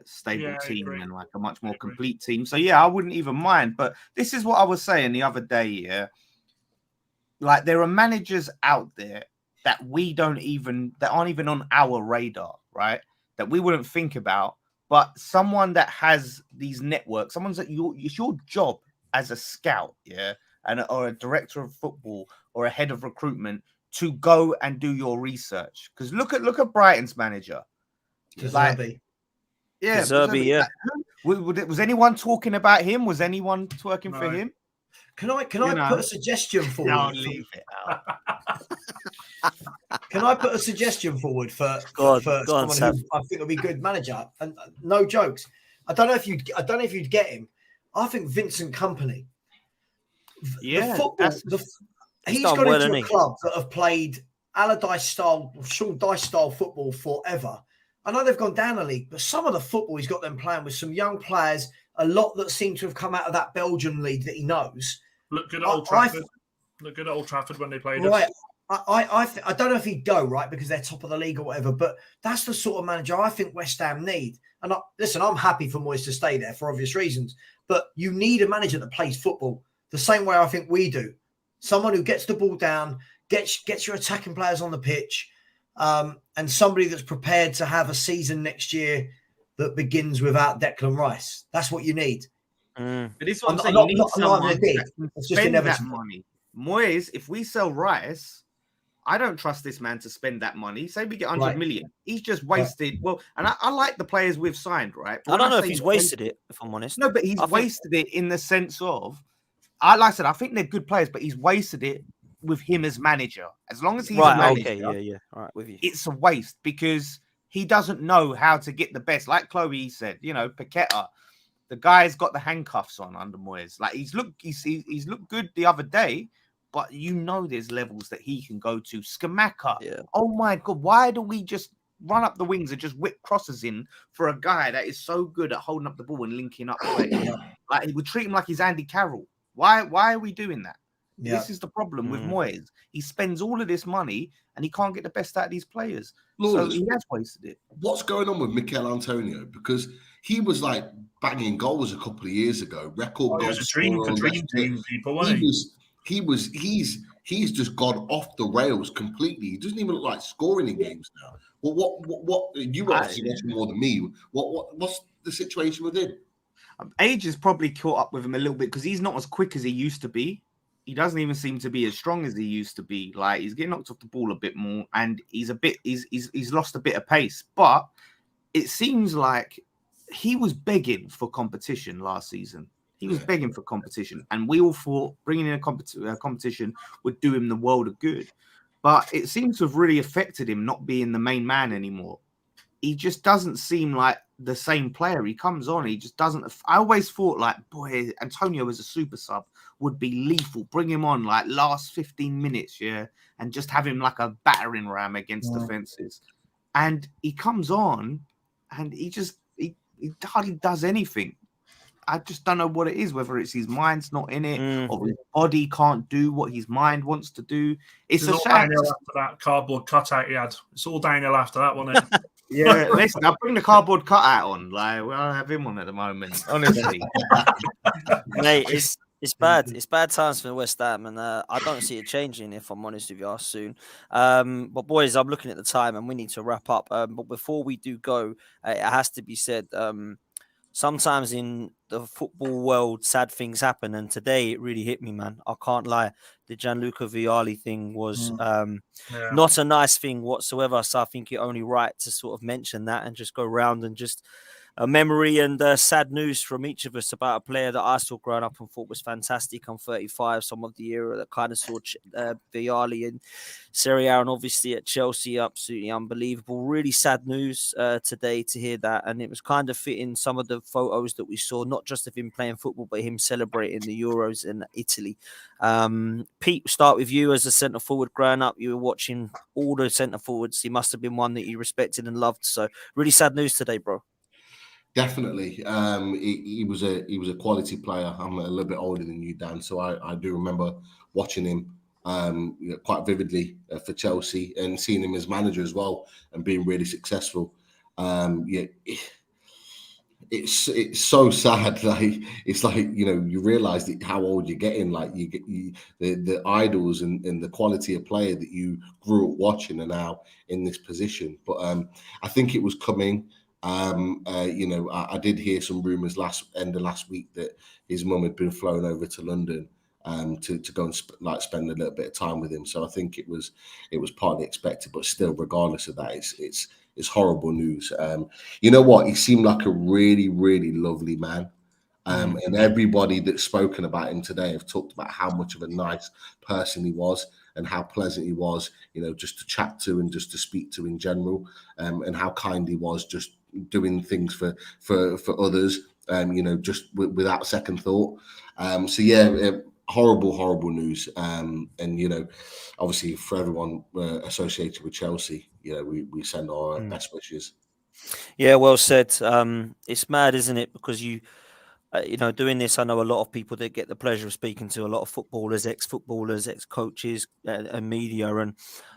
stable team and like a much more complete team. So yeah, I wouldn't even mind. But this is what I was saying the other day. Yeah, like there are managers out there that aren't even on our radar, right? That we wouldn't think about. But someone that has these networks, it's your job as a scout, yeah, or a director of football or a head of recruitment to go and do your research. Because look at Brighton's manager. Zerbi. Yeah. Was anyone talking about him? Was anyone twerking for him? Can I put a suggestion forward? No, leave it out. Can I put a suggestion forward for Go on, someone Sam. who I think will be a good manager? And no jokes. I don't know if you'd get him. I think Vincent Kompany. Yeah, the football. He's done got well, into hasn't a he? club that have played Allardyce style, Sean Dyche style football forever. I know they've gone down a league, but some of the football he's got them playing with some young players, a lot that seem to have come out of that Belgian league that he knows. Look good at Old Trafford. Look good at Old Trafford when they played us. Right. I don't know if he'd go, right, because they're top of the league or whatever, but that's the sort of manager I think West Ham need. And listen, I'm happy for Moyes to stay there for obvious reasons, but you need a manager that plays football the same way I think we do. Someone who gets the ball down, gets your attacking players on the pitch, and somebody that's prepared to have a season next year that begins without Declan Rice. That's what you need. But this is what I'm I'm saying. not- You need not- someone not big. that can It's just spend that inevitable. money. Moyes, if we sell Rice, I don't trust this man to spend that money. Say we get 100 Right. million. He's just wasted. Well, and I like the players we've signed, right? But I don't when know if say he's wasted it, if I'm honest. No, but he's I think- wasted it in the sense of, like I said, I think they're good players, but he's wasted it with him as manager. As long as he's a Right, manager, okay, yeah. All right, with you. it's a waste because he doesn't know how to get the best. Like Chloe said, Paqueta, the guy's got the handcuffs on under Moyes. Like he's looked good the other day, but there's levels that he can go to. Skamaka, Yeah. oh my God, why do we just run up the wings and just whip crosses in for a guy that is so good at holding up the ball and linking up play? Like we treat him like he's Andy Carroll. Why are we doing that? Yeah. This is the problem with Moyes. He spends all of this money and he can't get the best out of these players. So he has wasted it. What's going on with Mikel Antonio? Because he was like banging goals a couple of years ago. Record He was a dream goal for scorer, dream that's it. team people, wasn't he? He's just gone off the rails completely. He doesn't even look like scoring in games now. Well, what you obviously watching more than me. What's the situation with him? Age has probably caught up with him a little bit because he's not as quick as he used to be. He doesn't even seem to be as strong as he used to be. Like he's getting knocked off the ball a bit more, and he's lost a bit of pace. But it seems like he was begging for competition last season. He was begging for competition, and we all thought bringing in a competition would do him the world of good. But it seems to have really affected him not being the main man anymore. He just doesn't seem like the same player. He comes on, he just doesn't. I always thought like, boy, Antonio as a super sub would be lethal. Bring him on like last 15 minutes, and just have him like a battering ram against defenses. And he comes on, and he hardly does anything. I just don't know what it is, whether it's his mind's not in it or his body can't do what his mind wants to do. It's It's all downhill after that cardboard cutout he had. It's all downhill after that, wasn't it? Yeah, listen, I'll bring the cardboard cutout on. Like, well, I have him on at the moment, honestly. Mate, it's bad. It's bad times for West Ham, and I don't see it changing, if I'm honest with you, soon. But boys, I'm looking at the time, and we need to wrap up. But before we do go, it has to be said, sometimes in the football world, sad things happen, and today it really hit me, man. I can't lie. The Gianluca Vialli thing was not a nice thing whatsoever. So I think it only right to sort of mention that and just go round and just a memory and sad news from each of us about a player that I saw growing up and thought was fantastic. I'm 35, some of the era that kind of saw Vialli in Serie A and obviously at Chelsea, absolutely unbelievable. Really sad news today to hear that, and it was kind of fitting some of the photos that we saw, not just of him playing football, but him celebrating the Euros in Italy. Pete, we'll start with you as a centre forward growing up. You were watching all the centre forwards. He must have been one that you respected and loved. So really sad news today, bro. Definitely. He was a quality player. I'm a little bit older than you, Dan, so I do remember watching him quite vividly for Chelsea and seeing him as manager as well and being really successful. It's so sad. Like it's like you realise how old you're getting. Like you get the idols and the quality of player that you grew up watching are now in this position. But I think it was coming. I did hear some rumours end of last week that his mum had been flown over to London to go and spend a little bit of time with him. So I think it was partly expected, but still, regardless of that, it's horrible news. You know what? He seemed like a really, really lovely man. And everybody that's spoken about him today have talked about how much of a nice person he was and how pleasant he was, just to chat to and just to speak to in general, and how kind he was, just doing things for others, just without second thought. Horrible news. And, obviously for everyone associated with Chelsea, we send our best wishes. Yeah, well said. It's mad, isn't it? Because doing this, I know a lot of people that get the pleasure of speaking to a lot of footballers, ex-footballers, ex-coaches, and media. And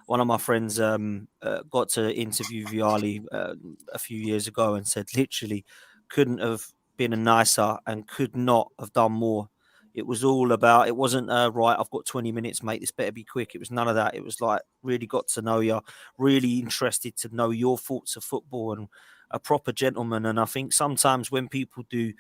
one of my friends got to interview Vialli a few years ago and said literally couldn't have been a nicer and could not have done more. It was all about, it wasn't right, I've got 20 minutes, mate, this better be quick. It was none of that. It was like really got to know you, really interested to know your thoughts of football, and a proper gentleman. And I think sometimes when people do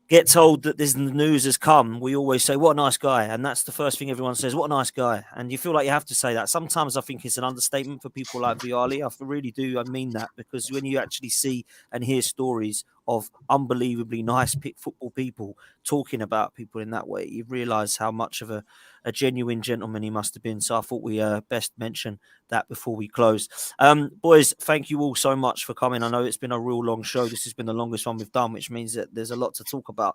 get told that the news has come, we always say, what a nice guy. And that's the first thing everyone says, what a nice guy. And you feel like you have to say that. Sometimes I think it's an understatement for people like Vialli. I really do. I mean that, because when you actually see and hear stories of unbelievably nice football people talking about people in that way, you realise how much of a genuine gentleman he must have been. So I thought we best mention that before we close. Boys, thank you all so much for coming. I know it's been a real long show. This has been the longest one we've done, which means that there's a lot to talk about.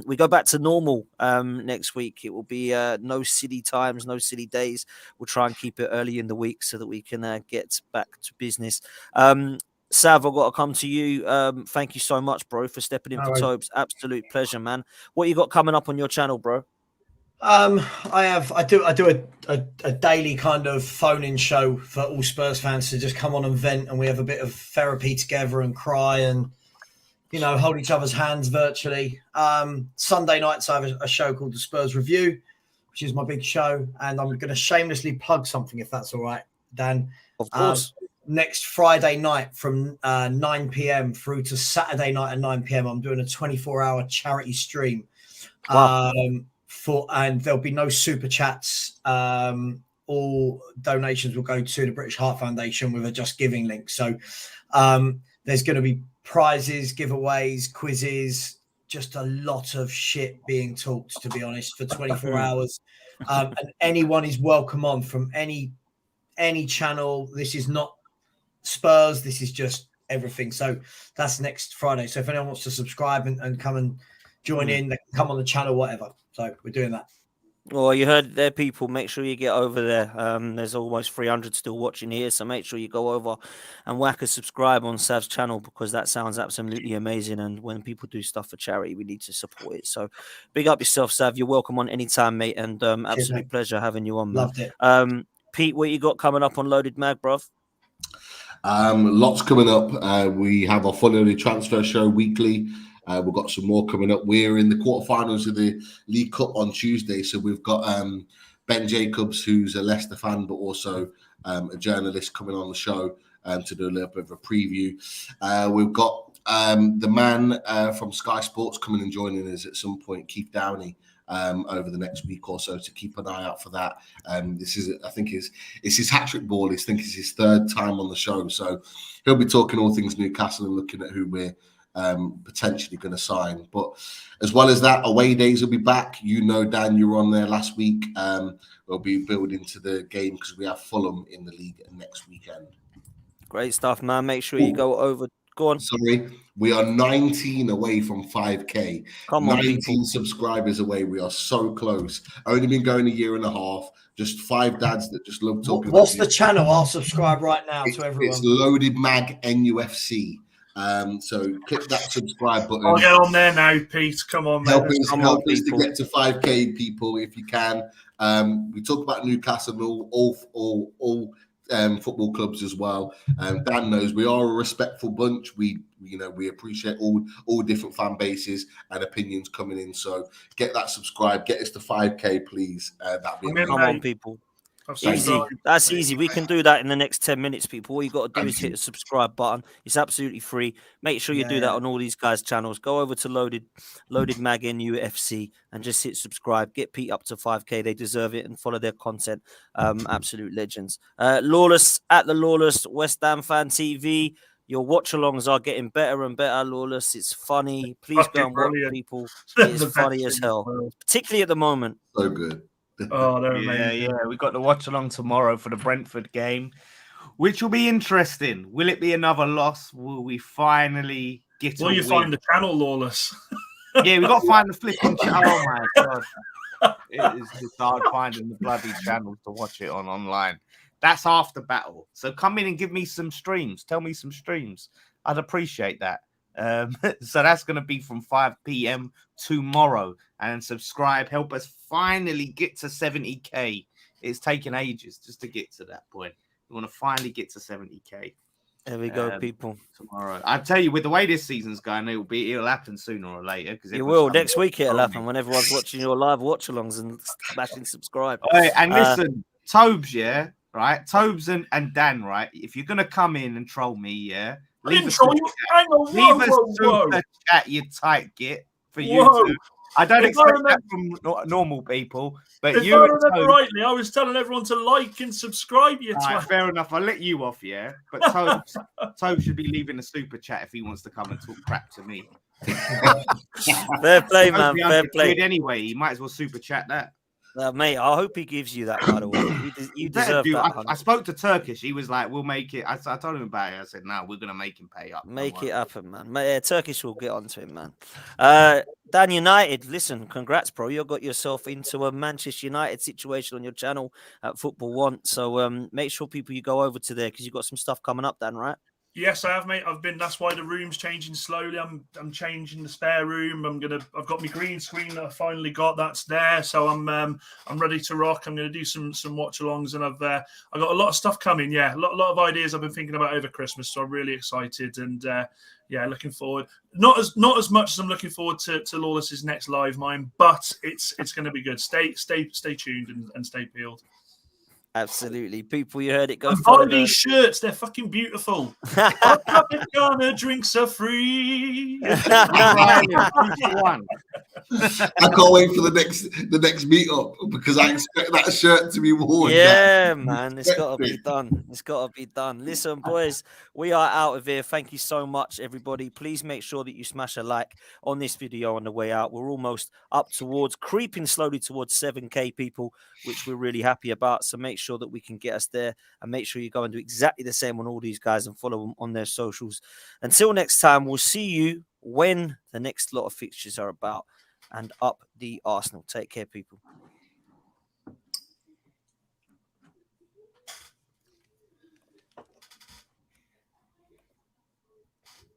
We go back to normal next week. It will be no silly times, no silly days. We'll try and keep it early in the week so that we can get back to business. Sav, I've got to come to you. Thank you so much, bro, for stepping in for Tobes. Absolute pleasure, man. What you got coming up on your channel, bro? I do a daily kind of phone-in show for all Spurs fans to just come on and vent, and we have a bit of therapy together and cry and hold each other's hands virtually. Sunday nights I have a show called the Spurs Review, which is my big show, and I'm going to shamelessly plug something if that's all right, Dan. Of course. Next Friday night from 9 p.m. through to Saturday night at 9 p.m. I'm doing a 24-hour charity stream. Wow. And there'll be no super chats. All donations will go to the British Heart Foundation with a Just Giving link. So there's going to be prizes, giveaways, quizzes, just a lot of shit being talked, to be honest, for 24 hours. And anyone is welcome on from any channel. This is not Spurs. This is just everything. So that's next Friday. So if anyone wants to subscribe and come and join in, they can come on the channel, whatever. So we're doing that. Well, you heard there, people. Make sure you get over there. There's almost 300 still watching here, so make sure you go over and whack a subscribe on Sav's channel, because that sounds absolutely amazing. And when people do stuff for charity, we need to support it. So big up yourself, Sav. You're welcome on anytime, mate. And absolute pleasure having you on, man. Loved it. Pete, what you got coming up on Loaded Mag, bruv? Lots coming up. We have our Full Early Transfer Show weekly. We've got some more coming up. We're in the quarterfinals of the League Cup on Tuesday. So we've got Ben Jacobs, who's a Leicester fan, but also a journalist, coming on the show to do a little bit of a preview. We've got the man from Sky Sports coming and joining us at some point, Keith Downey, over the next week or so, to keep an eye out for that. This is, I think, it's his hat-trick ball. I think it's his third time on the show. So he'll be talking all things Newcastle and looking at who we're potentially going to sign. But as well as that, away days will be back. Dan, you were on there last week. We'll be building to the game because we have Fulham in the league next weekend. Great stuff, man. Make sure you go over. Go on. Sorry, we are 19 away from 5K. Come on, 19 people. subscribers away. We are so close. Only been going a year and a half. Just 5 dads that just love talking. What's the channel? I'll subscribe right now to everyone. It's Loaded Mag NUFC. So click that subscribe button. I'll get on there now, Pete. Come on, help mate. us to get to 5K, people, if you can. We talk about Newcastle and all football clubs as well. Dan knows we are a respectful bunch. We appreciate all different fan bases and opinions coming in. So get that subscribe, get us to 5K, please. That'd be amazing. Come on, people. Easy. That's easy. We can do that in the next 10 minutes, people. All you got to do is hit the subscribe button. It's absolutely free. Make sure you do that on all these guys' channels. Go over to Loaded Mag NUFC and just hit subscribe. Get Pete up to 5K. They deserve it, and follow their content. Absolute legends. Lawless at the Lawless, West Ham Fan TV. Your watch-alongs are getting better and better, Lawless. It's funny. Please Fucking go and watch, brilliant. people. They're It is the best funny thing as in the hell, world. particularly at the moment. So good. Oh, they're Yeah, amazing. yeah. We got the watch along tomorrow for the Brentford game, which will be interesting. Will it be another loss? Will we finally get Will a you win? find the channel, Lawless? Yeah, we got to find the flipping channel. Oh my god, it is just hard finding the bloody channels to watch it on online. That's half the battle. So come in and give me some streams. Tell me some streams. I'd appreciate that. So that's going to be from 5 p.m. tomorrow. And subscribe. Help us finally get to 70k. It's taken ages just to get to that point. We want to finally get to 70k. There we go, people. Tomorrow, I tell you, with the way this season's going, it'll happen sooner or later. Because It will. Next week it'll happen when everyone's watching your live watch-alongs and smashing subscribe. And listen, Tobes, yeah, right? Tobes and Dan, right? If you're gonna come in and troll me, yeah, leave a super chat, you tight git for you. I don't expect that from normal people, but if I remember rightly, I was telling everyone to like and subscribe. Right, fair enough. I'll let you off, yeah. But Tobes should be leaving a super chat if he wants to come and talk crap to me. Fair play, man. Fair play. Anyway, he might as well super chat that. Mate, I hope he gives you that, by the way. You deserve that. I spoke to Turkish. He was like, we'll make it. I told him about it. I said, no, we're going to make him pay up. Make it happen, man. Yeah, Turkish will get onto him, man. Dan United, listen, congrats, bro. You got yourself into a Manchester United situation on your channel at Football Want. So make sure people you go over to there because you've got some stuff coming up, Dan, right? Yes, I have, mate. That's why the room's changing slowly. I'm changing the spare room. I've got my green screen that I finally got. That's there, so I'm ready to rock. I'm gonna do some watch-alongs, and I've got a lot of stuff coming. Yeah, a lot of ideas I've been thinking about over Christmas. So I'm really excited, and yeah, looking forward. Not as much as I'm looking forward to Lawless's next live mine, but it's going to be good. Stay tuned and stay peeled. Absolutely. People, you heard it. Go buy these shirts. They're fucking beautiful. Tropicana drinks are free. I can't wait for the next meetup because I expect that shirt to be worn. Yeah, man. It's got to be done. It's got to be done. Listen, boys, we are out of here. Thank you so much, everybody. Please make sure that you smash a like on this video on the way out. We're almost creeping slowly towards 7K people, which we're really happy about. So make sure that we can get us there, and make sure you go and do exactly the same on all these guys and follow them on their socials. Until next time, we'll see you when the next lot of fixtures are about, and up the Arsenal. Take care, people.